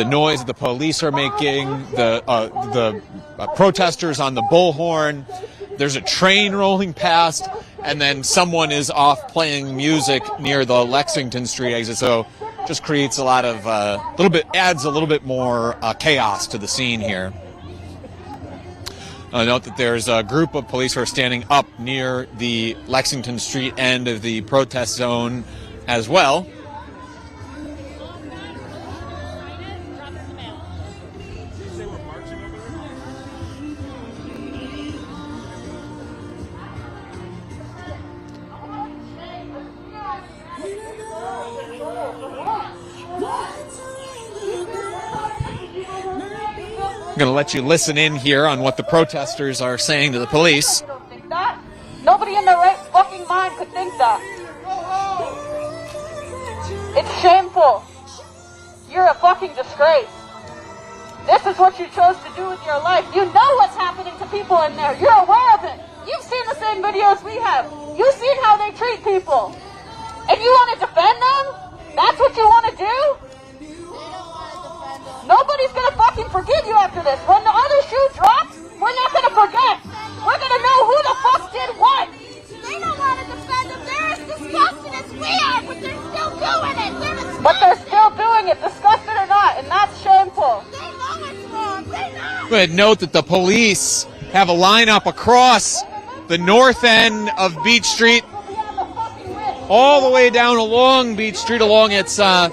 noise that the police are making, the protesters on the bullhorn. There's a train rolling past, and then someone is off playing music near the Lexington Street exit. So just creates a lot of adds a little bit more chaos to the scene here. Note that there's a group of police who are standing up near the Lexington Street end of the protest zone as well. I'm going to let you listen in here on what the protesters are saying to the police. Nobody in their right fucking mind could think that. It's shameful. You're a fucking disgrace. This is what you chose to do with your life. You know what's happening to people in there. You're aware of it. You've seen the same videos we have. You've seen how they treat people. And you want to defend them? That's what you want to do? Nobody's gonna fucking forgive you after this. When the other shoe drops, we're not gonna forget. We're gonna know who the fuck did what. They don't want to defend them. They're as disgusted as we are, but they're still doing it. But they're still doing it, disgusted or not, and that's shameful. They know it's wrong. They know. But note that the police have a lineup across the north end of Beach Street, all the way down along Beach Street, along its, that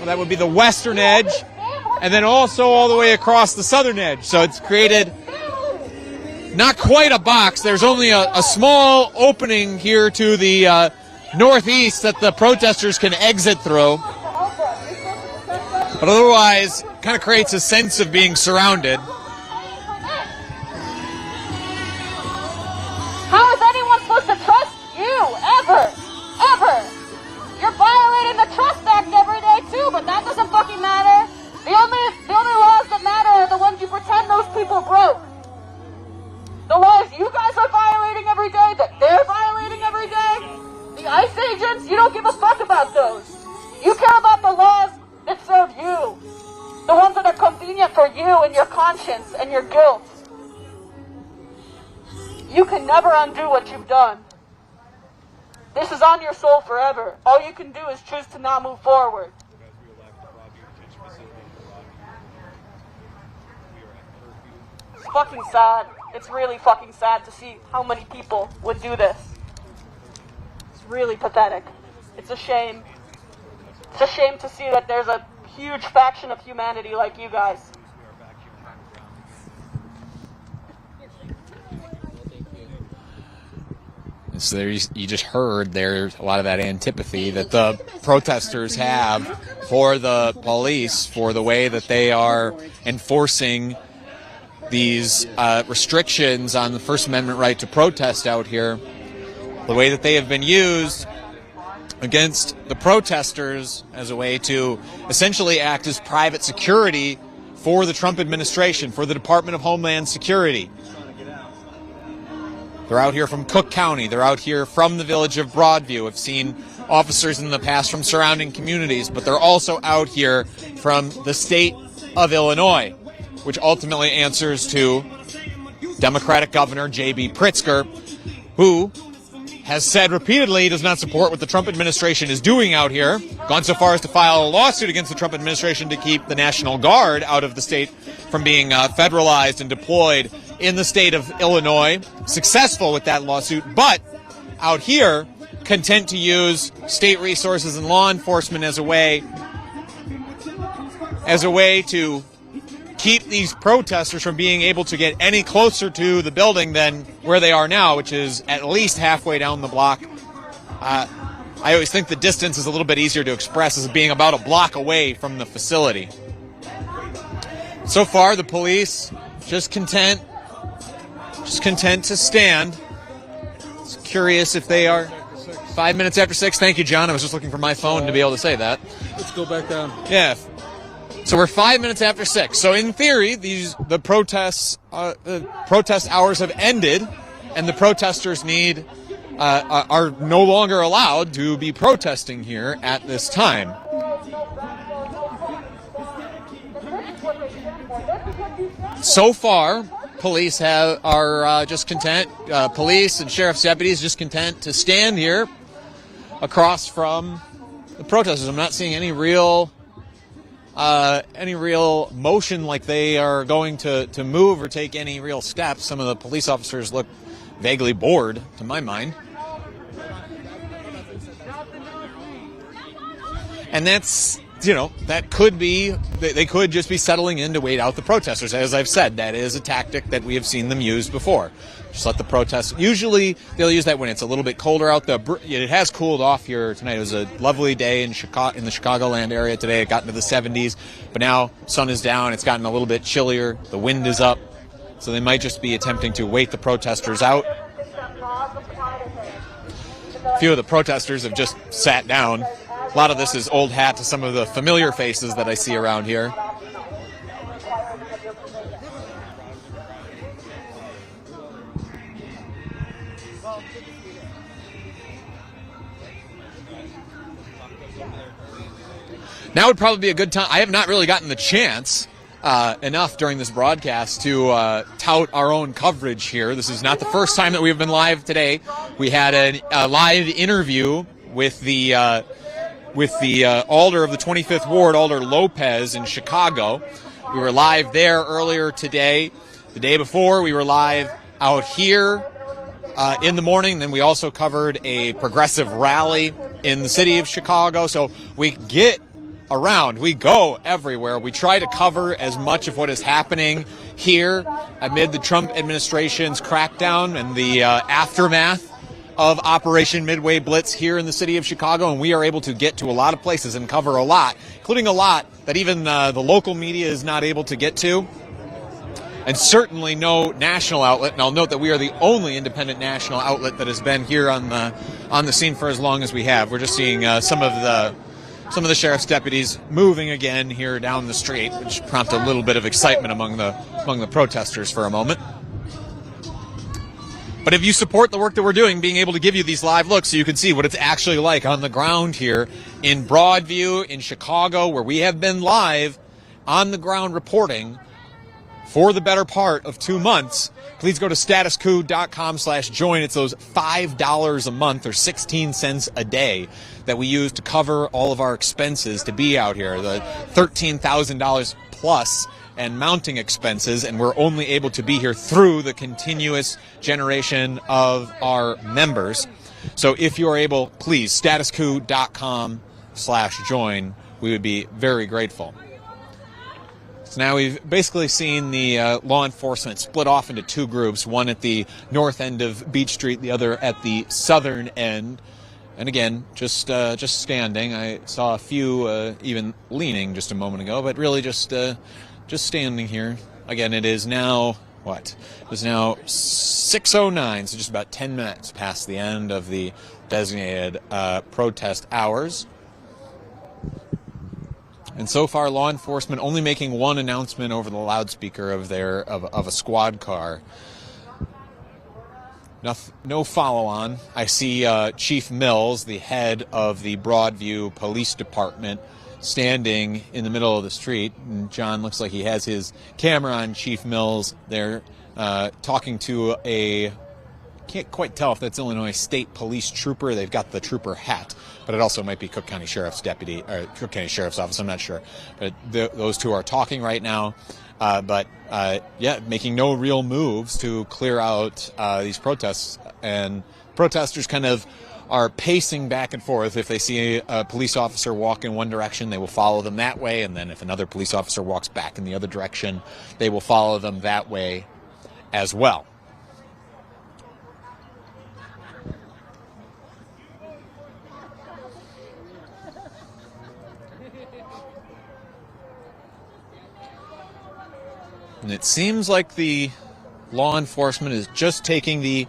would be the western edge, and then also all the way across the southern edge. So it's created not quite a box. There's only a small opening here to the northeast that the protesters can exit through. But otherwise, kind of creates a sense of being surrounded. How is anyone supposed to trust you, ever? Ever? You're violating the Trust Act every day too, but that doesn't fucking matter. The only laws that matter are the ones you pretend those people broke. The laws you guys are violating every day, that they're violating every day. The ICE agents, you don't give a fuck about those. You care about the laws that serve you. The ones that are convenient for you and your conscience and your guilt. You can never undo what you've done. This is on your soul forever. All you can do is choose to not move forward. It's fucking sad. It's really fucking sad to see how many people would do this. It's really pathetic. It's a shame. It's a shame to see that there's a huge faction of humanity like you guys. So there you just heard there's a lot of that antipathy that the protesters have for the police, for the way that they are enforcing these restrictions on the First Amendment right to protest out here, the way that they have been used against the protesters as a way to essentially act as private security for the Trump administration, for the Department of Homeland Security. They're out here from Cook County. They're out here from the village of Broadview. I've seen officers in the past from surrounding communities, but they're also out here from the state of Illinois, which ultimately answers to Democratic Governor J.B. Pritzker, who has said repeatedly he does not support what the Trump administration is doing out here, gone so far as to file a lawsuit against the Trump administration to keep the National Guard out of the state from being federalized and deployed in the state of Illinois, successful with that lawsuit, but out here, content to use state resources and law enforcement as a way to keep these protesters from being able to get any closer to the building than where they are now, which is at least halfway down the block. I always think the distance is a little bit easier to express as being about a block away from the facility. So far, the police just content to stand. It's curious if they are 5 minutes after 6. Thank you, John. I was just looking for my phone to be able to say that. Let's go back down. Yeah. So we're 5 minutes after 6. So in theory, the protest hours have ended, and the protesters are no longer allowed to be protesting here at this time. So far, police are just content. Police and sheriff's deputies just content to stand here across from the protesters. I'm not seeing any real motion like they are going to move or take any real steps. Some of the police officers look vaguely bored, to my mind. And that's, that could be, they could just be settling in to wait out the protesters. As I've said, that is a tactic that we have seen them use before. Just let the protests, usually they'll use that when it's a little bit colder out. It has cooled off here tonight. It was a lovely day in the Chicagoland area today. It got into the 70s, but now sun is down. It's gotten a little bit chillier. The wind is up. So they might just be attempting to wait the protesters out. A few of the protesters have just sat down. A lot of this is old hat to some of the familiar faces that I see around here. Now would probably be a good time. I have not really gotten the chance enough during this broadcast to tout our own coverage here. This is not the first time that we have been live today. We had a live interview with the Alder of the 25th Ward, Alder Lopez in Chicago. We were live there earlier today. The day before, we were live out here in the morning. Then we also covered a progressive rally in the city of Chicago. So we get around. We go everywhere. We try to cover as much of what is happening here amid the Trump administration's crackdown and the aftermath of Operation Midway Blitz here in the city of Chicago, and we are able to get to a lot of places and cover a lot, including a lot that even the local media is not able to get to, and certainly no national outlet. And I'll note that we are the only independent national outlet that has been here on the scene for as long as we have. We're just seeing some of the sheriff's deputies moving again here down the street, which prompted a little bit of excitement among the protesters for a moment. But if you support the work that we're doing, being able to give you these live looks so you can see what it's actually like on the ground here in Broadview, in Chicago, where we have been live on the ground reporting for the better part of 2 months, please go to StatusCoup.com/join. It's those $5 a month or 16 cents a day that we use to cover all of our expenses to be out here, the $13,000 plus and mounting expenses, and we're only able to be here through the continuous generation of our members. So if you are able, please, StatusCoup.com/join. We would be very grateful. So now we've basically seen the law enforcement split off into two groups, one at the north end of Beach Street, the other at the southern end. And again, just standing. I saw a few even leaning just a moment ago, but really just standing here. Again, it is now, what? It is now 6:09, so just about 10 minutes past the end of the designated protest hours. And so far, law enforcement only making one announcement over the loudspeaker of a squad car. No follow-on. I see Chief Mills, the head of the Broadview Police Department, standing in the middle of the street. And John looks like he has his camera on Chief Mills there, talking to a, can't quite tell if that's Illinois State Police trooper. They've got the trooper hat, but it also might be Cook County Sheriff's deputy, or Cook County Sheriff's Office, I'm not sure. But those two are talking right now. Yeah, making no real moves to clear out these protests. And protesters kind of are pacing back and forth. If they see a police officer walk in one direction, they will follow them that way. And then if another police officer walks back in the other direction, they will follow them that way as well. And it seems like the law enforcement is just taking the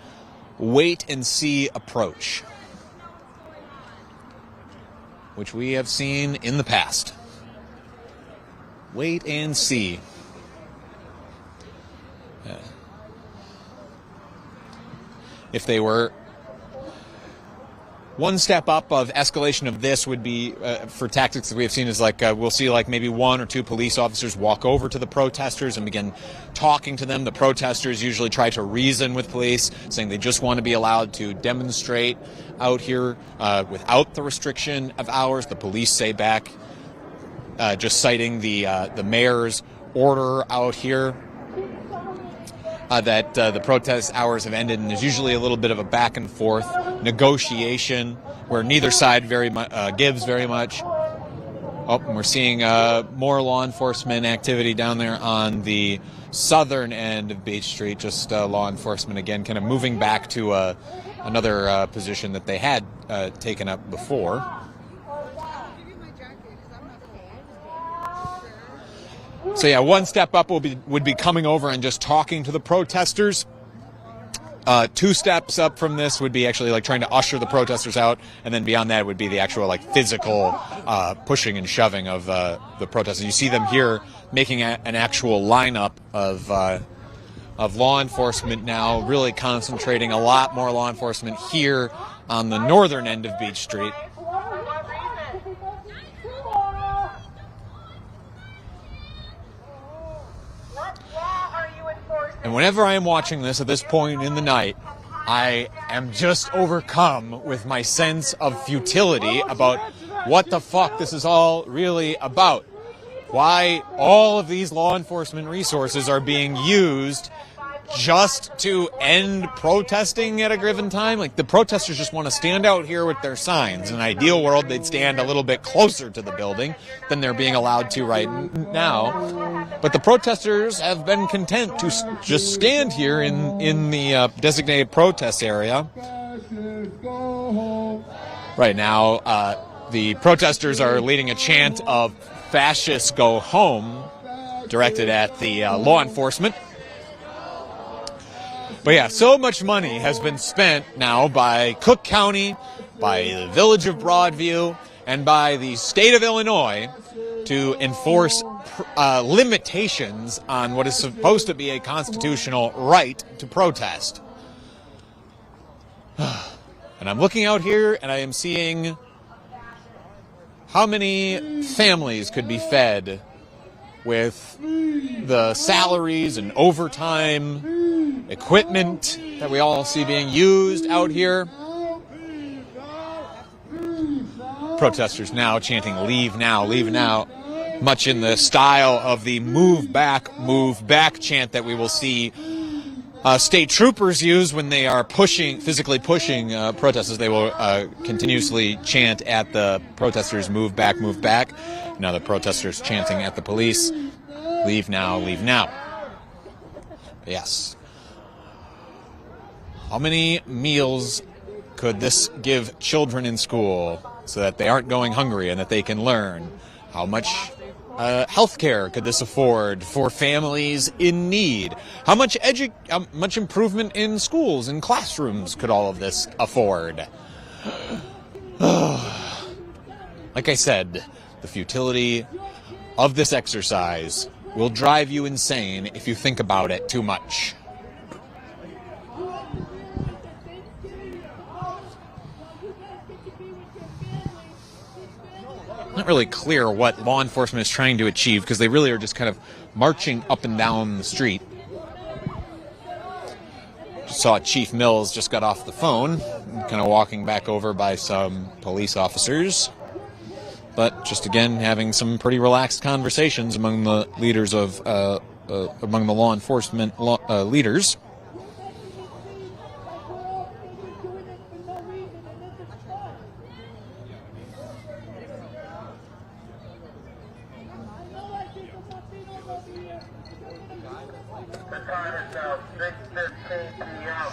wait-and-see approach, which we have seen in the past. Wait and see. If they were One step up of escalation of this would be, for tactics that we have seen, is like we'll see like maybe 1 or 2 police officers walk over to the protesters and begin talking to them. The protesters usually try to reason with police, saying they just want to be allowed to demonstrate out here without the restriction of hours. The police say back, just citing the mayor's order out here, that the protest hours have ended, and there's usually a little bit of a back and forth negotiation where neither side gives very much. Oh, and we're seeing more law enforcement activity down there on the southern end of Beach Street. Just law enforcement again, kind of moving back to another position that they had taken up before. So yeah, one step up would be coming over and just talking to the protesters. 2 steps up from this would be actually like trying to usher the protesters out, and then beyond that would be the actual like physical pushing and shoving of the protesters. You see them here making an actual lineup of law enforcement now, really concentrating a lot more law enforcement here on the northern end of Beach Street. And whenever I am watching this at this point in the night, I am just overcome with my sense of futility about what the fuck this is all really about. Why all of these law enforcement resources are being used just to end protesting at a given time. Like, the protesters just want to stand out here with their signs. In an ideal world, they'd stand a little bit closer to the building than they're being allowed to right now. But the protesters have been content to just stand here in the designated protest area. Right now, the protesters are leading a chant of "Fascists Go Home," directed at the law enforcement. But yeah, so much money has been spent now by Cook County, by the village of Broadview, and by the state of Illinois to enforce limitations on what is supposed to be a constitutional right to protest. And I'm looking out here and I am seeing how many families could be fed with the salaries and overtime equipment that we all see being used out here. Protesters now chanting "Leave now, leave now," much in the style of the move back chant that we will see state troopers use when they are physically pushing protesters. They will continuously chant at the protesters, "Move back, move back." Now the protesters chanting at the police, "Leave now, leave now." Yes. How many meals could this give children in school so that they aren't going hungry and that they can learn? How much health care could this afford for families in need? How much much improvement in schools and classrooms could all of this afford? Like I said, the futility of this exercise will drive you insane if you think about it too much. Not really clear what law enforcement is trying to achieve, because they really are just kind of marching up and down the street. Just saw Chief Mills just got off the phone, kind of walking back over by some police officers. But just again, having some pretty relaxed conversations among the leaders of, among the law enforcement leaders.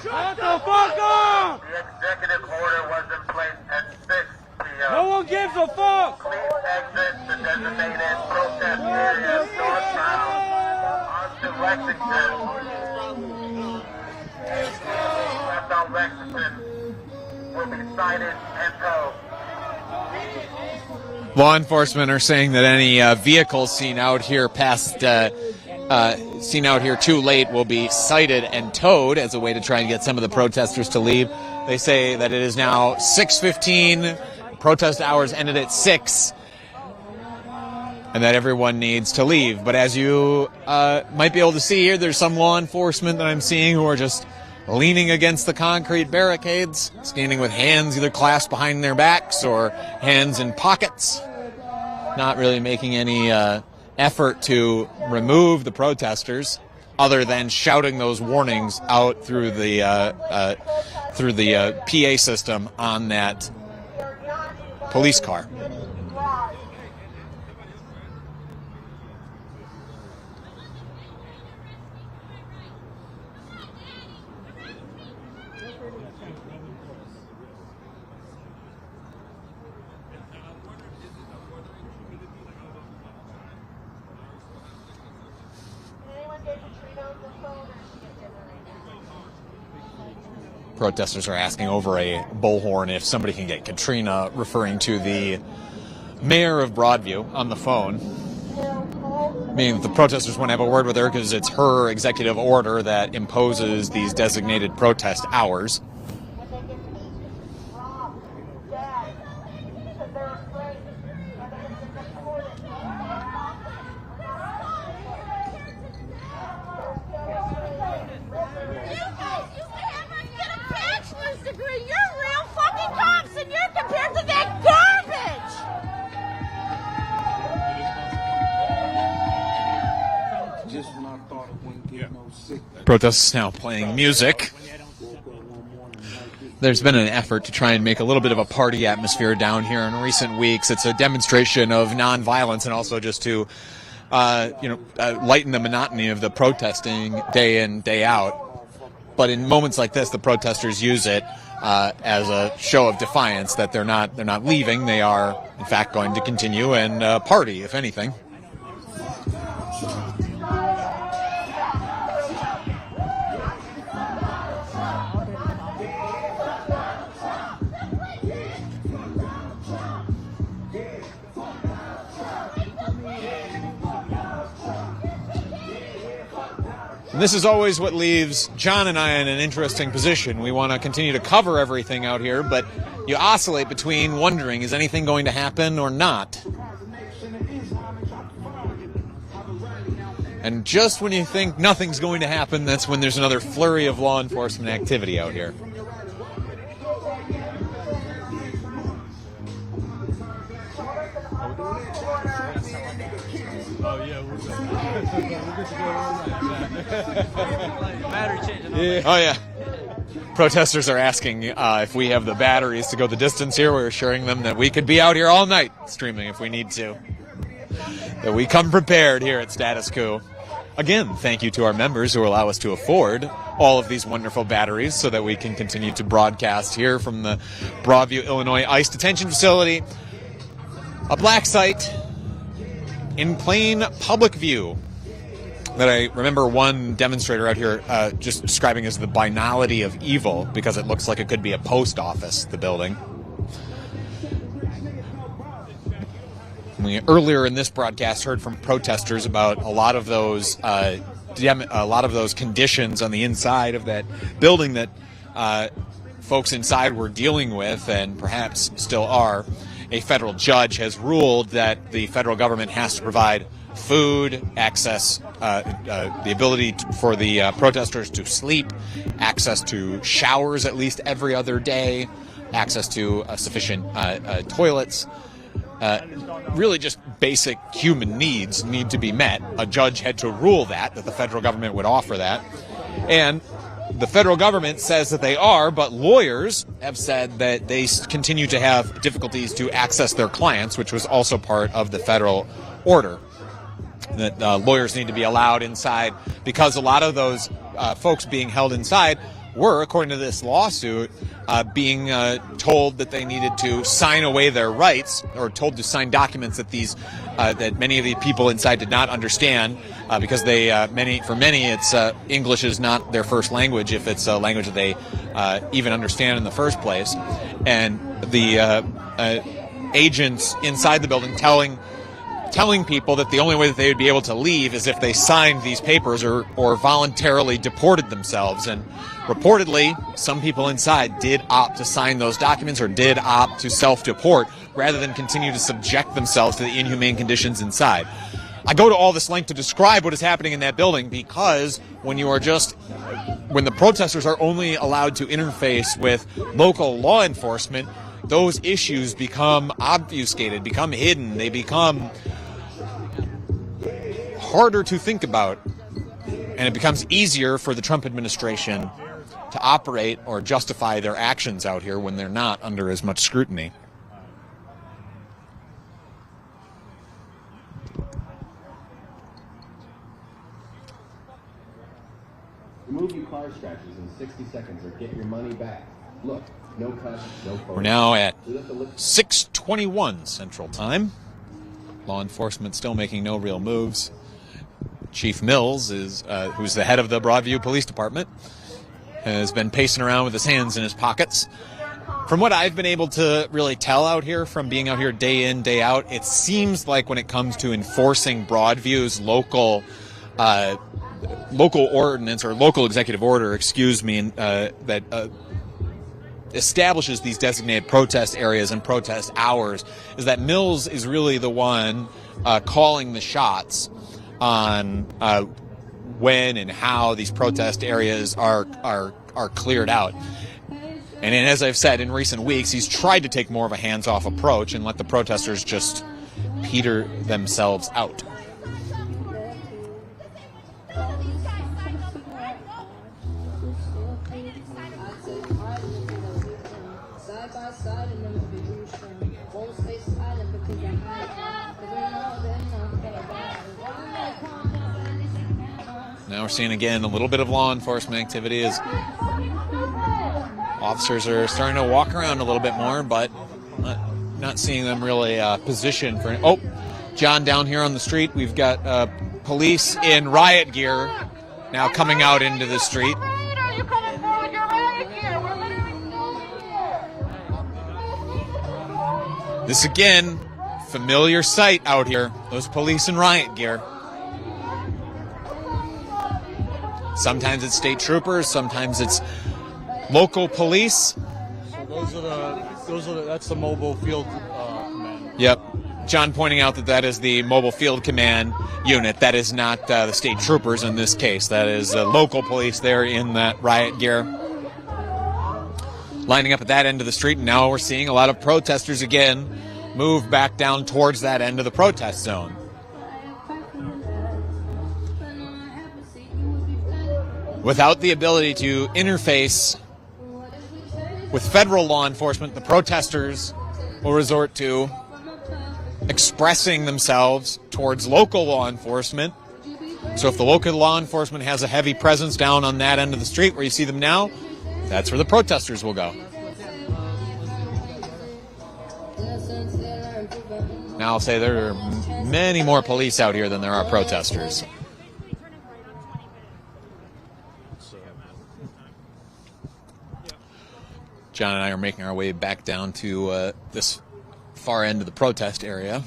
Shut the fuck up! The executive order was in place at 6 p.m. No one gives a fuck! Please exit the designated protest area northbound onto Lexington. Left on Lexington will be cited and towed. Law enforcement are saying that any vehicles seen out here seen out here too late will be cited and towed as a way to try and get some of the protesters to leave. They say that it is now 6:15. Protest hours ended at 6. And that everyone needs to leave. But as you might be able to see here, there's some law enforcement that I'm seeing who are just leaning against the concrete barricades, standing with hands either clasped behind their backs or hands in pockets, not really making any effort to remove the protesters, other than shouting those warnings out through the PA system on that police car. Protesters are asking over a bullhorn if somebody can get Katrina, referring to the mayor of Broadview, on the phone. Meaning the protesters want to have a word with her because it's her executive order that imposes these designated protest hours. Protests now playing music. There's been an effort to try and make a little bit of a party atmosphere down here in recent weeks. It's a demonstration of nonviolence and also just to, lighten the monotony of the protesting day in, day out. But in moments like this, the protesters use it as a show of defiance that they're not leaving. They are, in fact, going to continue and party, if anything. And this is always what leaves John and I in an interesting position. We want to continue to cover everything out here, but you oscillate between wondering, is anything going to happen or not? And just when you think nothing's going to happen, that's when there's another flurry of law enforcement activity out here. Oh, yeah, we're good to go all night. Battery changing. Yeah. Oh, yeah. Protesters are asking if we have the batteries to go the distance here. We're assuring them that we could be out here all night streaming if we need to. That we come prepared here at Status Coup. Again, thank you to our members who allow us to afford all of these wonderful batteries so that we can continue to broadcast here from the Broadview, Illinois ICE detention facility. A black site in plain public view that I remember one demonstrator out here just describing as the banality of evil because it looks like it could be a post office, the building. We earlier in this broadcast heard from protesters about a lot of those conditions on the inside of that building that folks inside were dealing with and perhaps still are. A federal judge has ruled that the federal government has to provide food, access, the ability for the protesters to sleep, access to showers at least every other day, access to sufficient toilets. Really just basic human needs need to be met. A judge had to rule that the federal government would offer that. And the federal government says that they are, but lawyers have said that they continue to have difficulties to access their clients, which was also part of the federal order. That lawyers need to be allowed inside because a lot of those folks being held inside were, according to this lawsuit, being told that they needed to sign away their rights, or told to sign documents that that many of the people inside did not understand, because for many it's English is not their first language if it's a language that they even understand in the first place, and the agents inside the building telling telling people that the only way that they would be able to leave is if they signed these papers or voluntarily deported themselves. And reportedly, some people inside did opt to sign those documents or did opt to self-deport rather than continue to subject themselves to the inhumane conditions inside. I go to all this length to describe what is happening in that building because when the protesters are only allowed to interface with local law enforcement, those issues become obfuscated, become hidden, they become harder to think about, and it becomes easier for the Trump administration to operate or justify their actions out here when they're not under as much scrutiny. Remove your car scratches in 60 seconds or get your money back. Look, no cuts, no photos. We're now at 6:21 Central Time. Law enforcement still making no real moves. Chief Mills, who's the head of the Broadview Police Department, has been pacing around with his hands in his pockets. From what I've been able to really tell out here, from being out here day in, day out, it seems like when it comes to enforcing Broadview's local ordinance, or local executive order, that establishes these designated protest areas and protest hours, is that Mills is really the one calling the shots on when and how these protest areas are cleared out. And as I've said in recent weeks, he's tried to take more of a hands-off approach and let the protesters just peter themselves out. Now we're seeing again a little bit of law enforcement activity as officers are starting to walk around a little bit more, but not seeing them really positioned for. Oh, John, down here on the street, we've got police in riot gear now coming out into the street. This again, familiar sight out here. Those police in riot gear. Sometimes it's state troopers, sometimes it's local police. So that's the mobile field command. Yep. John pointing out that is the mobile field command unit. That is not the state troopers in this case. That is local police there in that riot gear. Lining up at that end of the street, and now we're seeing a lot of protesters again move back down towards that end of the protest zone. Without the ability to interface with federal law enforcement, the protesters will resort to expressing themselves towards local law enforcement. So if the local law enforcement has a heavy presence down on that end of the street where you see them now, that's where the protesters will go. Now I'll say there are many more police out here than there are protesters. John and I are making our way back down to this far end of the protest area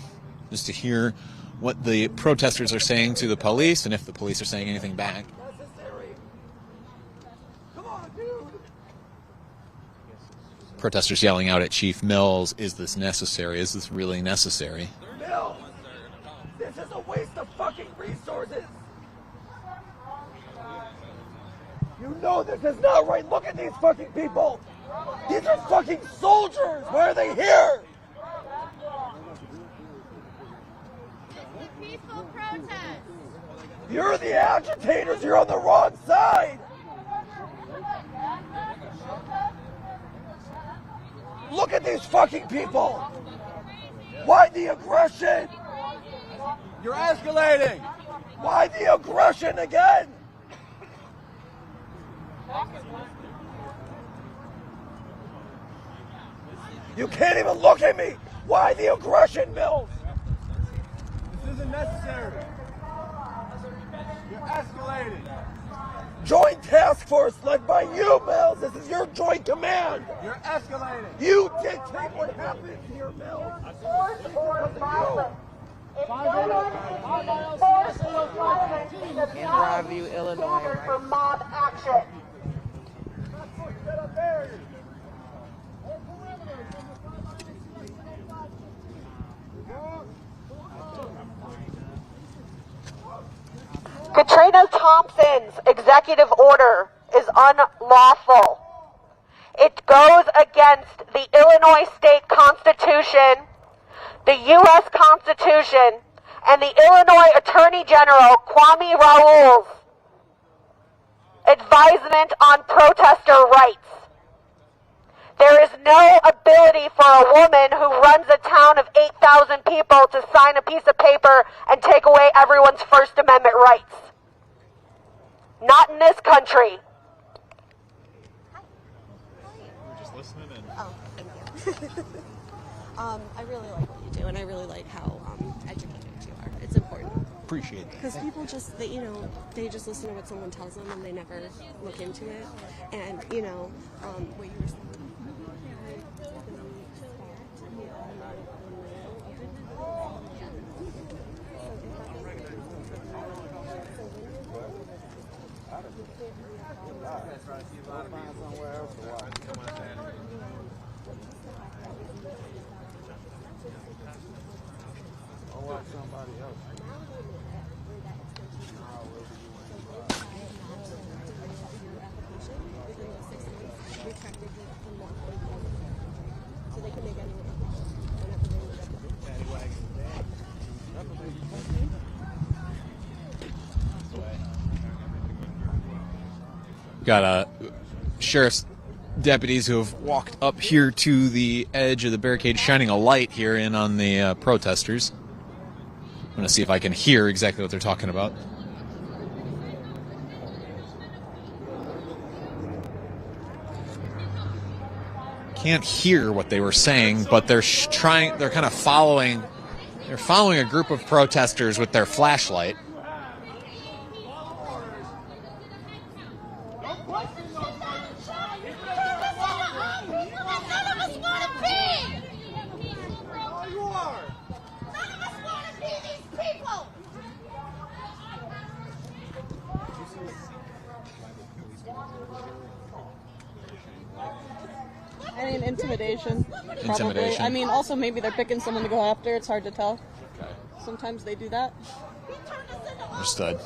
just to hear what the protesters are saying to the police and if the police are saying anything back. Protesters yelling out at Chief Mills, "Is this necessary? Is this really necessary?" Mills, this is a waste of fucking resources. You know this is not right. Look at these fucking people. These are fucking soldiers. Why are they here? Peaceful protest. You're the agitators. You're on the wrong side. Look at these fucking people. Why the aggression? You're escalating. Why the aggression again? You can't even look at me. Why the aggression, Mills? This isn't necessary. You're escalating. Joint task force led by you, Mills. This is your joint command. You're escalating. You dictate what happens here, Mills. Force or violence. If no Broadview, Illinois. For mob action. Katrina Thompson's executive order is unlawful. It goes against the Illinois State Constitution, the U.S. Constitution, and the Illinois Attorney General Kwame Raoul's advisement on protester rights. There is no ability for a woman who runs a town of 8,000 people to sign a piece of paper and take away everyone's First Amendment rights. Not in this country. Oh, thank you. I really like what you do, and I really like how educated you are. It's important. Appreciate it. Because people just, they just listen to what someone tells them, and they never look into it. And, what you were saying. Got sheriff's deputies who have walked up here to the edge of the barricade, shining a light here in on the protesters. I'm going to see if I can hear exactly what they're talking about. Can't hear what they were saying, but they're they're kind of following a group of protesters with their flashlight. I mean, intimidation. Probably. Intimidation. I mean, also maybe they're picking someone to go after. It's hard to tell. Okay. Sometimes they do that. Understood.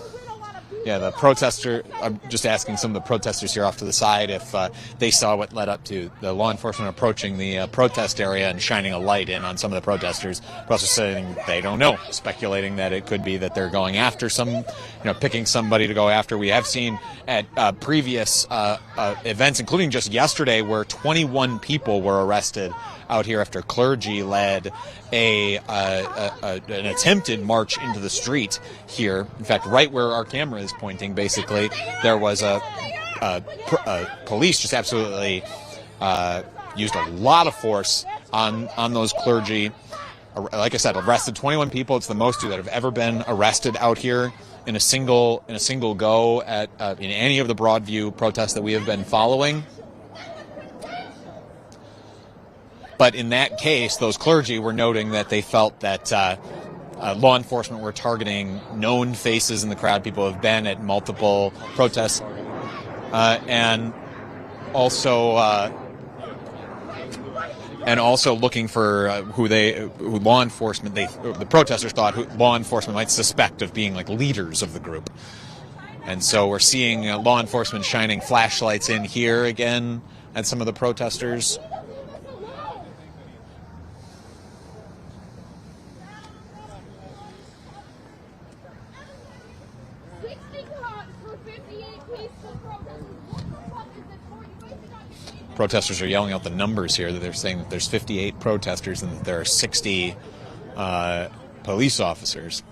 Yeah, the protester, I'm just asking some of the protesters here off to the side if they saw what led up to the law enforcement approaching the protest area and shining a light in on some of the protesters. Protesters saying they don't know, speculating that it could be that they're going after picking somebody to go after. We have seen at previous events, including just yesterday, where 21 people were arrested out here after clergy led an attempted march into the street here. In fact, right where our camera is pointing, basically, there was police just absolutely used a lot of force on those clergy. Like I said, arrested 21 people. It's the most that have ever been arrested out here in a single go at in any of the Broadview protests that we have been following. But in that case, those clergy were noting that they felt that law enforcement were targeting known faces in the crowd. People have been at multiple protests, and also looking for who law enforcement. The protesters thought who law enforcement might suspect of being like leaders of the group, and so we're seeing law enforcement shining flashlights in here again at some of the protesters. Protesters are yelling out the numbers here. That they're saying that there's 58 protesters and that there are 60 police officers.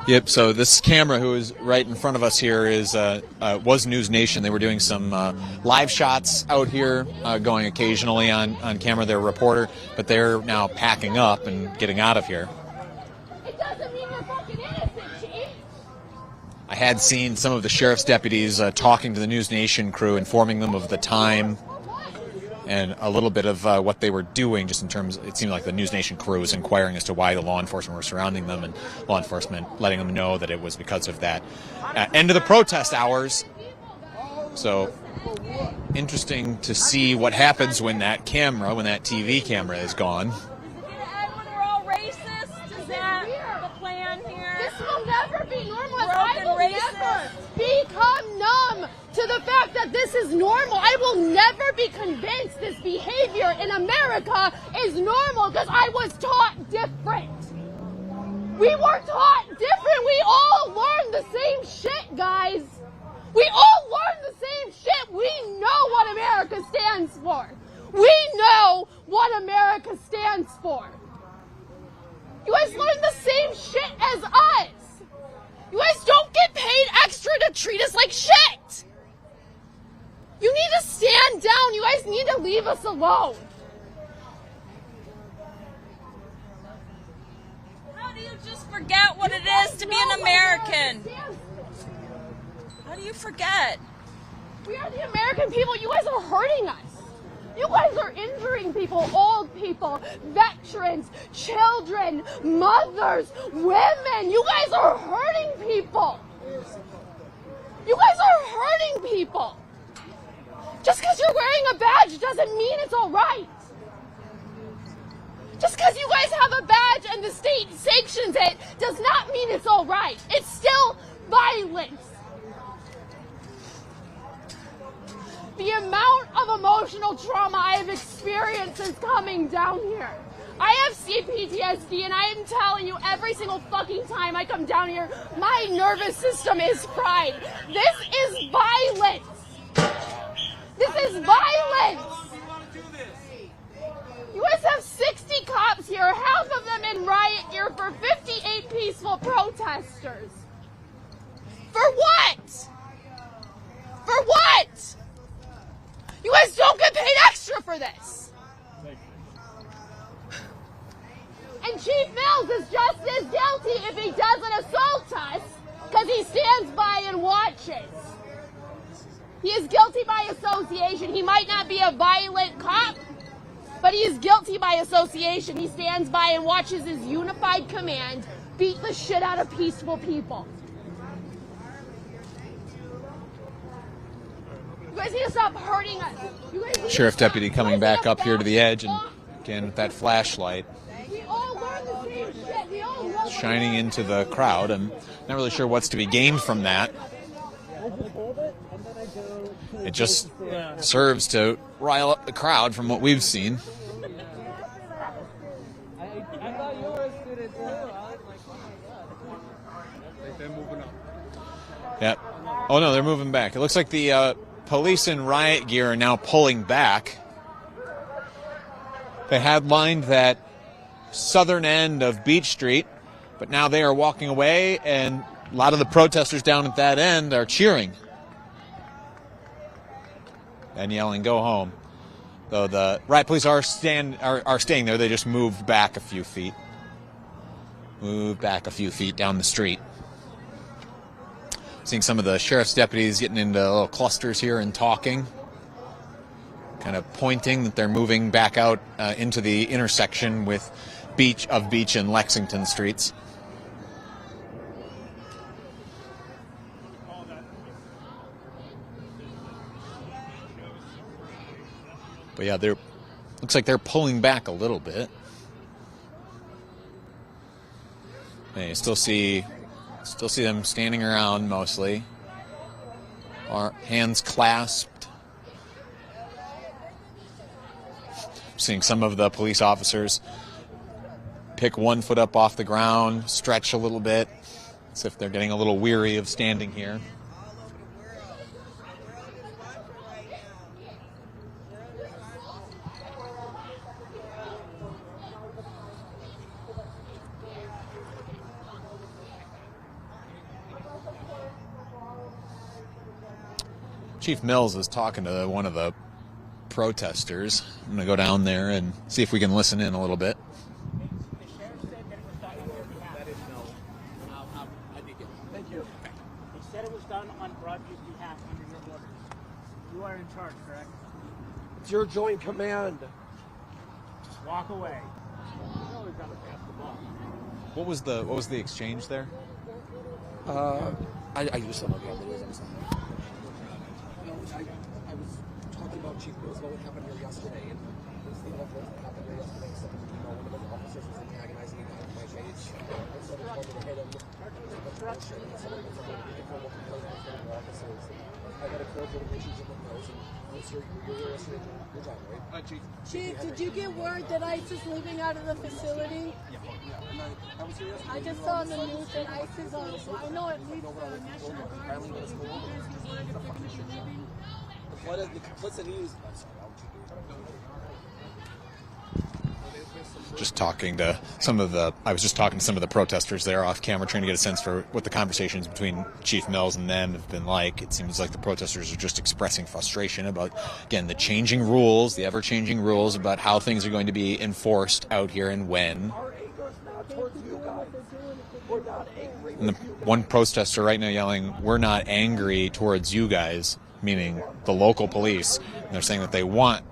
Yep, so this camera who is right in front of us here was News Nation. They were doing some live shots out here, going occasionally on camera. They're a reporter, but they're now packing up and getting out of here. It doesn't mean you're fucking innocent, Chief. I had seen some of the sheriff's deputies talking to the News Nation crew, informing them of the time and a little bit of what they were doing, just in terms, it seemed like the News Nation crew was inquiring as to why the law enforcement were surrounding them, and law enforcement letting them know that it was because of that end of the protest hours. So interesting to see what happens when that camera, when that TV camera is gone. When we're all racist, is that the plan here? This will never be normalized. I will never become numb to the fact that this is normal. I will never be convinced this behavior in America is normal because I was taught different. We were taught different. We all learned the same shit, guys. We all learned the same shit. We know what America stands for. We know what America stands for. You guys learned the same shit as us. You guys don't get paid extra to treat us like shit. You need to stand down. You guys need to leave us alone. How do you just forget what it is to be an American? How do you forget? We are the American people. You guys are hurting us. You guys are injuring people, old people, veterans, children, mothers, women. You guys are hurting people. You guys are hurting people. Just because you're wearing a badge doesn't mean it's all right. Just because you guys have a badge and the state sanctions it does not mean it's all right. It's still violence. The amount of emotional trauma I have experienced since coming down here. I have CPTSD, and I am telling you, every single fucking time I come down here, my nervous system is fried. This is violence. This is violence. You guys have 60 cops here, half of them in riot gear for 58 peaceful protesters. For what? For what? You guys don't get paid extra for this. And Chief Mills is just as guilty if he doesn't assault us because he stands by and watches. He is guilty by association. He might not be a violent cop, but he is guilty by association. He stands by and watches his unified command beat the shit out of peaceful people. You guys need to stop hurting us. Sheriff deputy coming back up here to the edge, and again with that flashlight We all learn the same shit. We all know shining into the crowd. I'm not really sure what's to be gained from that. It just serves to rile up the crowd from what we've seen. Yeah. Oh no, they're moving back. It looks like the police in riot gear are now pulling back. They had lined that southern end of Beach Street, but now they are walking away, and a lot of the protesters down at that end are cheering and yelling, "Go home." Though the riot police are staying there. They just moved back a few feet. Moved back a few feet down the street. Seeing some of the sheriff's deputies getting into little clusters here and talking, kind of pointing that they're moving back out into the intersection with Beach and Lexington streets. But yeah, looks like they're pulling back a little bit. And you still see them standing around mostly. Our hands clasped. Seeing some of the police officers pick one foot up off the ground, stretch a little bit, as if they're getting a little weary of standing here. Chief Mills is talking to one of the protesters. I'm going to go down there and see if we can listen in a little bit. Thank you. They said it was done on Broadview's behalf under your orders. You are in charge, correct? It's your joint command. Just walk away. What was the exchange there? I used some of the videos. I'm sorry. I was talking about Chief Mills, what happened here yesterday, and this thing that happened here yesterday. So, one of the officers was antagonizing me on my page, and so they told me to hit him with a direction, and so they told me to be careful what goes on from the officers. I got a cordial relationship with those, and you're your job, right? Chief, did you get word that ICE is leaving out of the facility? I just saw on the news that ICE is on. I know at least the National Guard is leaving. You guys get word if they're going to be leaving? The complicity is. Just talking to some of the, I was just talking to some of the protesters there off camera, trying to get a sense for what the conversations between Chief Mills and them have been like. It seems like the protesters are just expressing frustration about, again, the changing rules, the ever-changing rules about how things are going to be enforced out here and when. And the one protester right now yelling, "We're not angry towards you guys," meaning the local police. And they're saying that they want,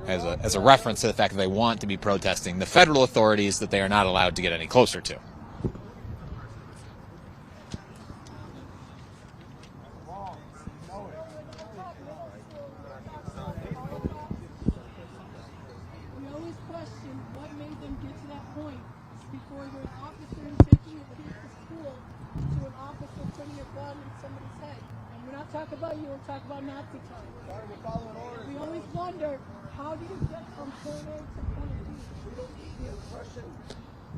as a reference to the fact that they want to be protesting the federal authorities that they are not allowed to get any closer to. We always question what made them get to that point before you're an officer taking your kid to school to an officer putting a gun in somebody's head. And we're not talking about you, we're talking about Nazi time. We always wonder, how do you get from point A to point B?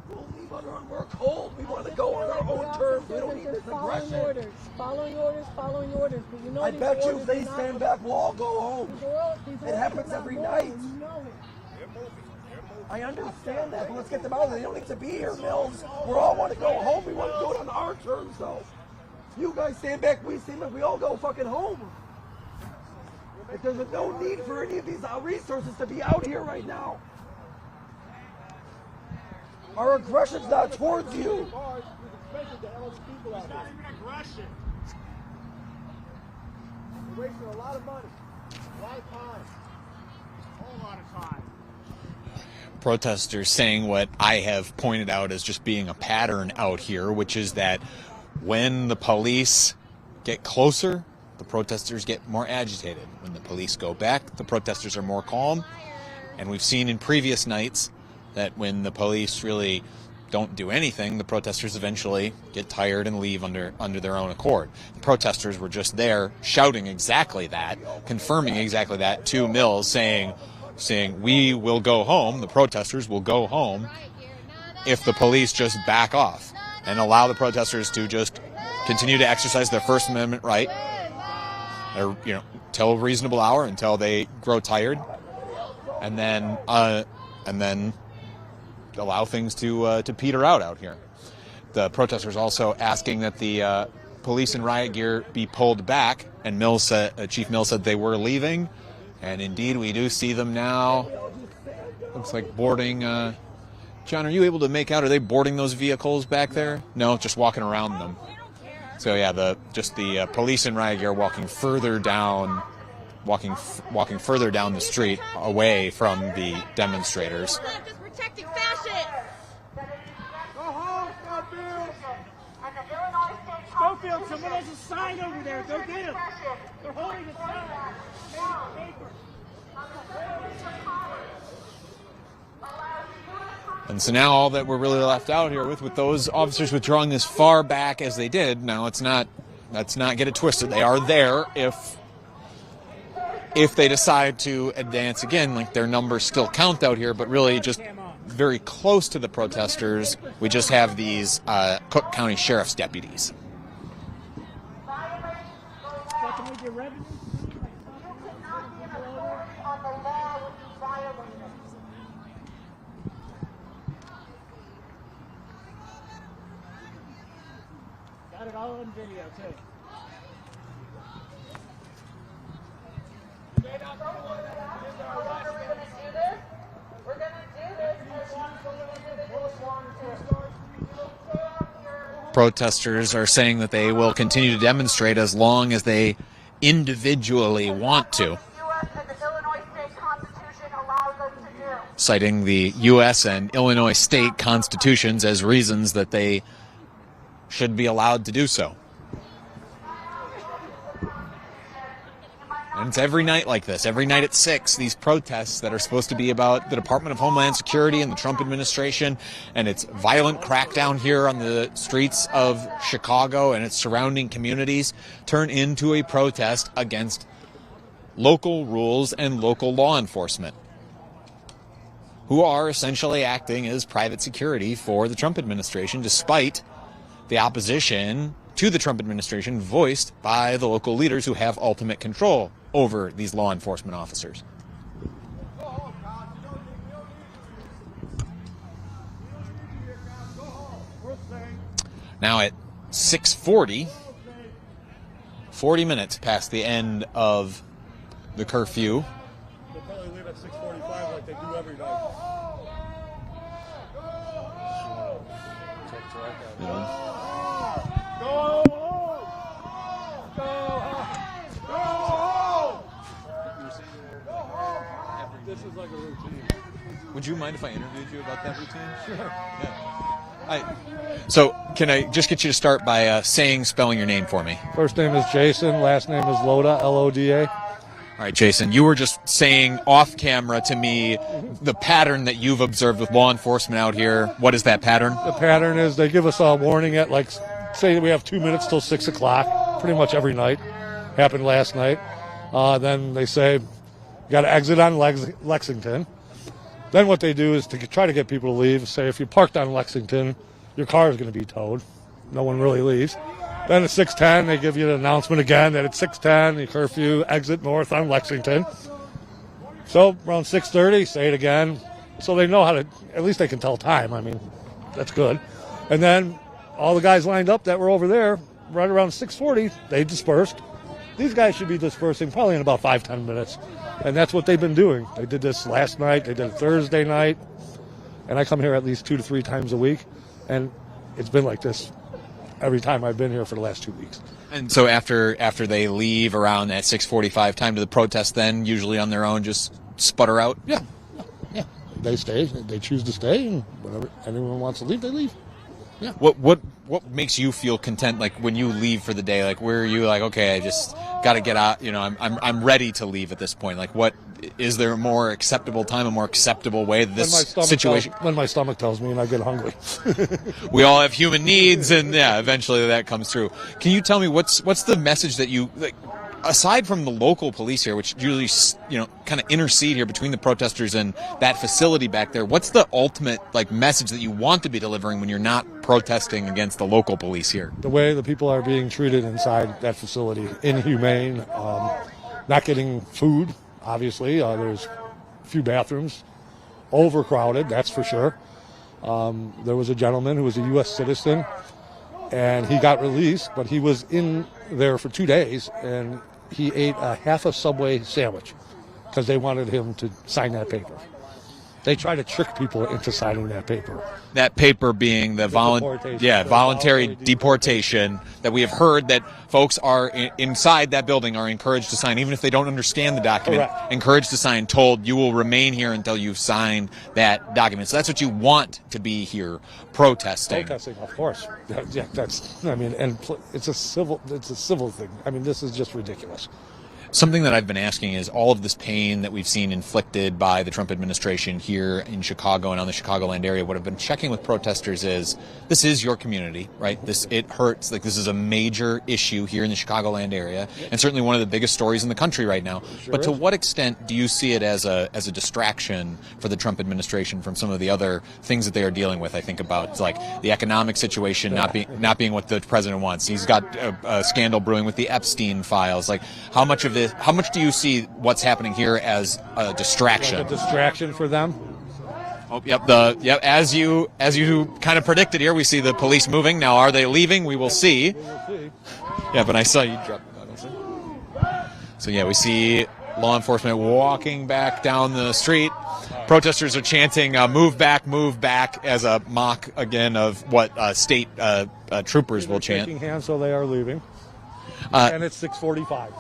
We'll leave on our work hold. We want to go on our own terms. We don't need this following aggression. orders, following orders, following orders. But you know I these bet you orders if they are not- stand back, we'll all go home. These It orders happens are not every moral, night. You know it. I understand that, but let's get them out of there. They don't need to be here, Mills. We all want to go home. We want to do it on our terms, though. You guys stand back, we stand back. We all go fucking home. Like, there's no need for any of these resources to be out here right now. Our aggression's not towards you. It's not even aggression. We're wasting a lot of money, a lot of time, a whole lot of time. Protesters saying what I have pointed out as just being a pattern out here, which is that when the police get closer, the protesters get more agitated. When the police go back, the protesters are more calm. And we've seen in previous nights that when the police really don't do anything, the protesters eventually get tired and leave under their own accord. The protesters were just there shouting exactly that, confirming exactly that to Mills, saying we will go home, the protesters will go home if the police just back off and allow the protesters to just continue to exercise their First Amendment right, or, till a reasonable hour, until they grow tired, and then allow things to peter out here. The protesters also asking that the police in riot gear be pulled back, and Chief Mills said they were leaving, and indeed we do see them now. Looks like boarding. John, are you able to make out? Are they boarding those vehicles back there? No, just walking around them. So yeah, the police in riot gear walking further down further down the street away from the demonstrators. Protecting fascists. Go home, Schofield, someone has a sign over there. Go get him. They're holding a sign. Paper. And so now all that we're really left out here with those officers withdrawing as far back as they did. Now let's not get it twisted. They are there if they decide to advance again. Like, their numbers still count out here, but really just very close to the protesters. We just have these Cook County Sheriff's deputies. Got it all on video, too. Protesters are saying that they will continue to demonstrate as long as they individually want to. U.S. and the Illinois State Constitution citing the U.S. and Illinois state constitutions as reasons that they should be allowed to do so. And it's every night like this. Every night at 6, these protests that are supposed to be about the Department of Homeland Security and the Trump administration and its violent crackdown here on the streets of Chicago and its surrounding communities turn into a protest against local rules and local law enforcement, who are essentially acting as private security for the Trump administration, despite the opposition to the Trump administration voiced by the local leaders who have ultimate control over these law enforcement officers. Now at 6:40, 40 minutes past the end of the curfew. They'll probably leave at 6:45 like they do every night. You know? Go home! Go home! Go home! This is like a routine. Would you mind if I interviewed you about that routine? Sure. Yeah. So can I just get you to start by spelling your name for me? First name is Jason, last name is Loda, L-O-D-A. All right, Jason, you were just saying off camera to me the pattern that you've observed with law enforcement out here. What is that pattern? The pattern is they give us a warning at, like, say we have 2 minutes till 6 o'clock, pretty much every night. Happened last night. Then they say, you got to exit on Lexington. Then what they do is to try to get people to leave. Say if you parked on Lexington, your car is going to be towed. No one really leaves. Then at 6:10, they give you an announcement again that at 6:10, the curfew, exit north on Lexington. So around 6:30, say it again. So they know how to, at least they can tell time. I mean, that's good. And then all the guys lined up that were over there, right around 6:40, they dispersed. These guys should be dispersing probably in about 5-10 minutes. And that's what they've been doing. They did this last night. They did it Thursday night. And I come here at least 2 to 3 times a week. And it's been like this every time I've been here for the last 2 weeks. And so after they leave around that 6:45 time to the protest, then usually on their own just sputter out? Yeah. They stay. They choose to stay, and whenever anyone wants to leave, they leave. Yeah. What makes you feel content, like when you leave for the day? Like where are you like, okay, I just got to get out, you know, I'm ready to leave at this point? Like what is there a more acceptable time, a more acceptable way that this situation? When my stomach tells me and I get hungry. We all have human needs, and yeah, eventually that comes through. Can you tell me what's the message that you, like, aside from the local police here, which usually, you know, kind of intercede here between the protesters and that facility back there, what's the ultimate, like, message that you want to be delivering when you're not protesting against the local police here? The way the people are being treated inside that facility, inhumane, not getting food, obviously. There's a few bathrooms, overcrowded, that's for sure. There was a gentleman who was a U.S. citizen, and he got released, but he was in there for 2 days, and he ate a half a Subway sandwich because they wanted him to sign that paper. They try to trick people into signing that paper. That paper being the voluntary deportation that we have heard that folks are inside that building are encouraged to sign, even if they don't understand the document. Correct. Encouraged to sign, told you will remain here until you've signed that document. So that's what you want to be here protesting. Protesting, of course. Yeah, that's. I mean, and it's a civil thing. I mean, this is just ridiculous. Something that I've been asking is all of this pain that we've seen inflicted by the Trump administration here in Chicago and on the Chicagoland area. What I've been checking with protesters is this is your community, right? It hurts. Like, this is a major issue here in the Chicagoland area, and certainly one of the biggest stories in the country right now. Sure but to is. what extent do you see it as a distraction for the Trump administration from some of the other things that they are dealing with? I think about like the economic situation not being what the president wants. He's got a scandal brewing with the Epstein files. Like, how much do you see what's happening here as a distraction? Like a distraction for them? Oh, yep. As you kind of predicted here, we see the police moving. Now, are they leaving? We will see. Yeah, but I saw you drop that. So yeah, we see law enforcement walking back down the street. Protesters are chanting "Move back," as a mock again of what state troopers will chant. Shaking hands, so they are leaving. And it's 6:45.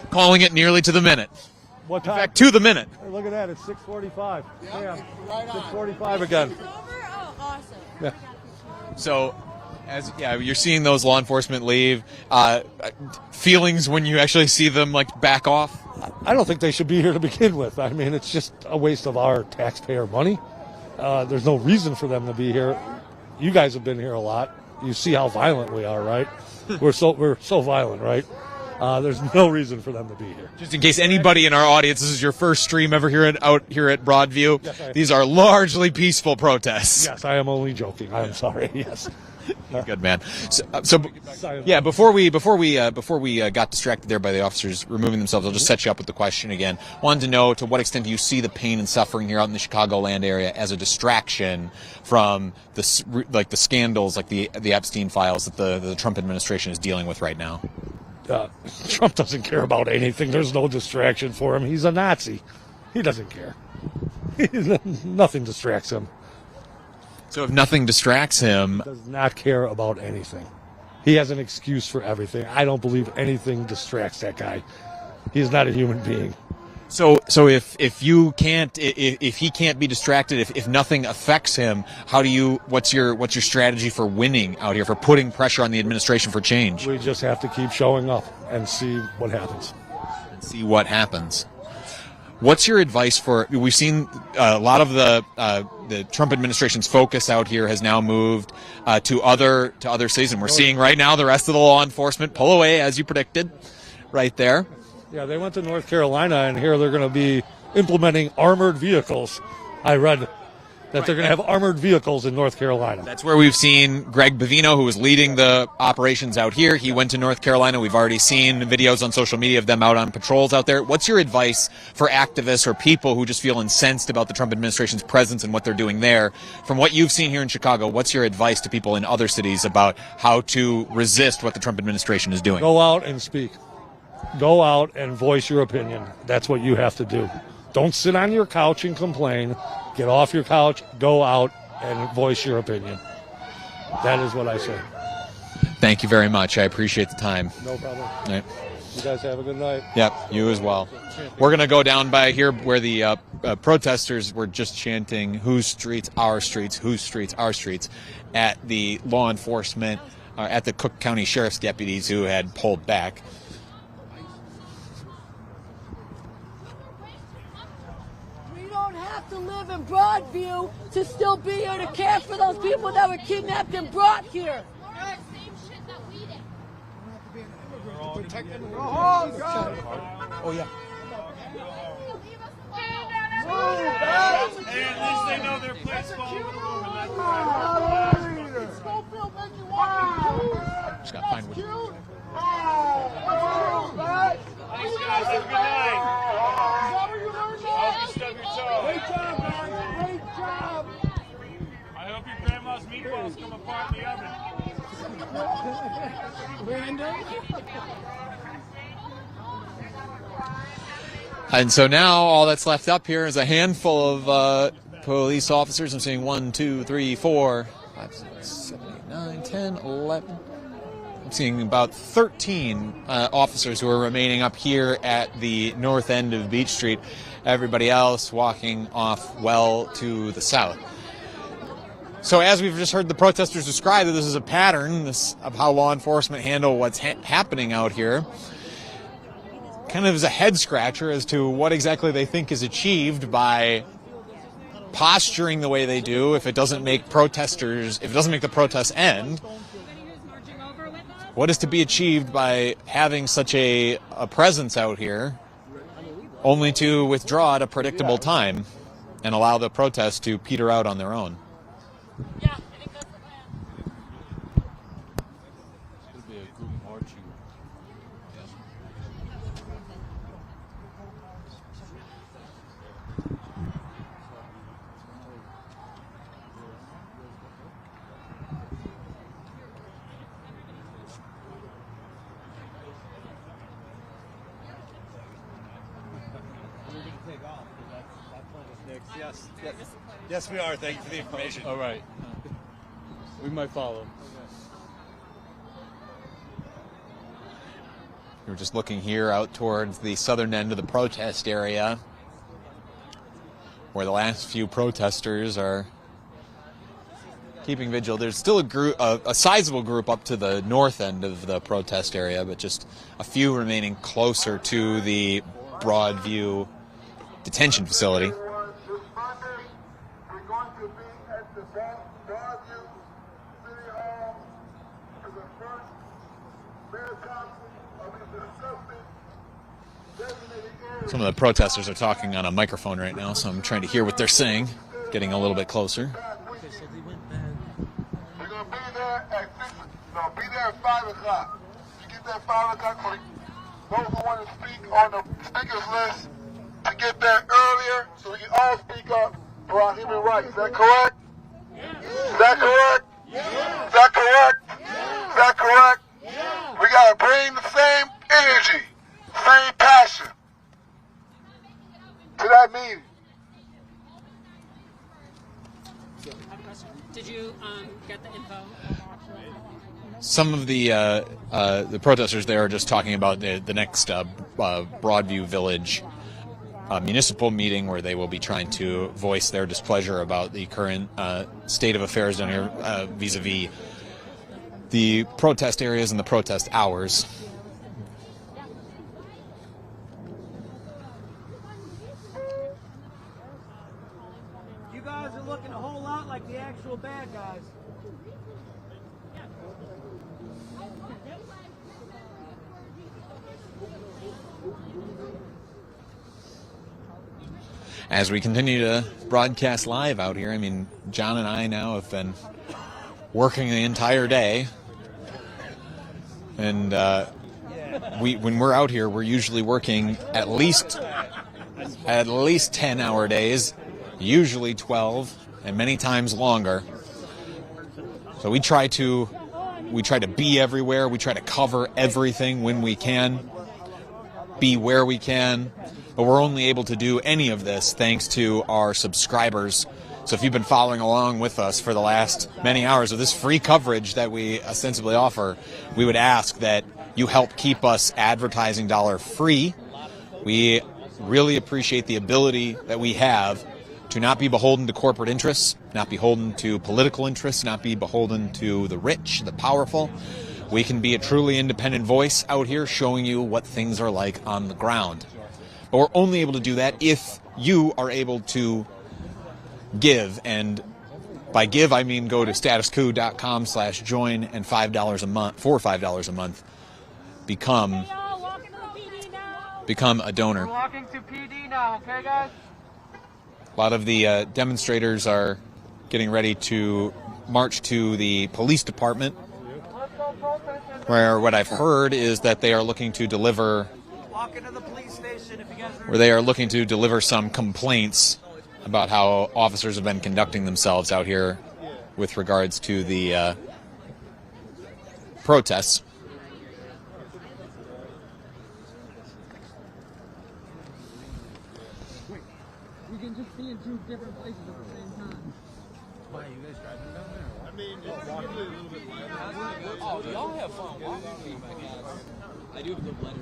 Calling it nearly to the minute. What time? In fact, to the minute. Hey, look at that. It's 6:45. Damn. 6:45 again. Oh, awesome. Yeah. So, you're seeing those law enforcement leave. Feelings when you actually see them like back off. I don't think they should be here to begin with. I mean, it's just a waste of our taxpayer money. There's no reason for them to be here. You guys have been here a lot. You see how violent we are, right? We're so violent, right? There's no reason for them to be here. Just in case anybody in our audience, this is your first stream ever out here at Broadview. Yes, these are largely peaceful protests. Yes, I am only joking. I am sorry. Yes. Good man. Before we got distracted there by the officers removing themselves, I'll just set you up with the question again. Wanted to know to what extent do you see the pain and suffering here out in the Chicagoland area as a distraction from the scandals like the Epstein files that the Trump administration is dealing with right now? Trump doesn't care about anything. There's no distraction for him. He's a Nazi. He doesn't care. Nothing distracts him. So if nothing distracts him... He does not care about anything. He has an excuse for everything. I don't believe anything distracts that guy. He's not a human being. So if he can't be distracted, if nothing affects him, what's your strategy for winning out here, for putting pressure on the administration for change? We just have to keep showing up and see what happens. What's your advice for? We've seen a lot of the Trump administration's focus out here has now moved to other cities, and we're seeing right now the rest of the law enforcement pull away, as you predicted, right there. Yeah, they went to North Carolina, and here they're going to be implementing armored vehicles. I read that they're going to have armored vehicles in North Carolina. That's where we've seen Greg Bavino, who was leading the operations out here. He went to North Carolina. We've already seen videos on social media of them out on patrols out there. What's your advice for activists or people who just feel incensed about the Trump administration's presence and what they're doing there? From what you've seen here in Chicago, what's your advice to people in other cities about how to resist what the Trump administration is doing? Go out and speak. Go out and voice your opinion. That's what you have to do. Don't sit on your couch and complain. Get off your couch, go out, and voice your opinion. That is what I say. Thank you very much. I appreciate the time. No problem. All right. You guys have a good night. Yep, you as well. We're going to go down by here where the protesters were just chanting, whose streets, our streets, whose streets, our streets, at the law enforcement, at the Cook County Sheriff's deputies who had pulled back. To live in Broadview to still be here to care for those people that were kidnapped and brought here. Oh yeah. Hey, at least they know their place Just got fine with it. Thanks, guys. Have a good night. Hope you stub your toe. Great job, guys. Great job. I hope your grandma's meatballs come apart in the oven. And so now all that's left up here is a handful of police officers. I'm seeing 1, 2, 3, 4, 5, 6, 7, 8, 9, 10, 11. I'm seeing about 13 officers who are remaining up here at the north end of Beach Street. Everybody else walking off well to the south. So as we've just heard the protesters describe, that this is a pattern of how law enforcement handle what's happening out here. Kind of is a head scratcher as to what exactly they think is achieved by posturing the way they do if it doesn't make the protests end. What is to be achieved by having such a presence out here only to withdraw at a predictable time and allow the protests to peter out on their own? Yeah, I think that's the plan. It'll be a group marching. Yes, we are. Thank you for the information. All right. We might follow. We're just looking here out towards the southern end of the protest area, where the last few protesters are keeping vigil. There's still a sizable group up to the north end of the protest area, but just a few remaining closer to the Broadview detention facility. Some of the protesters are talking on a microphone right now, so I'm trying to hear what they're saying, getting a little bit closer. We're going to be there at 6, no, be there at 5 o'clock. You get that 5 o'clock for those who want to speak on the speakers list to get there earlier so we can all speak up for our human rights. Is that correct? Is that correct? Is that correct? Is that correct? We got to bring the same energy, same passion to that meeting. Did you get the info? Some of the protesters there are just talking about the next Broadview Village municipal meeting, where they will be trying to voice their displeasure about the current state of affairs down here vis-a-vis the protest areas and the protest hours. You guys are looking a whole lot like the actual bad guys. As we continue to broadcast live out here, I mean, John and I now have been working the entire day, and when we're out here, we're usually working at least 10-hour days, usually 12, and many times longer. So we try to be everywhere. We try to cover everything when we can, be where we can. But we're only able to do any of this thanks to our subscribers. So if you've been following along with us for the last many hours of this free coverage that we ostensibly offer, we would ask that you help keep us advertising dollar free. We really appreciate the ability that we have to not be beholden to corporate interests, not beholden to political interests, not be beholden to the rich, the powerful. We can be a truly independent voice out here showing you what things are like on the ground. But we're only able to do that if you are able to give. And by give, I mean go to StatusCoup.com/join and $5 a month, for $5 a month, become a donor. We're walking to PD now, okay, guys? A lot of the demonstrators are getting ready to march to the police department, where what I've heard is that they are looking to deliver some complaints about how officers have been conducting themselves out here with regards to the protests. We can just be in two different places at the same time. Why are you guys driving down there? I mean, it's usually a little bit longer. Oh, y'all have fun walking, I guess. I do have a good letter.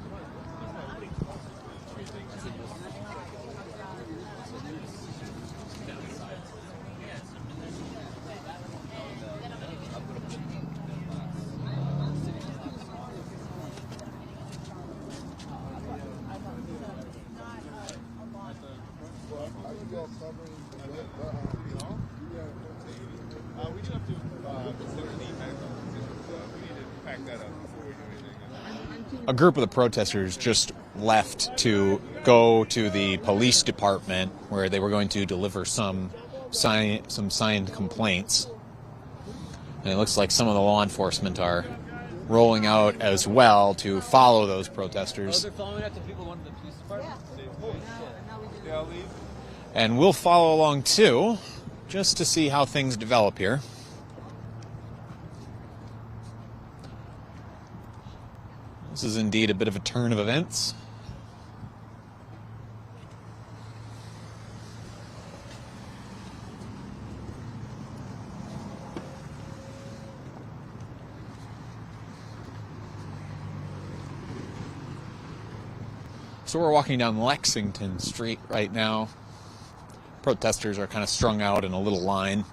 A group of the protesters just left to go to the police department, where they were going to deliver some signed complaints. And it looks like some of the law enforcement are rolling out as well to follow those protesters. They're following after people going to the police department? Yeah. And we'll follow along too, just to see how things develop here. This is indeed a bit of a turn of events. So we're walking down Lexington Street right now. Protesters are kind of strung out in a little line.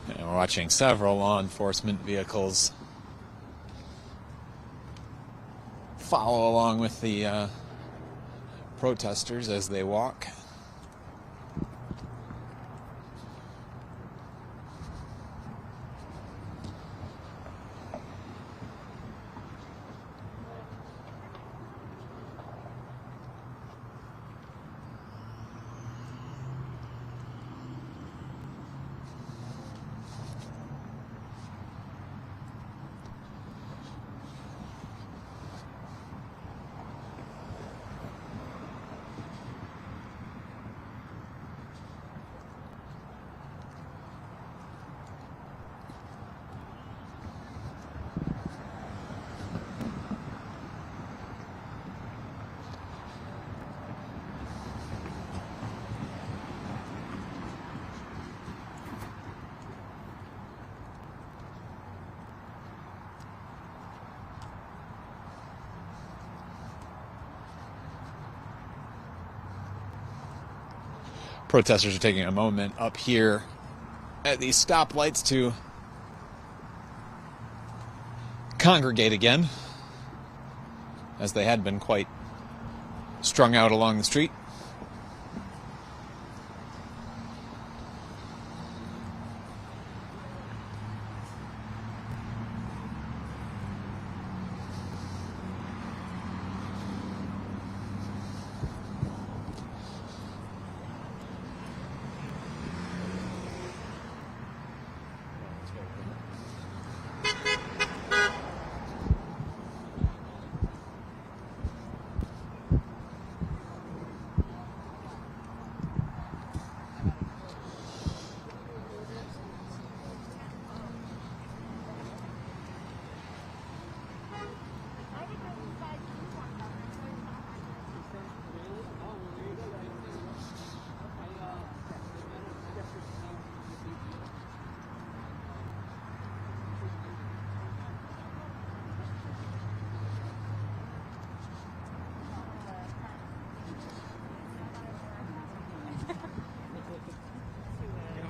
And we're watching several law enforcement vehicles follow along with the protesters as they walk. Protesters are taking a moment up here at these stoplights to congregate again, as they had been quite strung out along the street.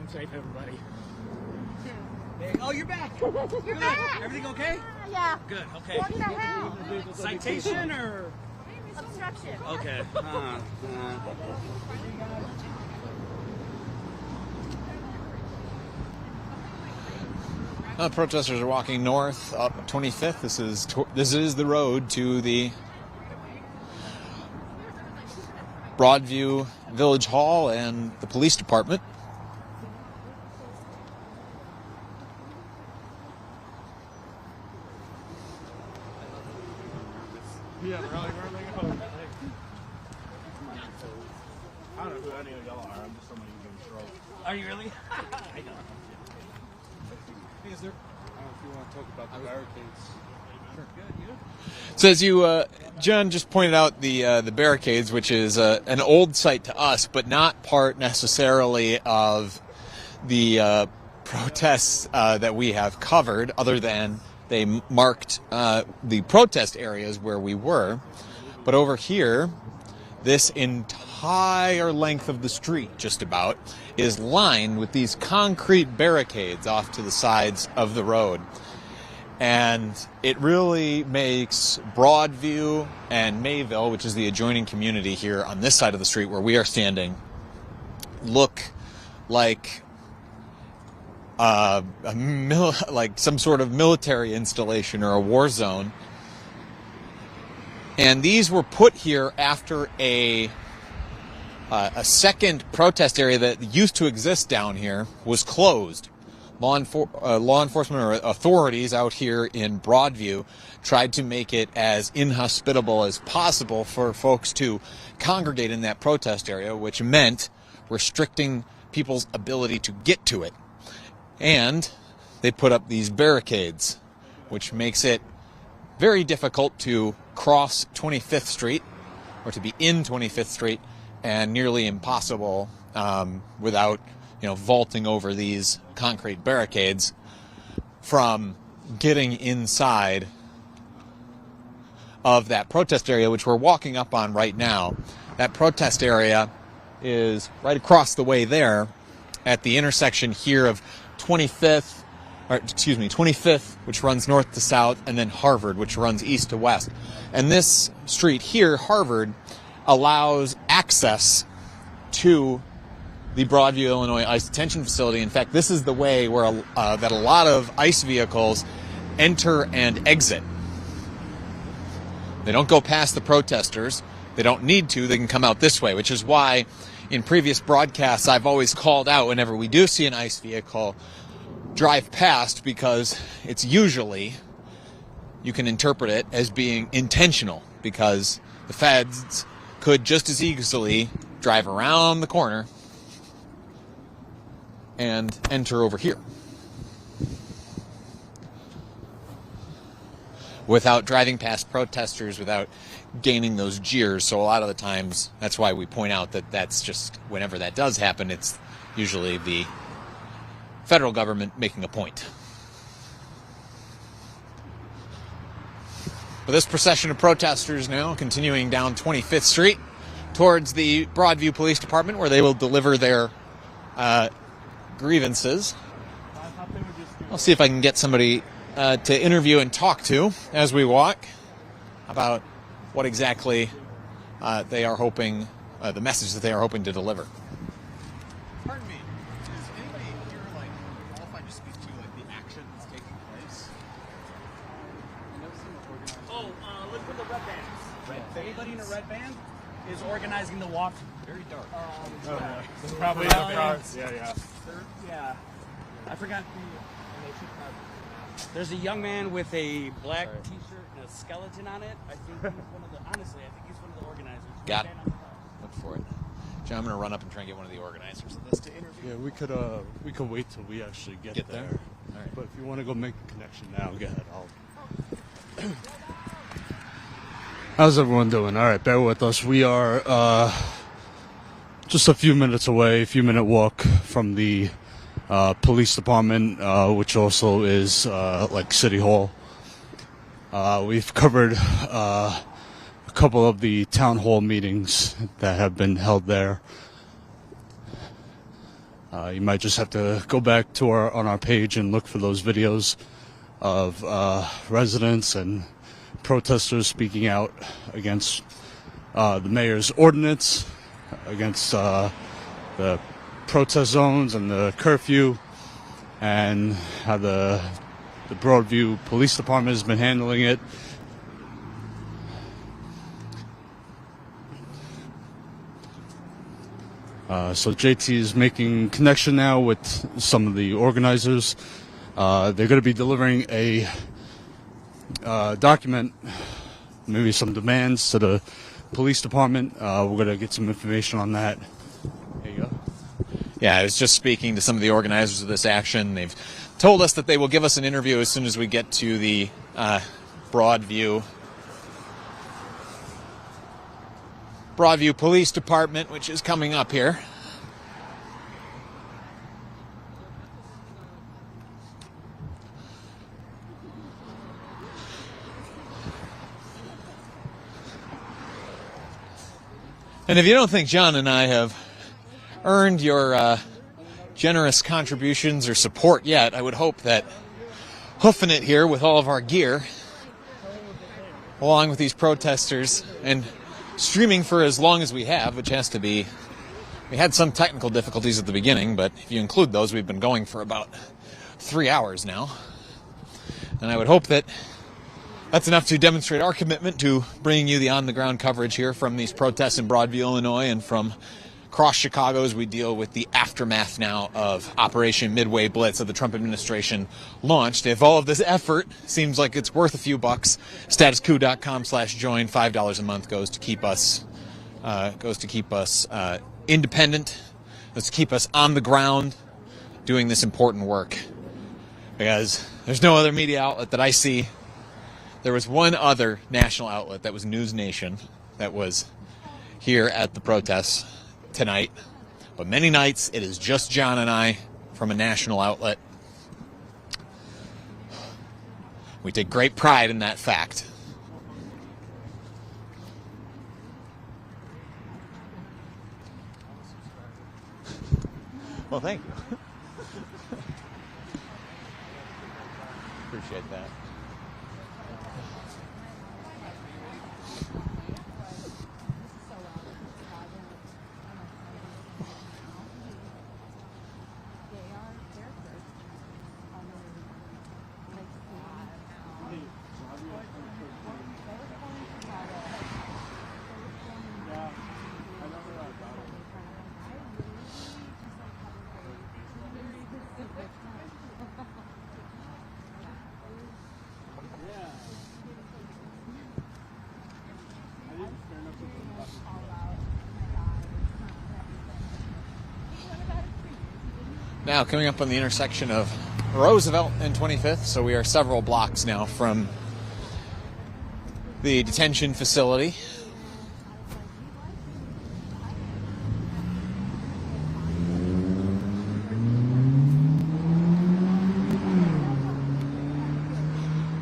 Safe, everybody. Oh, you're back. You're back. Everything okay? Yeah. Good. Okay. What the hell? Citation or Obstruction. okay? Protesters are walking north up 25th. This is the road to the Broadview Village Hall and the police department. Yeah, really. I don't know who any of y'all are. I'm just somebody who's getting trolled. Are you really? I know. Hey, is there? I don't know if you want to talk about the barricades. Sure. Good. You? So as you, John just pointed out the barricades, which is an old site to us, but not part necessarily of the protests that we have covered, other than they marked the protest areas where we were. But over here, this entire length of the street, just about, is lined with these concrete barricades off to the sides of the road. And it really makes Broadview and Mayville, which is the adjoining community here on this side of the street where we are standing, look like like some sort of military installation or a war zone. And these were put here after a second protest area that used to exist down here was closed. Law enforcement or authorities out here in Broadview tried to make it as inhospitable as possible for folks to congregate in that protest area, which meant restricting people's ability to get to it. And they put up these barricades, which makes it very difficult to cross 25th Street, or to be in 25th Street, and nearly impossible without, vaulting over these concrete barricades from getting inside of that protest area, which we're walking up on right now. That protest area is right across the way there at the intersection here of 25th, which runs north to south, and then Harvard, which runs east to west. And this street here, Harvard, allows access to the Broadview, Illinois ICE detention facility. In fact, this is the way where that a lot of ICE vehicles enter and exit. They don't go past the protesters. They don't need to. They can come out this way, which is why in previous broadcasts I've always called out whenever we do see an ICE vehicle drive past, because it's usually, you can interpret it as being intentional, because the feds could just as easily drive around the corner and enter over here without driving past protesters, without gaining those jeers. So a lot of the times, that's why we point out that that's just, whenever that does happen, it's usually the federal government making a point. But this procession of protesters now continuing down 25th Street towards the Broadview Police Department, where they will deliver their grievances. I'll see if I can get somebody to interview and talk to as we walk about what exactly they are hoping, the message that they are hoping to deliver. Pardon me, is anybody here qualified to speak to the action that's taking place? Look for the red bands. Anybody in a red band is organizing the walk. Very dark. Probably the crowds. Yeah. Yeah. I forgot there's a young man with a black t-shirt and a skeleton on it. I think he's one of the, honestly, I think he's one of the organizers. Got it. Look for it. John, I'm going to run up and try and get one of the organizers of this to interview. Yeah, we could wait till we actually get there. All right. But if you want to go make a connection now, go ahead. How's everyone doing? All right, bear with us. We are just a few minutes away, a few minute walk from the police department, which also is like City Hall. We've covered a couple of the town hall meetings that have been held there. You might just have to go back to on our page and look for those videos of residents and protesters speaking out against the mayor's ordinance, against the protest zones and the curfew, and how the Broadview Police Department has been handling it. So JT is making connection now with some of the organizers. They're going to be delivering a document, maybe some demands to the police department. We're going to get some information on that. There you go. Yeah, I was just speaking to some of the organizers of this action. They've told us that they will give us an interview as soon as we get to the Broadview Police Department, which is coming up here. And if you don't think John and I have earned your generous contributions or support yet, I would hope that hoofing it here with all of our gear, along with these protesters, and streaming for as long as we have, which has to be, we had some technical difficulties at the beginning, but if you include those, we've been going for about 3 hours now. And I would hope that that's enough to demonstrate our commitment to bringing you the on-the-ground coverage here from these protests in Broadview, Illinois, and from across Chicago as we deal with the aftermath now of Operation Midway Blitz that the Trump administration launched. If all of this effort seems like it's worth a few bucks, StatusCoup.com/join, $5 a month goes to keep us independent, goes to keep us on the ground doing this important work. Because there's no other media outlet that I see There was one other national outlet, that was News Nation, that was here at the protests tonight. But many nights it is just John and I from a national outlet. We take great pride in that fact. Well, thank you. Appreciate that. Now, coming up on the intersection of Roosevelt and 25th, so we are several blocks now from the detention facility.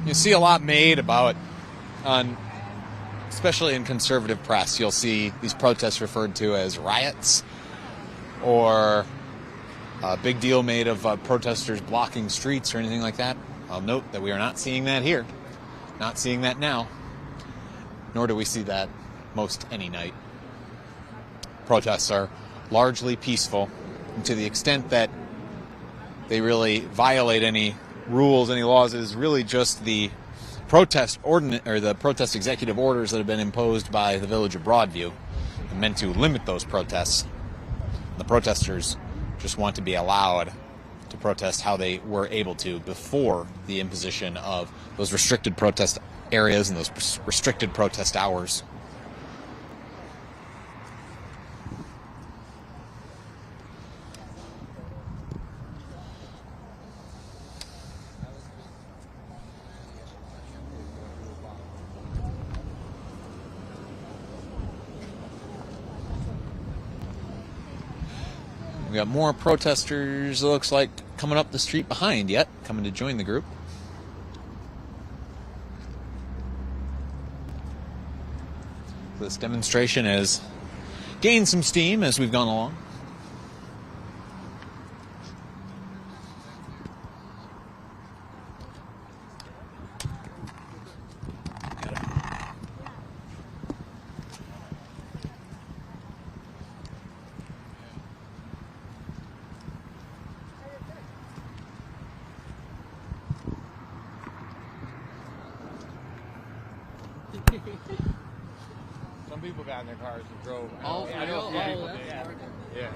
You see a lot made about, especially in conservative press, you'll see these protests referred to as riots, or a big deal made of protesters blocking streets or anything like that. I'll note that we are not seeing that here. Not seeing that now. Nor do we see that most any night. Protests are largely peaceful, and to the extent that they really violate any rules, any laws, it is really just the protest ordinance or the protest executive orders that have been imposed by the Village of Broadview and meant to limit those protests. The protesters just want to be allowed to protest how they were able to before the imposition of those restricted protest areas and those restricted protest hours. We got more protesters, it looks like, coming up the street behind yet, coming to join the group. This demonstration has gained some steam as we've gone along. Some people got in their cars and drove. Oh, I know a few people did. Yeah.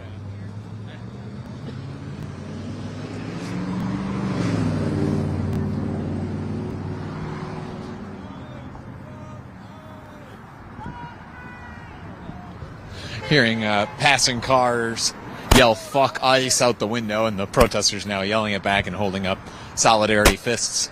Hearing passing cars yell "fuck ICE" out the window, and the protesters now yelling it back and holding up solidarity fists.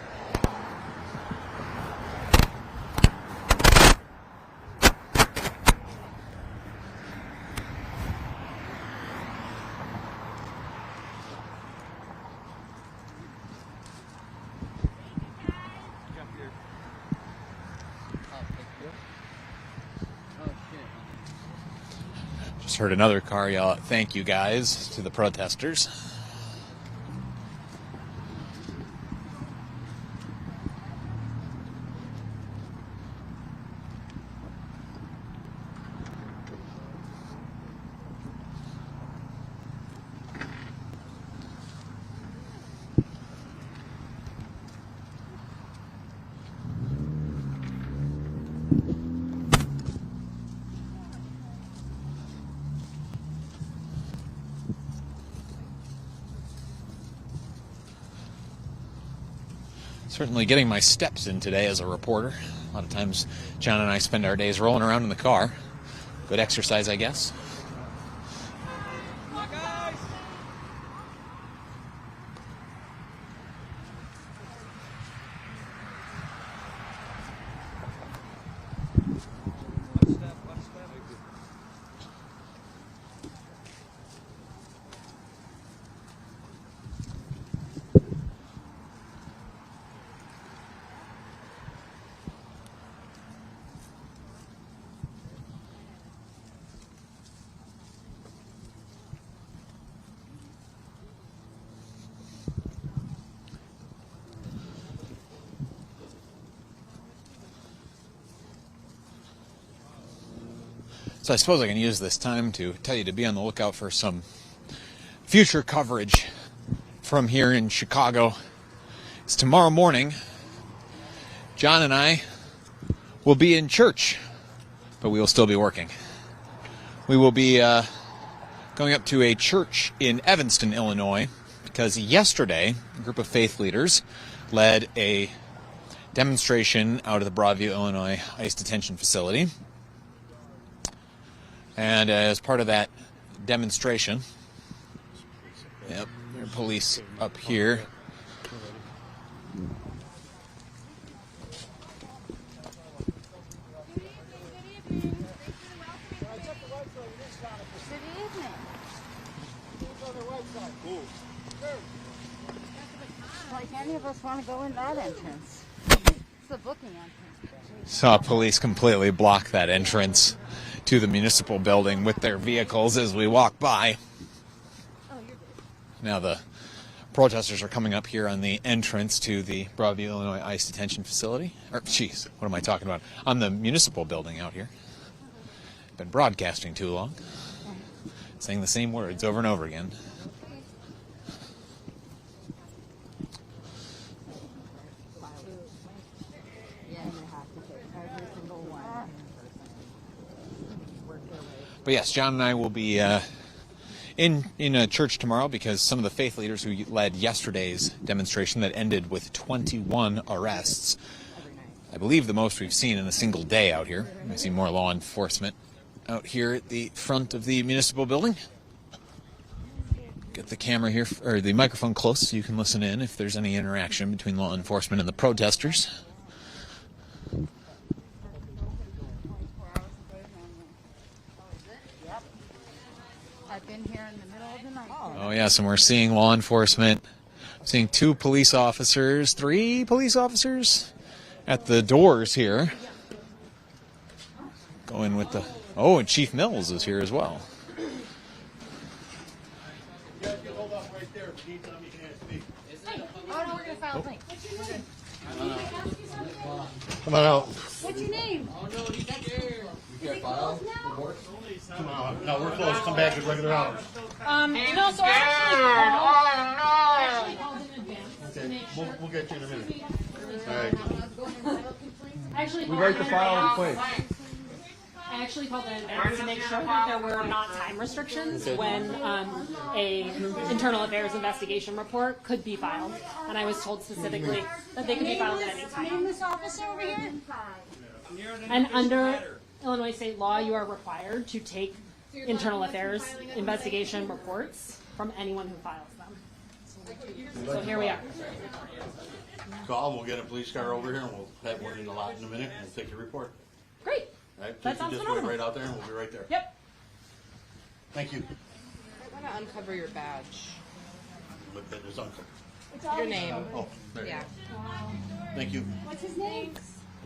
Just heard another car yell out "thank you guys" to the protesters. Certainly getting my steps in today as a reporter. A lot of times John and I spend our days rolling around in the car. Good exercise, I guess. So I suppose I can use this time to tell you to be on the lookout for some future coverage from here in Chicago. It's tomorrow morning. John and I will be in church, but we will still be working. We will be going up to a church in Evanston, Illinois, because yesterday a group of faith leaders led a demonstration out of the Broadview, Illinois ICE detention facility. And as part of that demonstration, yep, there are police up here. Like any of us want to go in that entrance. It's the booking entrance. Saw police completely block that entrance to the municipal building with their vehicles as we walk by. Now the protesters are coming up here on the entrance to the Broadview, Illinois ICE detention facility. Or, jeez, what am I talking about? On the municipal building out here. Been broadcasting too long. Saying the same words over and over again. But yes, John and I will be in a church tomorrow because some of the faith leaders who led yesterday's demonstration that ended with 21 arrests, I believe the most we've seen in a single day out here. I see more law enforcement out here at the front of the municipal building. Get the camera here, or the microphone close so you can listen in if there's any interaction between law enforcement and the protesters. I've been here in the middle of the night. Oh yes, and we're seeing law enforcement, seeing 2 police officers, 3 police officers at the doors here. Going with the, oh, and Chief Mills is here as well. Come on out. What's your name? Oh no, he's scared. You can't file reports? Come on. No, we're closed. Come back at regular hours. No, so I actually called in advance. Okay, we'll get you in a minute. All right. Actually, We write the file complaint. I actually called in advance to make sure that there were not time restrictions when a internal affairs investigation report could be filed, and I was told specifically that they could be filed at any time. Name this officer over here? And under Illinois state law, you are required to take internal affairs investigation reports from anyone who files them. So here we are. Call, we'll get a police car over here and we'll have one in the lot in a minute and we'll take your report. Great. Right? That sounds just phenomenal. wait right out there and we'll be right there. Yep. Thank you. I want to uncover your badge. Look, that is uncle. Your name. Oh, there you Yeah. go. Thank you. What's his name?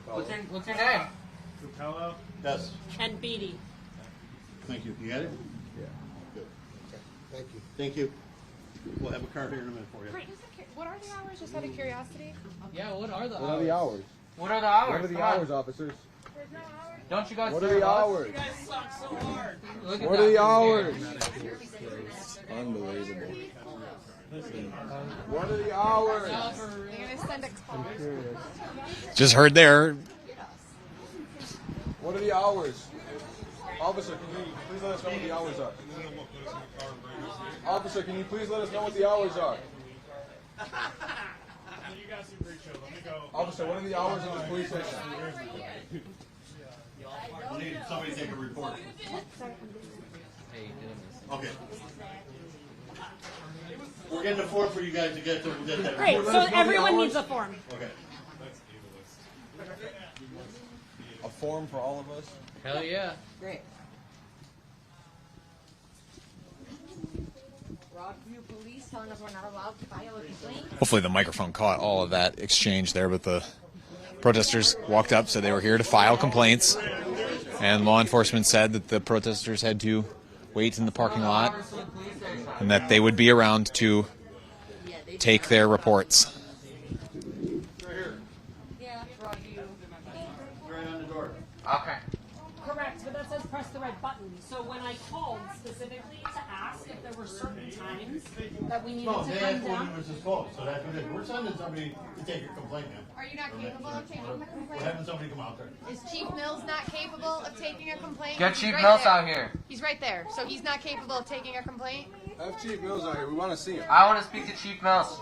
What's your name? Hello? Yes. And Beatty. Thank you. You got it? Yeah. Good. Thank you. Thank you. We'll have a car here in a minute for you. Great. What are the hours? Just out of curiosity. Yeah, what are the What are the hours? What are the hours? What are the Come on. hours, officers? Don't you guys What serve are the us? hours? You guys suck so hard. Look at What that. are the hours? Unbelievable. What are the hours? You're gonna send a call. I'm curious. Just heard there. What are the hours? Officer, can you please let us know what the hours are? Officer, can you please let us know what the hours are? Officer, what are the hours of the police station? We need somebody to take a report. Okay. We're getting a form for you guys to get to. We'll get that. Great. report. So everyone needs a form. Okay. A form for all of us? Hell yeah. Great. Broadview police telling us we're not allowed to file a complaint. Hopefully the microphone caught all of that exchange there, but the protesters walked up, said they were here to file complaints, and law enforcement said that the protesters had to wait in the parking lot and that they would be around to take their reports. Yeah, Broadview. Right on the door. Okay. Correct, but that says press the red button. So when I called specifically to ask if there were certain times that we needed No, to they come asked when down. it was just closed, so that's what it is. We're sending somebody to take your complaint, ma'am. Are you not capable of taking a We're complaint? having somebody come out there. Is Chief Mills not capable of taking a complaint? Get He's Chief right Mills there. out here. He's right there. So he's not capable of taking a complaint? I have Chief Mills out here. We want to see him. I want to speak to Chief Mills.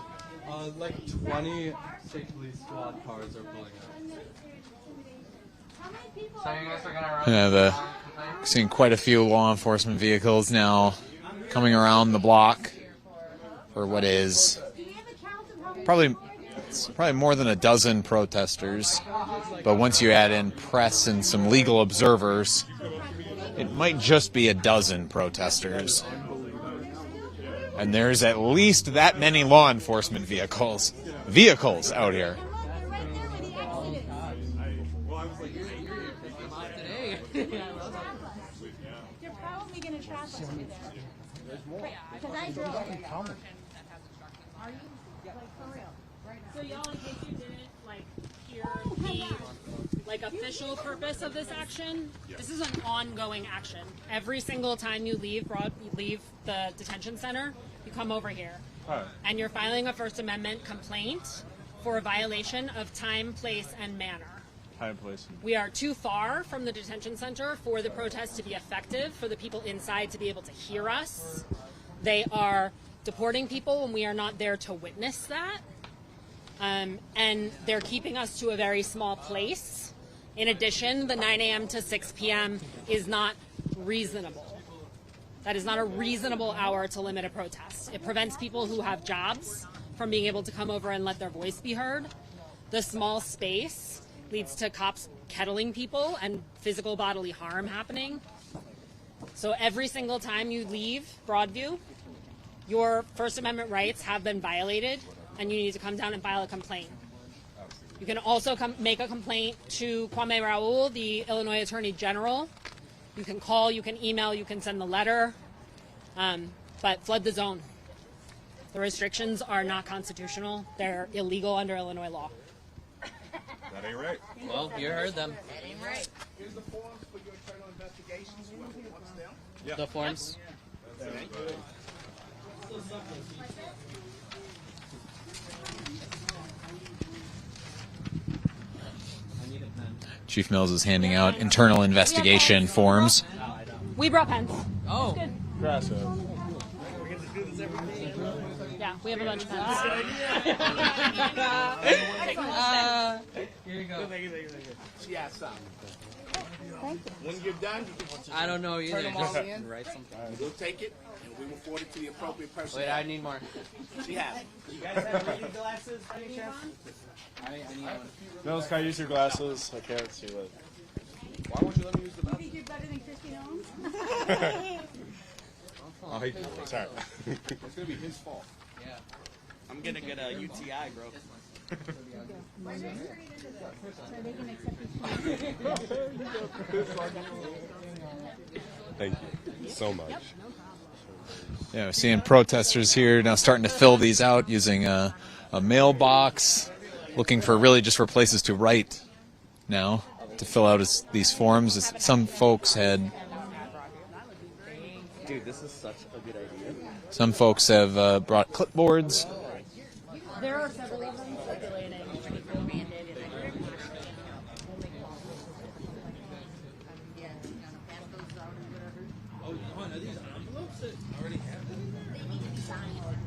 Like 20 state police squad cars are pulling out. So you guys are gonna run? Yeah, seeing quite a few law enforcement vehicles now coming around the block for what is probably more than a dozen protesters. But once you add in press and some legal observers, it might just be a dozen protesters. And there's at least that many law enforcement vehicles out here. You're probably going to traffic me there. Because I drove there. Are you? Like, for real? So y'all, in case you didn't hear the official purpose of this action, this is an ongoing action. Every single time you leave the detention center, you come over here, and you're filing a First Amendment complaint for a violation of time, place, and manner. Time, place. We are too far from the detention center for the protest to be effective, for the people inside to be able to hear us. They are deporting people when we are not there to witness that. And they're keeping us to a very small place. In addition, the 9 a.m. to 6 p.m. is not reasonable. That is not a reasonable hour to limit a protest. It prevents people who have jobs from being able to come over and let their voice be heard. The small space leads to cops kettling people and physical bodily harm happening. So every single time you leave Broadview, your First Amendment rights have been violated, and you need to come down and file a complaint. You can also make a complaint to Kwame Raoul, the Illinois Attorney General. You can call, you can email, you can send the letter, but flood the zone. The restrictions are not constitutional. They're illegal under Illinois law. That ain't right. Well, you heard them. That ain't right. Here's the forms for your internal investigations. Whoever wants them. Yeah. The forms. Chief Mills is handing out internal investigation forms. We brought pens. Oh. Good. Yeah, we have a bunch of pens. Here you go. She asked something. When you're done, you can I don't know either. turn them all Just in. write something. We'll take it and we will forward it to the appropriate person. Wait, I need more. She has it. You guys have reading glasses by any chance? I need one. Mills, can I use your glasses? I can't see it. Why won't you let me use the You think you're better than Christy Owens? Oh, sorry. It's going to be his fault. Yeah. I'm gonna get a UTI, bro. So they can accept it. Thank you so much. Yeah, we're seeing protesters here now starting to fill these out using a mailbox, looking for really just for places to write now to fill out these forms. Some folks had. Dude, this is such a good idea. Some folks have brought clipboards. There are several of them circulating.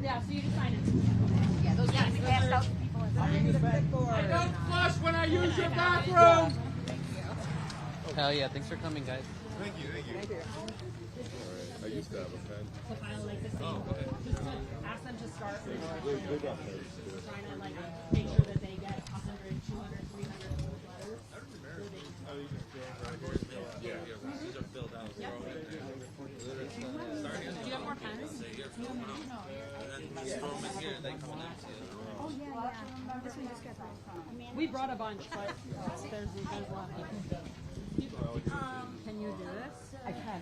Yeah, so you just sign it. Yeah, those need to be passed out to people. I don't flush when I use your bathroom! Hell yeah, thanks for coming, guys. Thank you, thank you. I used to have a pen. To file like the same. Just to ask them to start trying to make sure that they get 100, 200, 300 letters. Yeah, these are filled out. Do you have more pens? We brought a bunch, but there's a lot of them. Can you do this? I can.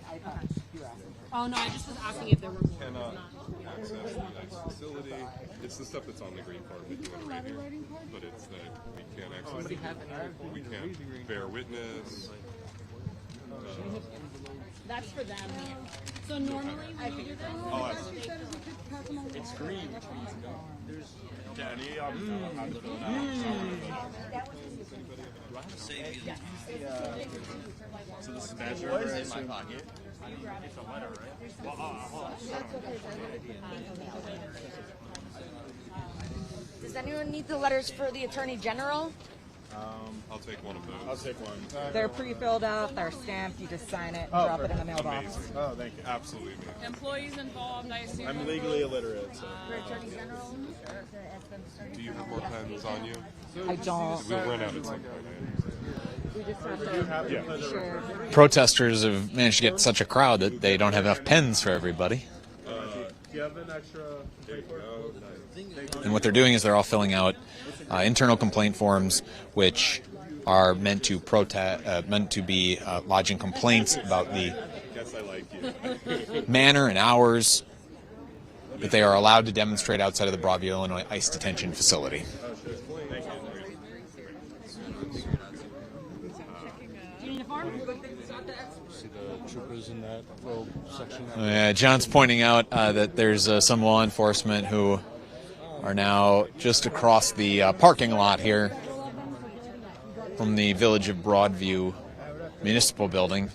Oh no, I just was asking if there were more. Cannot access the ICE facility. It's the stuff that's on the green card that you want to read here, but it's that we can't access it. We can't bear witness. That's for them. So normally when you do this, It's green, which means go. So this is bachelor. What is in my pocket? It's a letter, right? Well, hold on. Does anyone need the letters for the Attorney General? I'll take one of those. I'll take one. They're pre-filled out, they're stamped, you just sign it and drop it in the mailbox. Amazing. Oh, thank you. Absolutely. employees involved, I assume. I'm legally illiterate, so. For Attorney General? Do you have more pens on you? I don't. We'll run out at some point. We just have to Yeah. sure. Protesters have managed to get such a crowd that they don't have enough pens for everybody. Do you have an extra paper? And what they're doing is they're all filling out internal complaint forms, which are meant to be lodging complaints about the Guess I like you. manner and hours that they are allowed to demonstrate outside of the Broadview, Illinois ICE detention facility. See the troopers in that little section. John's pointing out that there's some law enforcement who are now just across the parking lot here from the Village of Broadview Municipal Building.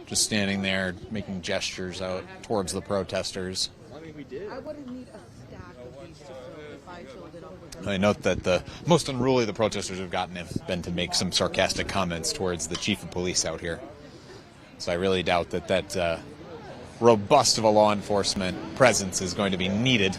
Just standing there making gestures out towards the protesters. I wouldn't need a stack of these to fill if I filled it up with I note that the most unruly the protesters have gotten have been to make some sarcastic comments towards the chief of police out here. So I really doubt that robust of a law enforcement presence is going to be needed.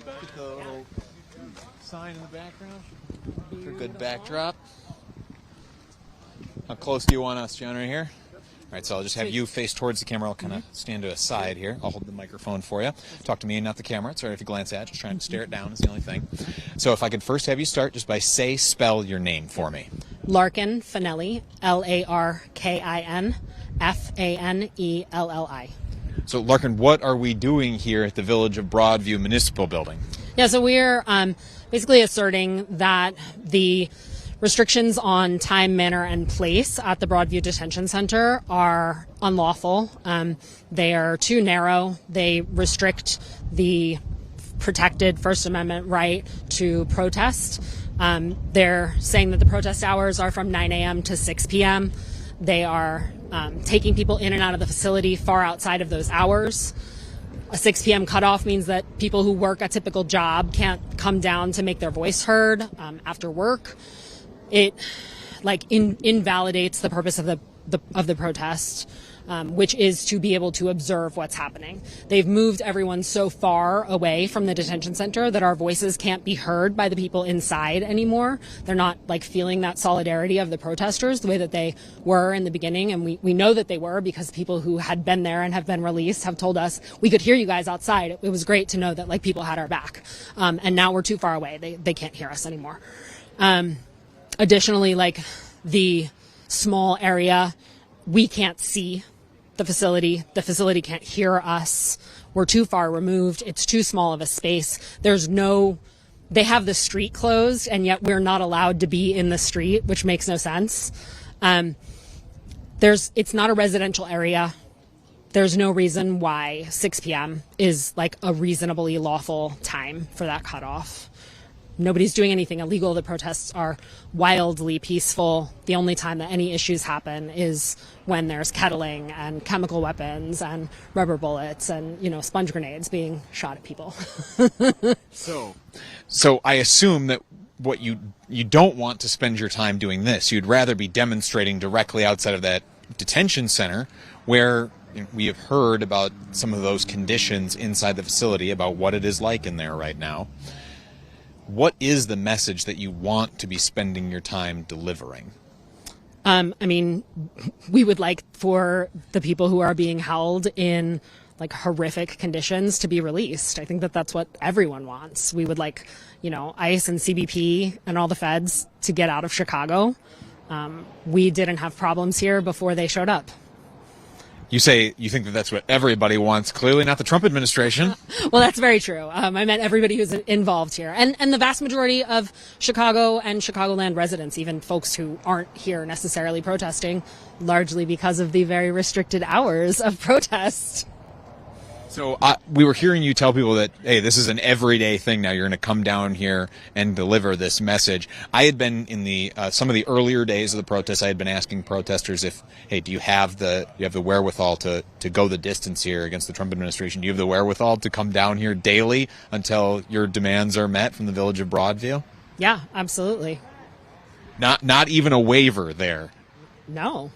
Get the little sign in the background. For a good backdrop. How close do you want us, John, right here? All right, so I'll just have you face towards the camera. I'll kind of stand to a side here. I'll hold the microphone for you. Talk to me and not the camera. It's all right if you glance at it. Just trying to stare it down is the only thing. So if I could first have you start just by spell your name for me. Larkin Fanelli, Larkin Fanelli. So, Larkin, what are we doing here at the Village of Broadview Municipal Building? Yeah, so we're basically asserting that the restrictions on time, manner, and place at the Broadview Detention Center are unlawful. They are too narrow. They restrict the protected First Amendment right to protest. They're saying that the protest hours are from 9 a.m. to 6 p.m. They are taking people in and out of the facility far outside of those hours. A 6 p.m. cutoff means that people who work a typical job can't come down to make their voice heard after work. It invalidates the purpose of the protest, which is to be able to observe what's happening. They've moved everyone so far away from the detention center that our voices can't be heard by the people inside anymore. They're not feeling that solidarity of the protesters the way that they were in the beginning. And we know that they were because people who had been there and have been released have told us we could hear you guys outside. It was great to know that people had our back. And now we're too far away. They can't hear us anymore. Additionally, the small area, we can't see the facility. The facility can't hear us. We're too far removed. It's too small of a space. They have the street closed, and yet we're not allowed to be in the street, which makes no sense. It's not a residential area. There's no reason why 6 p.m. is a reasonably lawful time for that cutoff. Nobody's doing anything illegal. The protests are wildly peaceful. The only time that any issues happen is when there's kettling and chemical weapons and rubber bullets and, sponge grenades being shot at people. So I assume that what you don't want to spend your time doing this. You'd rather be demonstrating directly outside of that detention center, where we have heard about some of those conditions inside the facility, about what it is like in there right now. What is the message that you want to be spending your time delivering? I mean, we would like for the people who are being held in like horrific conditions to be released. I think that that's what everyone wants. We would like, ICE and CBP and all the feds to get out of Chicago. We didn't have problems here before they showed up. You say you think that that's what everybody wants. Clearly not the Trump administration. Well, that's very true. I meant everybody who's involved here. And the vast majority of Chicago and Chicagoland residents, even folks who aren't here necessarily protesting, largely because of the very restricted hours of protest. So we were hearing you tell people that, hey, this is an everyday thing now. You're going to come down here and deliver this message. I had been in the some of the earlier days of the protests. I had been asking protesters if, hey, do you have the wherewithal to go the distance here against the Trump administration? Do you have the wherewithal to come down here daily until your demands are met from the village of Broadview? Yeah, absolutely. Not even a waiver there. No.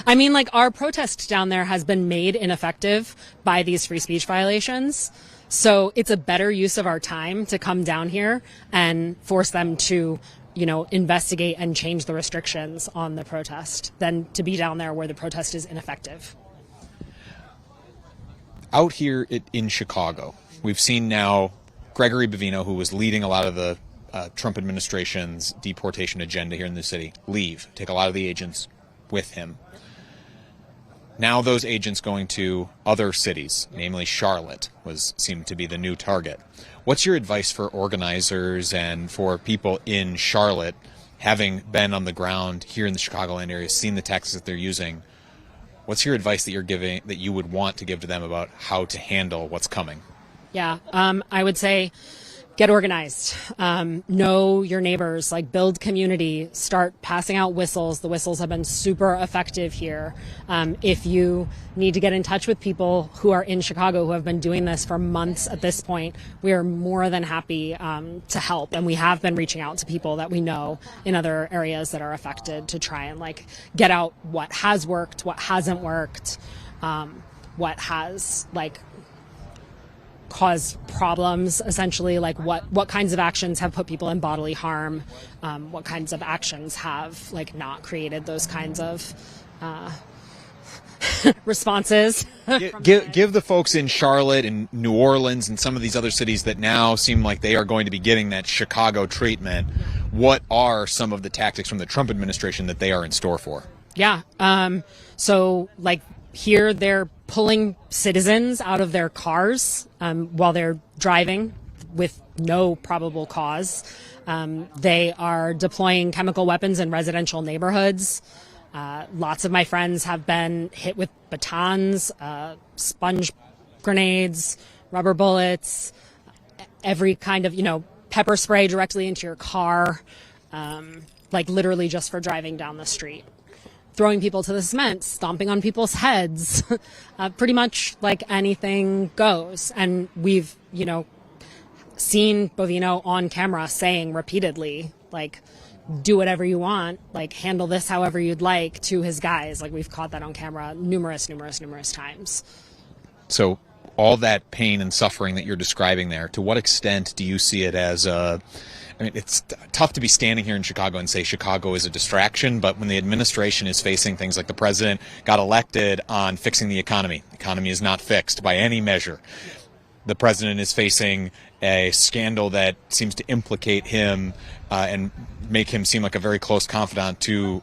I mean, like, our protest down there has been made ineffective by these free speech violations. So it's a better use of our time to come down here and force them to, investigate and change the restrictions on the protest than to be down there where the protest is ineffective. Out here in Chicago, we've seen now Gregory Bavino, who was leading a lot of the Trump administration's deportation agenda here in the city, leave, take a lot of the agents with him. Now those agents going to other cities, namely Charlotte, seemed to be the new target. What's your advice for organizers and for people in Charlotte, having been on the ground here in the Chicagoland area, seen the tactics that they're using? What's your advice that you're giving, that you would want to give to them about how to handle what's coming? Yeah, I would say get organized. Know your neighbors, build community, start passing out whistles. The whistles have been super effective here. If you need to get in touch with people who are in Chicago who have been doing this for months at this point, we are more than happy to help. And we have been reaching out to people that we know in other areas that are affected to try and get out what has worked, what hasn't worked, what has cause problems, essentially, what kinds of actions have put people in bodily harm, what kinds of actions have not created those kinds of responses. Give the folks in Charlotte and New Orleans and some of these other cities that now seem like they are going to be getting that Chicago treatment, what are some of the tactics from the Trump administration that they are in store for? Yeah. So here they're pulling citizens out of their cars while they're driving with no probable cause. They are deploying chemical weapons in residential neighborhoods. Lots of my friends have been hit with batons, sponge grenades, rubber bullets, every kind of, pepper spray directly into your car, literally just for driving down the street. Throwing people to the cement, stomping on people's heads, pretty much anything goes. And we've, seen Bovino on camera saying repeatedly, do whatever you want, handle this however you'd like, to his guys. We've caught that on camera numerous times. So all that pain and suffering that you're describing there, to what extent do you see it as it's tough to be standing here in Chicago and say Chicago is a distraction, but when the administration is facing things like the president got elected on fixing the economy is not fixed by any measure. The president is facing a scandal that seems to implicate him and make him seem like a very close confidant to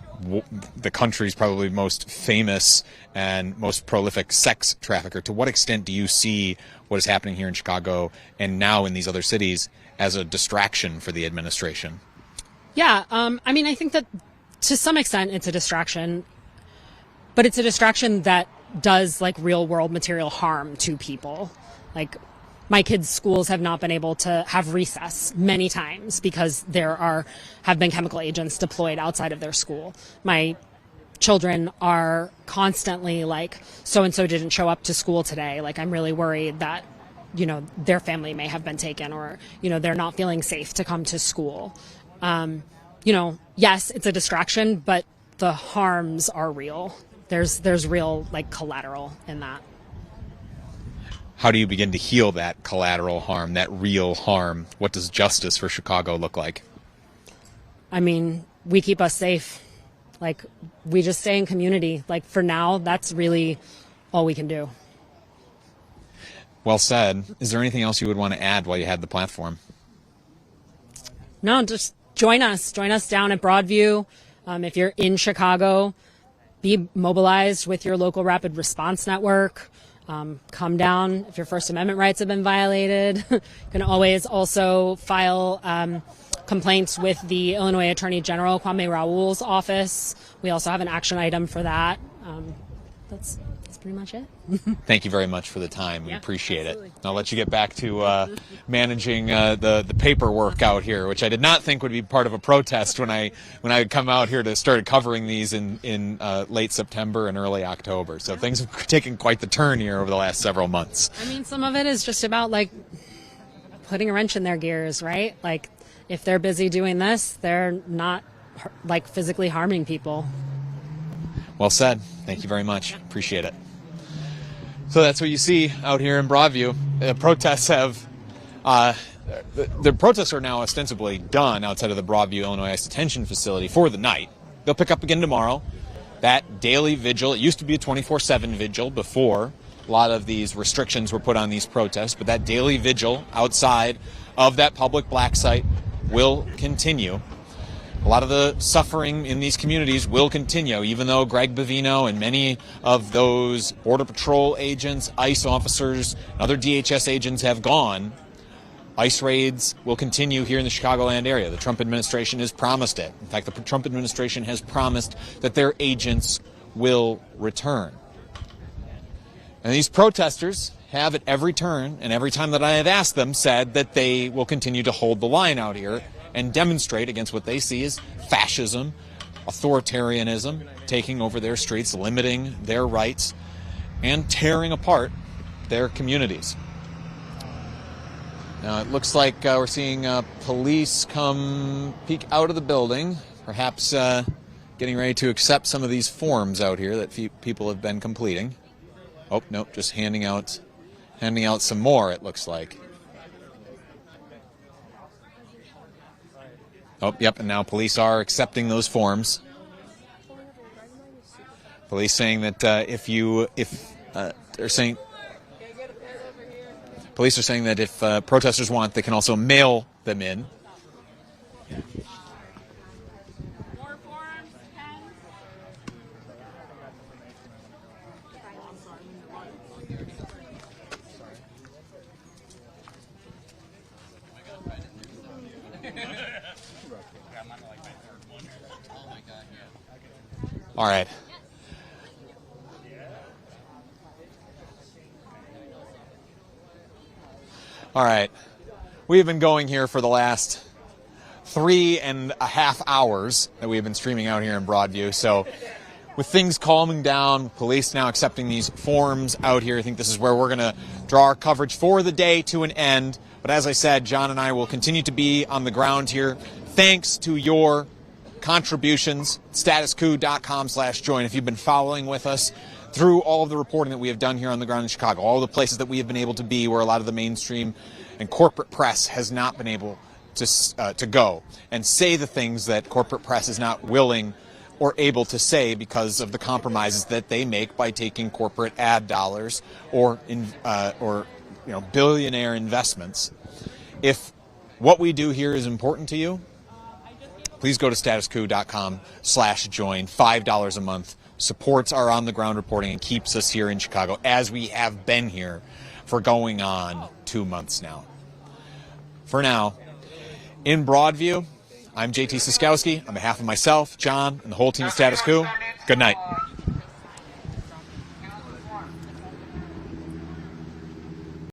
the country's probably most famous and most prolific sex trafficker. To what extent do you see what is happening here in Chicago and now in these other cities as a distraction for the administration? Yeah, I think that to some extent it's a distraction, but it's a distraction that does real world material harm to people. My kids' schools have not been able to have recess many times because have been chemical agents deployed outside of their school. My children are constantly so-and-so didn't show up to school today. I'm really worried that you know, their family may have been taken, or, you know, they're not feeling safe to come to school. You know, yes, it's a distraction, but the harms are real. There's real, like, collateral in that. How do you begin to heal that collateral harm, that real harm? What does justice for Chicago look like? I mean, we keep us safe. Like, we just stay in community. Like, for now, that's really all we can do. Well said. Is there anything else you would want to add while you had the platform? No, just join us. Join us down at Broadview. If you're in Chicago, be mobilized with your local rapid response network. Come down if your First Amendment rights have been violated. You can always also file complaints with the Illinois Attorney General, Kwame Raoul's office. We also have an action item for that. That's pretty much it. Thank you very much for the time. We appreciate absolutely. it. I'll let you get back to managing the paperwork out here, which I did not think would be part of a protest when I come out here to start covering these in late September and early October. So things have taken quite the turn here over the last several months. I mean, some of it is just about, like, putting a wrench in their gears, right? Like, if they're busy doing this, they're not, like, physically harming people. Well said. Thank you very much. Appreciate it. So that's what you see out here in Broadview. The protests have, the protests are now ostensibly done outside of the Broadview, Illinois ICE detention facility for the night. They'll pick up again tomorrow. That daily vigil, it used to be a 24/7 vigil before a lot of these restrictions were put on these protests, but that daily vigil outside of that public black site will continue. A lot of the suffering in these communities will continue, even though Greg Bavino and many of those Border Patrol agents, ICE officers, and other DHS agents have gone. ICE raids will continue here in the Chicagoland area. The Trump administration has promised it. In fact, the Trump administration has promised that their agents will return. And these protesters have at every turn and every time that I have asked them said that they will continue to hold the line out here and demonstrate against what they see as fascism, authoritarianism, taking over their streets, limiting their rights, and tearing apart their communities. Now, it looks like we're seeing police come peek out of the building, perhaps getting ready to accept some of these forms out here that people have been completing. Oh, nope, just handing out some more, it looks like. Oh, yep, and now police are accepting those forms. Police saying that police are saying that if protesters want, they can also mail them in. All right. All right. We have been going here for the last 3.5 hours that we have been streaming out here in Broadview. So with things calming down, police now accepting these forms out here, I think this is where we're going to draw our coverage for the day to an end. But as I said, John and I will continue to be on the ground here. Thanks to your contributions, statuscoup.com/join. If you've been following with us through all of the reporting that we have done here on the ground in Chicago, all the places that we have been able to be where a lot of the mainstream and corporate press has not been able to go and say the things that corporate press is not willing or able to say because of the compromises that they make by taking corporate ad dollars or billionaire investments. If what we do here is important to you, please go to statuscoup.com/join. $5 a month supports our on-the-ground reporting and keeps us here in Chicago, as we have been here for going on 2 months now. For now, in Broadview, I'm JT Cestkowski. On behalf of myself, John, and the whole team at Status Coup, good night.